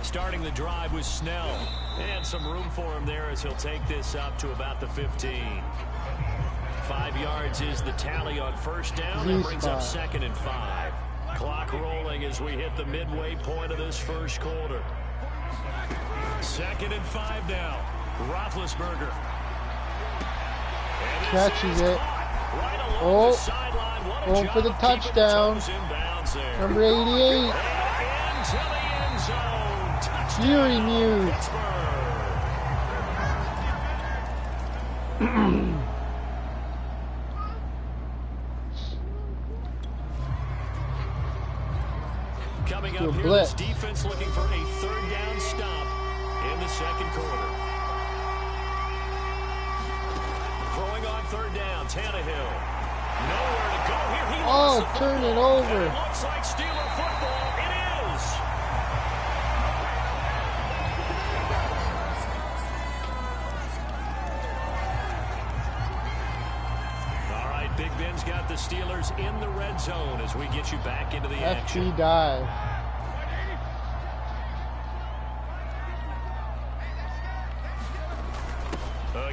Starting the drive with Snell. And some room for him there as he'll take this up to about the 15. 5 yards is the tally on first down. That brings up 2nd and 5. Clock rolling as we hit the midway point of this first quarter.
2nd and 5 now. Roethlisberger.
Catches it. Going for the touchdown. Number 88. Fury Muse.
Coming up here, this defense looking for a third down stop in the second quarter. Throwing on third down, Tannehill. Nowhere to go here. He
turn it over.
It looks like Steeler football. It is. All right, Big Ben's got the Steelers in the red zone as we get you back into the action.
FT dive.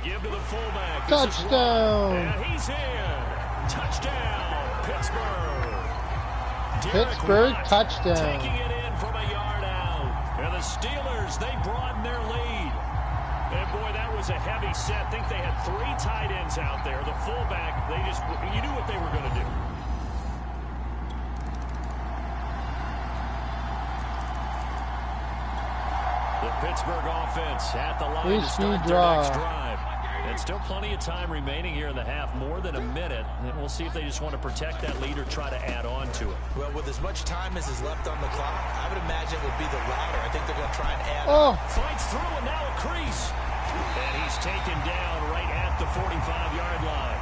Give to the fullback.
Touchdown.
And he's in. Touchdown, Pittsburgh.
Pittsburgh touchdown.
Taking it in from a yard out. And the Steelers, they broaden their lead. And boy, that was a heavy set. I think they had 3 tight ends out there. The fullback, you knew what they were going to do. The Pittsburgh offense at the line to start their next drive. And still plenty of time remaining here in the half, more than a minute. And we'll see if they just want to protect that lead or try to add on to it.
Well, with as much time as is left on the clock, I would imagine it would be the latter. I think they're going to try and add on.
Fights through and now a crease. And he's taken down right at the 45-yard line.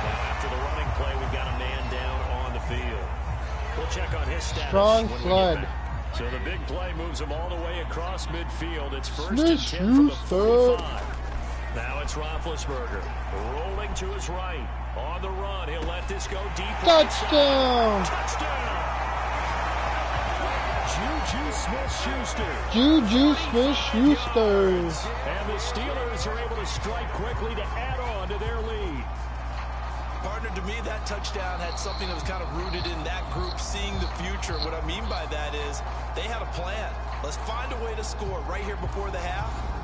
Now after the running play, we've got a man down on the field. We'll check on his status.
Strong flood.
So the big play moves him all the way across midfield. It's first and 10 from the 45. Now it's Roethlisberger rolling to his right. On the run, he'll let this go deep.
Touchdown!
Touchdown! Juju Smith-Schuster.
Juju Smith-Schuster.
And the Steelers are able to strike quickly to add on to their lead.
Partner, to me, that touchdown had something that was kind of rooted in that group seeing the future. What I mean by that is they had a plan. Let's find a way to score right here before the half.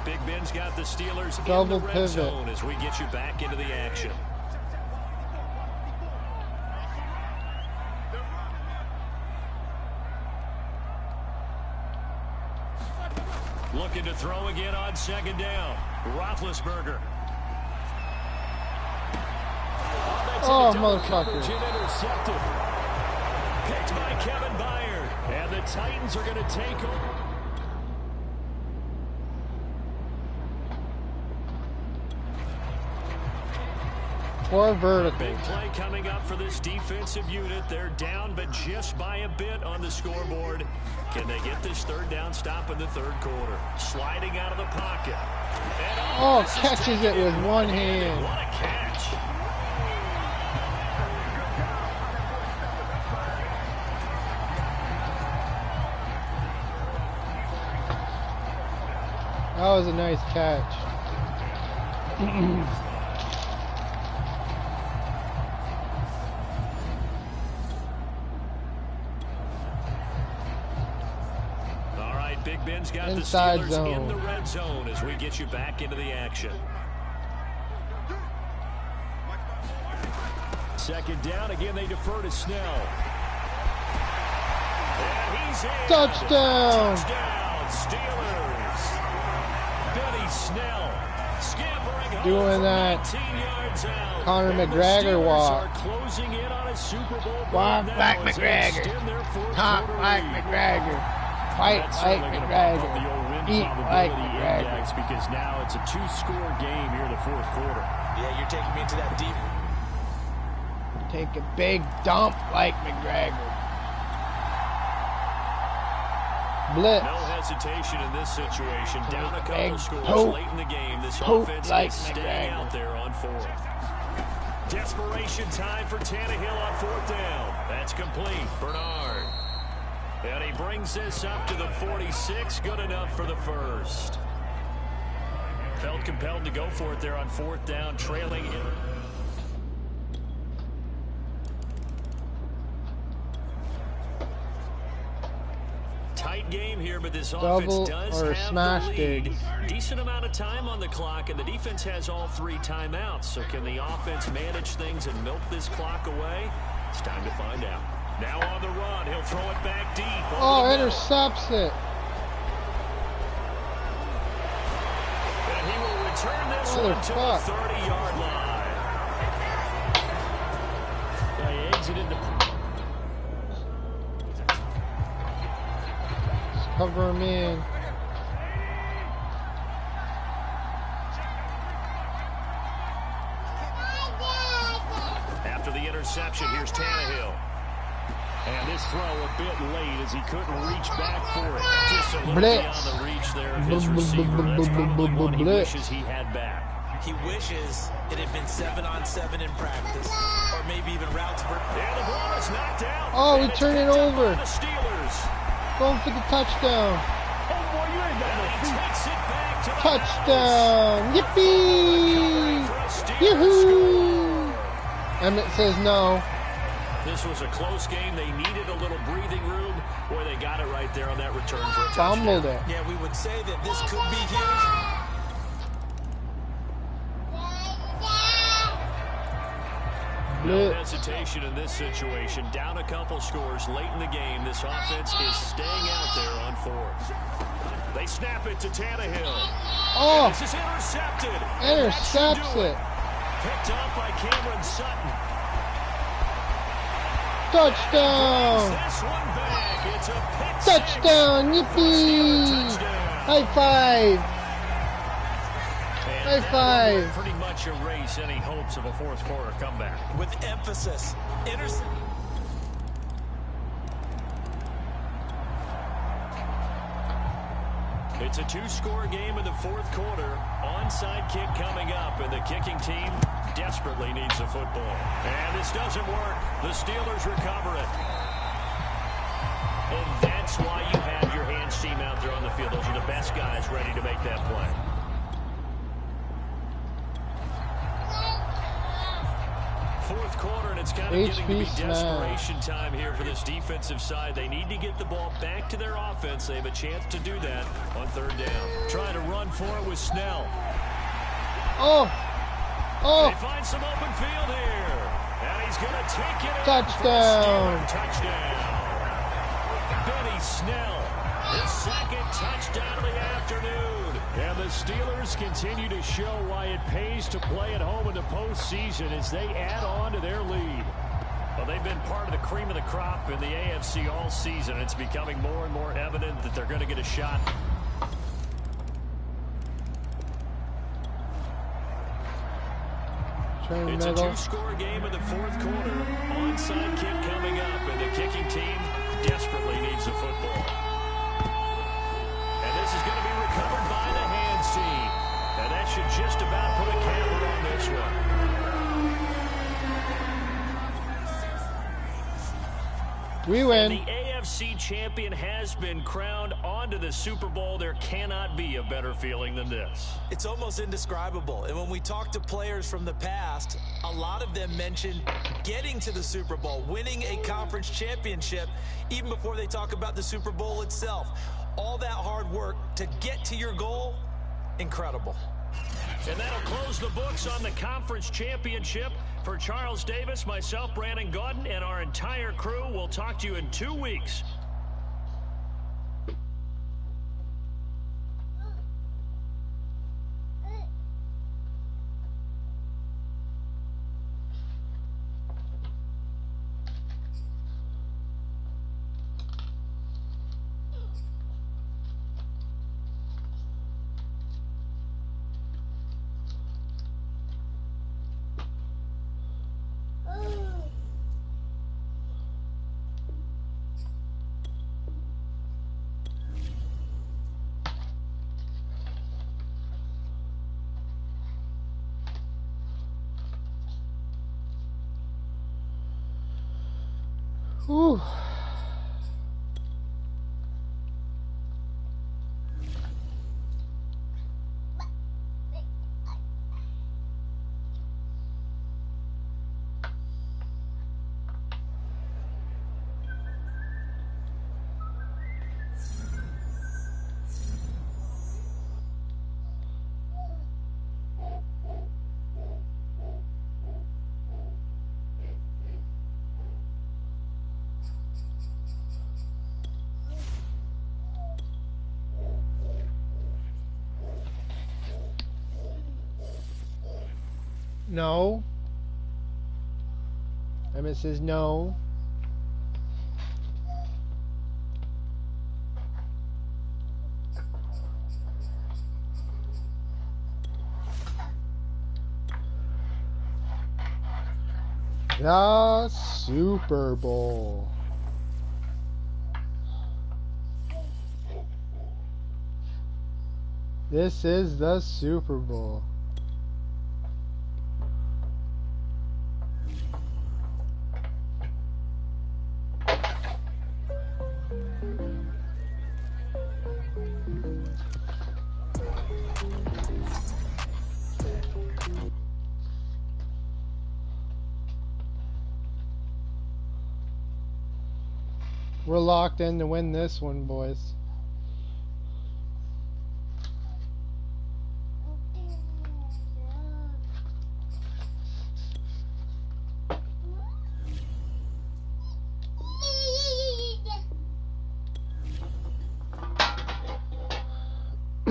Big Ben's got the Steelers
Double
in the red
pivot
zone as we get you back into the action. Looking to throw again on second down. Roethlisberger.
Oh, motherfucker.
Intercepted. Picked by Kevin Byard. And the Titans are going to take over.
Or vertical.
Big play coming up for this defensive unit. They're down, but just by a bit on the scoreboard. Can they get this third down stop in the third quarter? Sliding out of the pocket.
And catches it with one hand.
What a catch.
That was a nice catch.
Big Ben's got
inside
the Steelers
zone.
in the red zone as we get you back into the action. Second down, again they defer to Snell. And he's in.
Touchdown!
Touchdown, Steelers. Benny Snell scampering
doing that
19 yards out.
Conor McGregor walk.
Are closing in on a Super Bowl.
Walk like McGregor. Talk like McGregor. Fight like McGregor. Eat like McGregor.
Because now it's a two-score game here in the fourth quarter.
Yeah, you're taking me into that deep.
Take a big dump like McGregor. Blitz.
No hesitation in this situation. Down a couple scores late in the game. This
Pope
offense
like
is staying
McGregor.
out there on fourth. Desperation time for Tannehill on fourth down. That's complete. Bernard. And he brings this up to the 46. Good enough for the first. Felt compelled to go for it there on fourth down, trailing in. Tight game here, but this offense does have the lead. Decent amount of time on the clock, and the defense has all three timeouts. So can the offense manage things and milk this clock away? It's time to find out. Now on the run, he'll throw it back deep.
Oh, intercepts it.
And he will return this one to the 30-yard line. He exited the...
Cover him in.
After the interception, here's Tannehill. And this throw a bit late as he couldn't reach back for it. Just a little beyond the reach there of his receiver. That's probably one he wishes he had back.
He wishes it had been 7-on-7 in practice, or maybe even routes for...
And the ball is knocked out.
Oh, we turn it over.
The Steelers.
Going for the touchdown.
Oh, boy, you ain't got no feet. Takes it back to
touchdown. Yippee. Yoo-hoo. Emmett says no.
This was a close game. They needed a little breathing room. Boy, they got it right there on that return for a touchdown.
Fumbled it.
Yeah, we would say that this could be huge.
No hesitation in this situation. Down a couple scores late in the game. This offense is staying out there on fourth. They snap it to Tannehill.
Oh!
This is intercepted.
Intercepts it.
Picked up by Cameron Sutton.
Touchdown!
This one back. It's a pick
Touchdown! Yippee! High five! High five!
Pretty much erase any hopes of a fourth quarter comeback.
With emphasis.
It's a two-score game in the fourth quarter. Onside kick coming up, and the kicking team desperately needs the football. And this doesn't work. The Steelers recover it. And that's why you have your hands team out there on the field. Those are the best guys ready to make that play. Fourth quarter, and it's kind of getting to be desperation time here for this defensive side. They need to get the ball back to their offense. They have a chance to do that on third down. Trying to run for it with Snell.
Oh! Oh!
They find some open field here. And he's going to take it.
Touchdown!
Touchdown. Benny Snell, his second touchdown of the afternoon. And the Steelers continue to show why it pays to play at home in the postseason as they add on to their lead. Well, they've been part of the cream of the crop in the AFC all season. It's becoming more and more evident that they're going to get a shot. It's a two-score game in the fourth quarter. Onside kick coming up, and the kicking team desperately needs the football. And this is going to be recovered by the hands team. And that should just about put a camper on this one.
We win.
And the AFC champion has been crowned onto the Super Bowl. There cannot be a better feeling than this.
It's almost indescribable. And when we talk to players from the past, a lot of them mention getting to the Super Bowl, winning a conference championship, even before they talk about the Super Bowl itself. All that hard work to get to your goal, incredible.
And that'll close the books on the conference championship. For Charles Davis, myself, Brandon Gaudin, and our entire crew, we'll talk to you in 2 weeks.
Whew. No. Emmett says no. The Super Bowl. This is the Super Bowl. We're locked in to win this one, boys.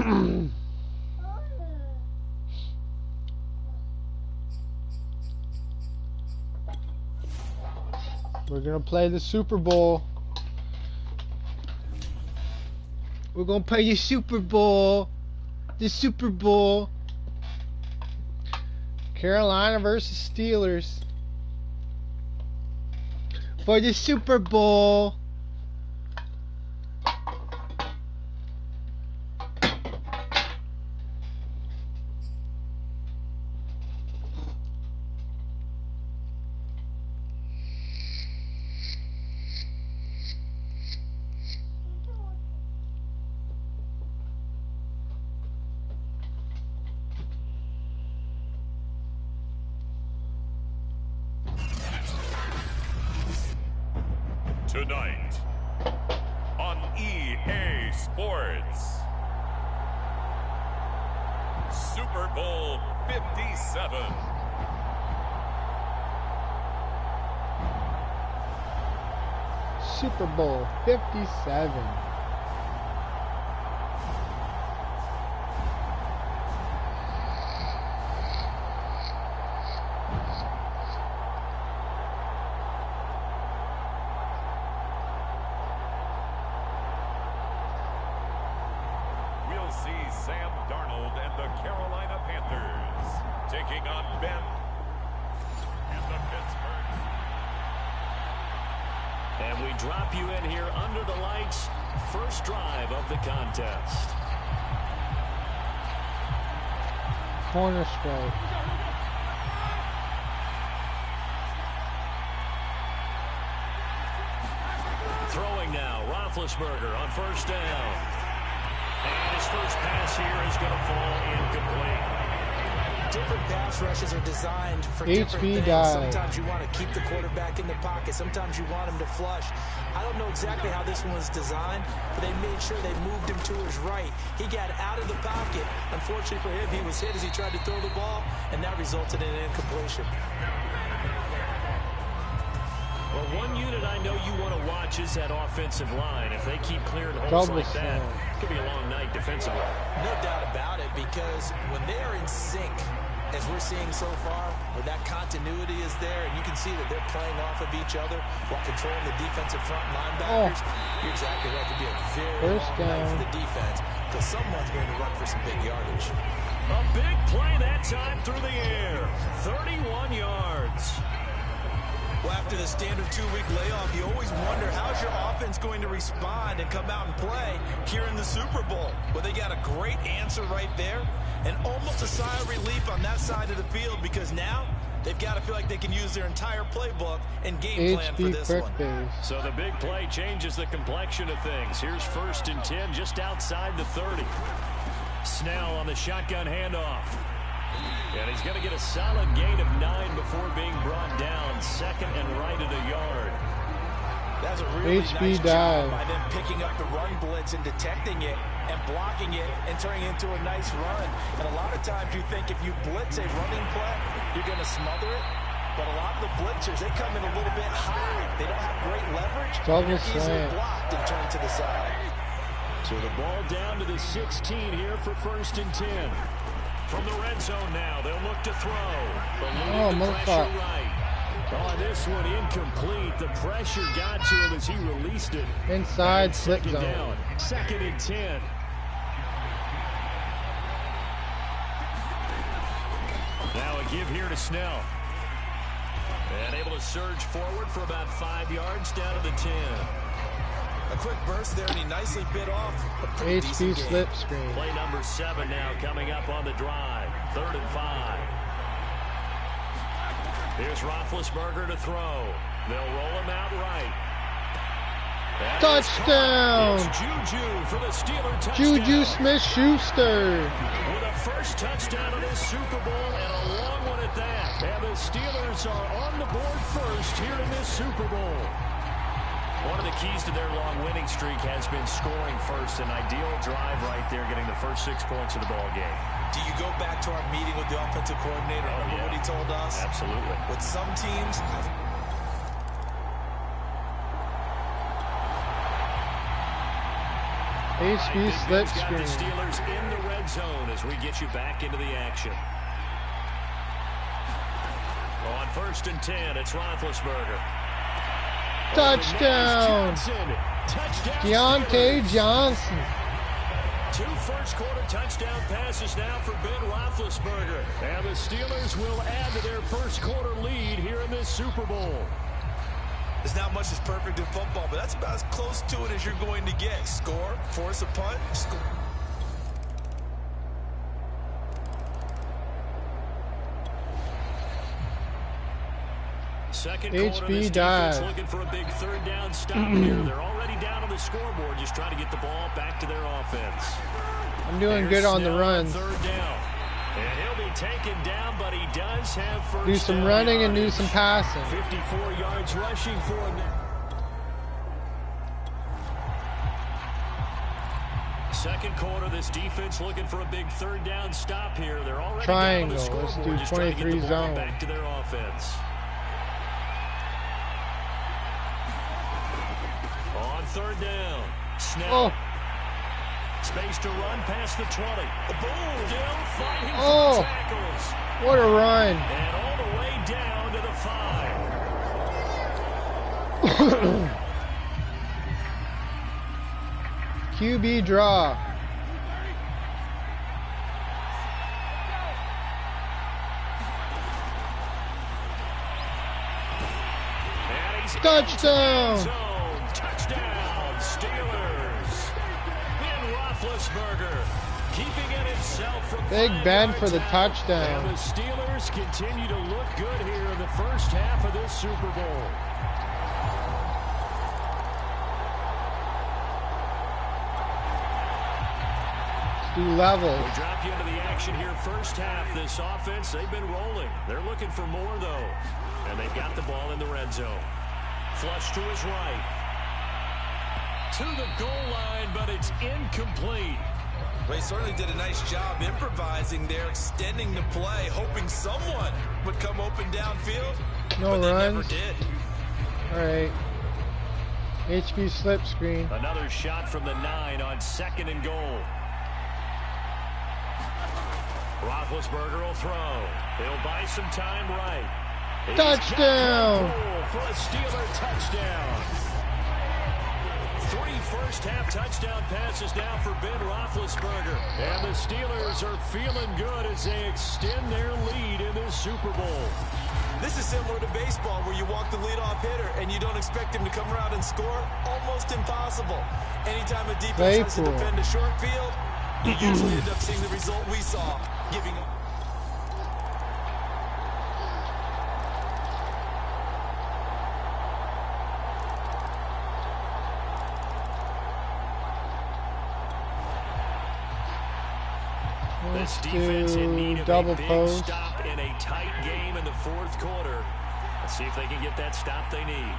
We're gonna play the Super Bowl. We're gonna play the Super Bowl. The Super Bowl. Carolina versus Steelers. For the Super Bowl.
Tonight on EA Sports, Super Bowl 57.
Super Bowl 57.
We'll see Sam Darnold and the Carolina Panthers taking on Ben and the Pittsburgh.
And we drop you in here under the lights. First drive of the contest.
Corner strike.
Throwing now, Roethlisberger on first down. And his first pass here is going to fall incomplete.
Different pass rushes are designed for
HB
different things.
dive.
Sometimes you want to keep the quarterback in the pocket. Sometimes you want him to flush. I don't know exactly how this one was designed, but they made sure they moved him to his right. He got out of the pocket. Unfortunately for him, he was hit as he tried to throw the ball, and that resulted in an incompletion.
Well, one unit I know you want to watch is that offensive line. If they keep clearing holes like that, it could be a long night defensively.
No doubt about it, because when they are in sync, as we're seeing so far, where that continuity is there, and you can see that they're playing off of each other while controlling the defensive front linebackers, you're exactly right. It could be a very long night for the defense, because someone's going to run for some big yardage.
A big play that time through the air. 31 yards.
Well, after the standard 2-week layoff, you always wonder how's your offense going to respond and come out and play here in the Super Bowl. Well, they got a great answer right there, and almost a sigh of relief on that side of the field, because now they've got to feel like they can use their entire playbook and game plan for this one.
So the big play changes the complexion of things. Here's 1st and 10 just outside the 30. Snell on the shotgun handoff. And he's going to get a solid gain of 9 before being brought down. 2nd and right at a yard.
That's a really nice job by them picking up the run blitz and detecting it and blocking it and turning it into a nice run. And a lot of times you think if you blitz a running play, you're going to smother it. But a lot of the blitzers, they come in a little bit high. They don't have great leverage. They're easily blocked and turned to the side.
So the ball down to the 16 here for 1st and 10. From the red zone now, they'll look to throw. The pressure right. Oh, this one incomplete. The pressure got to him as he released it.
Inside slip zone.
Down. 2nd and 10. Now a give here to Snell. And able to surge forward for about 5 yards down to the 10.
A quick burst there, and he nicely bit off a pretty
HB slip screen.
Play number 7 now coming up on the drive. 3rd and 5. Here's Roethlisberger to throw. They'll roll him out right.
Touchdown!
It's Juju for the Steelers touchdown.
Juju Smith-Schuster.
With a first touchdown of this Super Bowl, and a long one at that. And the Steelers are on the board first here in this Super Bowl. One of the keys to their long winning streak has been scoring first. An ideal drive right there, getting the first 6 points of the ball game.
Do you go back to our meeting with the offensive coordinator? Remember what he told us?
Absolutely.
With some teams,
HB slip screen.
The Steelers in the red zone as we get you back into the action. On 1st and 10, it's Roethlisberger.
Touchdown! Deontay Johnson.
2 first-quarter touchdown passes now for Ben Roethlisberger.
And the Steelers will add to their first-quarter lead here in this Super Bowl.
There's not much that's perfect in football, but that's about as close to it as you're going to get. Score, force a punt, score.
Second quarter, this defense looking for a big 3rd down stop here. They're already down on the scoreboard, just trying to get the ball back to their offense.
I'm doing good on the runs.
3rd down. And he'll be taken down, but he does have first down.
Do some running and do some passing.
54 yards rushing for him. Second quarter, this defense looking for a big 3rd down stop here. They're already
triangle.
Down on the
Let's
scoreboard,
do
just trying to get the
23
ball
zone.
back to their offense. On 3rd down, Snell. Space to run past the 20. Boom! Still fighting for tackles.
What a run!
And all the way down to the 5.
QB draw. Touchdown!
Touchdown, Steelers. Ben Roethlisberger keeping it himself from
Big Ben for the touchdown.
And the Steelers continue to look good here in the first half of this Super Bowl.
Level.
We drop you into the action here. First half, this offense, they've been rolling. They're looking for more, though. And they've got the ball in the red zone. Flush to his right. To the goal line, but it's incomplete.
Well, he certainly did a nice job improvising there, extending the play, hoping someone would come open downfield.
No
but they
runs.
never did.
All right. HB slip screen.
Another shot from the 9 on 2nd and goal. Roethlisberger will throw. He'll buy some time right.
Touchdown!
For a Steeler touchdown. 3 first-half touchdown passes now for Ben Roethlisberger.
And the Steelers are feeling good as they extend their lead in this Super Bowl.
This is similar to baseball where you walk the leadoff hitter and you don't expect him to come around and score. Almost impossible. Anytime a defense has to defend a short field, you usually end up seeing the result we saw, giving up.
This defense in need of
double
a big
post.
stop in a tight game in the 4th quarter. Let's see if they can get that stop they need.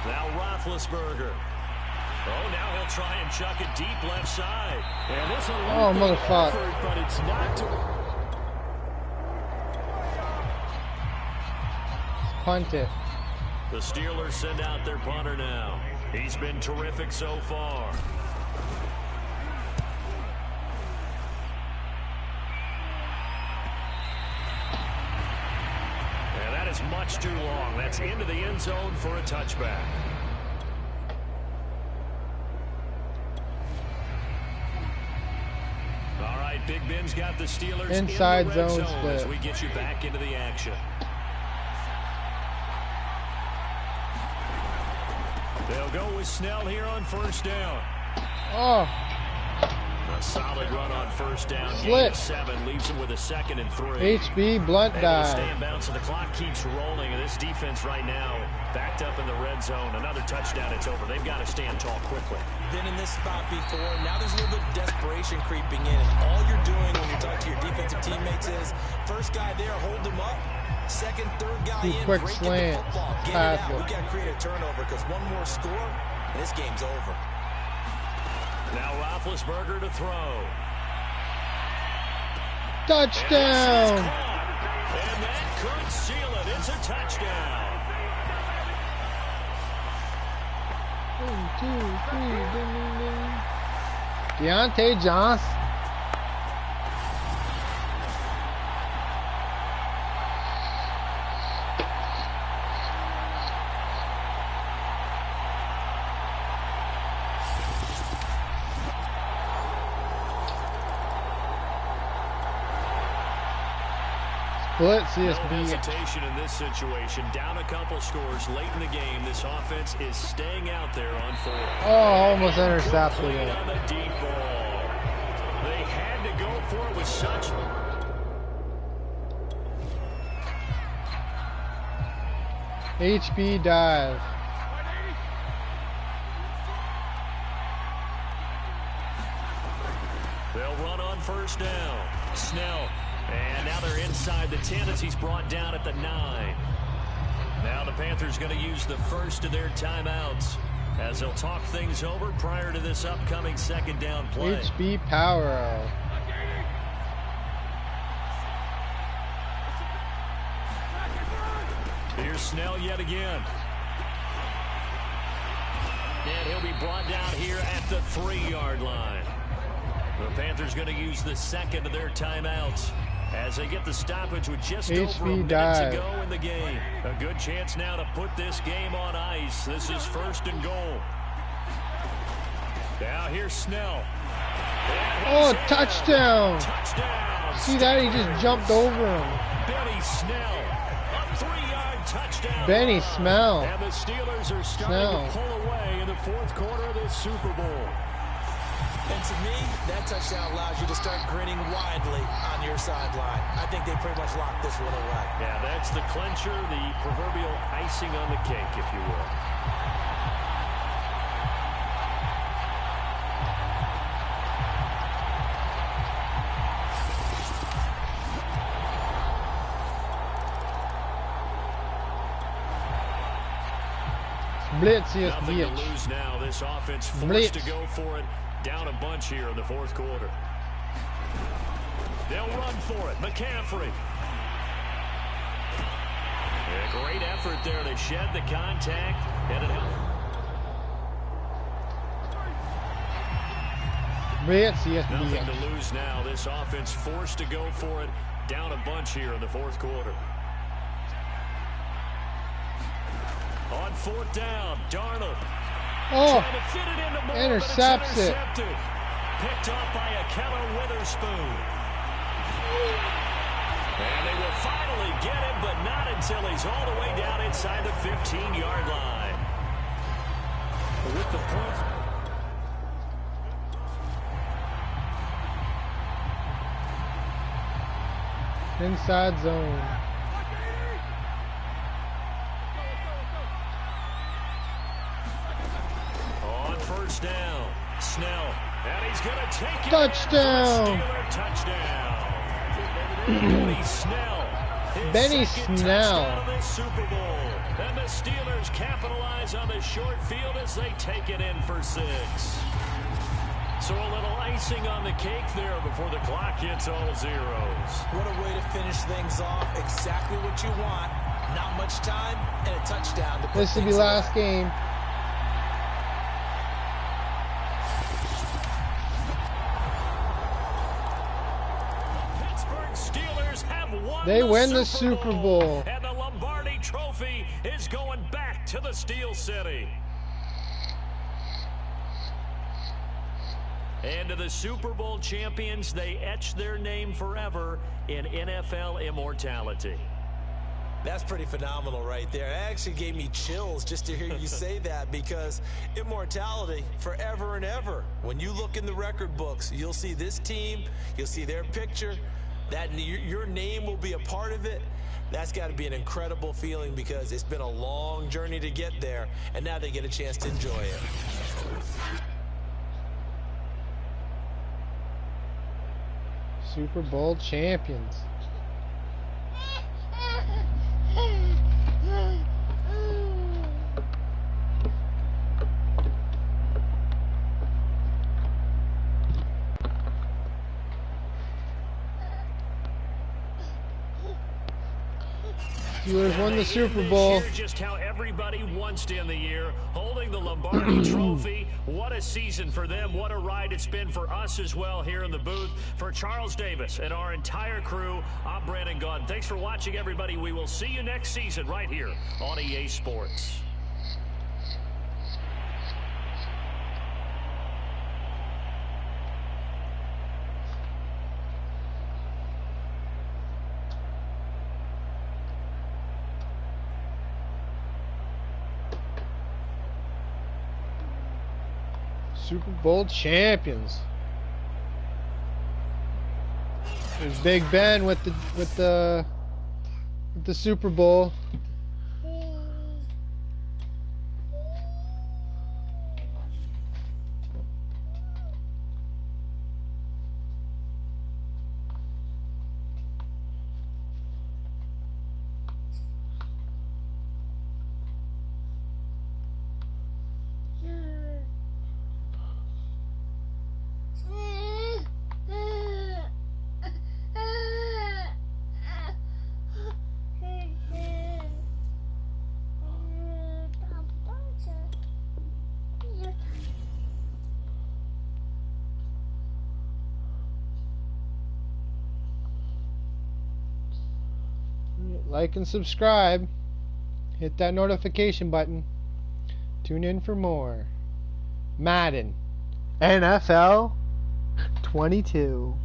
Now Roethlisberger. Oh, now he'll try and chuck it deep left side.
And this
motherfucker.
effort, but it's not to...
Punt it.
The Steelers send out their punter now. He's been terrific so far. And that is much too long. That's into the end zone for a touchback. All right, Big Ben's got the Steelers
inside
in the red
zone
zone
split
as we get you back into the action. They'll go with Snell here on 1st down.
Oh.
A solid run on 1st down.
Slip.
7 leaves him with a 2nd and 3.
HB blunt
Able to stay
dive.
in bounds, so the clock keeps rolling. And this defense right now backed up in the red zone. Another touchdown, it's over. They've got to stand tall quickly.
Been in this spot before. Now there's a little bit of desperation creeping in. And all you're doing when you talk to your defensive teammates is first guy there, hold him up. Second, third guy
Two
in,
quick
break the
slants,
football, get
pass
it out.
it.
We got to create a turnover because one more score and this game's over.
Now Roethlisberger to throw.
Touchdown!
And that could seal it. It's a touchdown.
1, 2, 3, ding, ding, ding. Deontay Johnson. Split CSB.
No hesitation in this situation. Down a couple scores late in the game. This offense is staying out there on 4.
Oh, almost intercepted it.
On the deep ball. They had to go for it with such.
HB dive.
They'll run on first down. Snell. And now they're inside the 10 as he's brought down at the 9. Now the Panthers going to use the first of their timeouts as they'll talk things over prior to this upcoming second down play.
HB power.
Here's Snell yet again. And he'll be brought down here at the 3-yard line. The Panthers going to use the second of their timeouts as they get the stoppage with just over a minute to go in the game. A good chance now to put this game on ice. This is first and goal. Now here's Snell.
Oh, touchdown.
Touchdown.
See that? He just jumped over him.
Benny Snell. A 3-yard touchdown.
Benny Smell.
And the Steelers are starting to pull away in the fourth quarter of this Super Bowl.
And to me, that touchdown allows you to start grinning widely on your sideline. I think they pretty much locked this one away.
Yeah, that's the clincher, the proverbial icing on the cake, if you will.
Blitz, yes,
Nothing to
blitz.
lose now. This offense forced to go for it. Down a bunch here in the fourth quarter. They'll run for it. McCaffrey. A great effort there to shed the contact. And
Blitz, yes,
nothing
blitz.
to lose now. This offense forced to go for it. Down a bunch here in the fourth quarter. On fourth down, Darnold.
Oh,
To fit it into Moore,
intercepts
but it's
it.
intercepted. Picked off by a Keller Witherspoon. And they will finally get him, but not until he's all the way down inside the 15-yard line. With the point.
Inside zone.
On first down, Snell. And he's going to take it.
Touchdown.
Steeler touchdown. Benny Snell.
Benny Snell.
Of the Super Bowl. And the Steelers capitalize on the short field as they take it in for 6. So a little icing on the cake there before the clock hits all zeros.
What a way to finish things off. Exactly what you want. Not much time and a touchdown. To put
This will be
things
last
away.
game. They win the Super Bowl.
And the Lombardi Trophy is going back to the Steel City. And to the Super Bowl champions, they etch their name forever in NFL immortality.
That's pretty phenomenal right there. It actually gave me chills just to hear you say that, because immortality forever and ever. When you look in the record books, you'll see this team, you'll see their picture, that your name will be a part of it. That's got to be an incredible feeling, because it's been a long journey to get there, and now they get a chance to enjoy it.
Super Bowl champions. Steelers won the Super
This
Bowl.
year, just how everybody wants to end the year, holding the Lombardi Trophy. What a season for them. What a ride it's been for us as well here in the booth. For Charles Davis and our entire crew, I'm Brandon Gunn. Thanks for watching, everybody. We will see you next season right here on EA Sports.
Super Bowl champions. There's Big Ben with the Super Bowl. Like and subscribe. Hit that notification button. Tune in for more Madden NFL 22.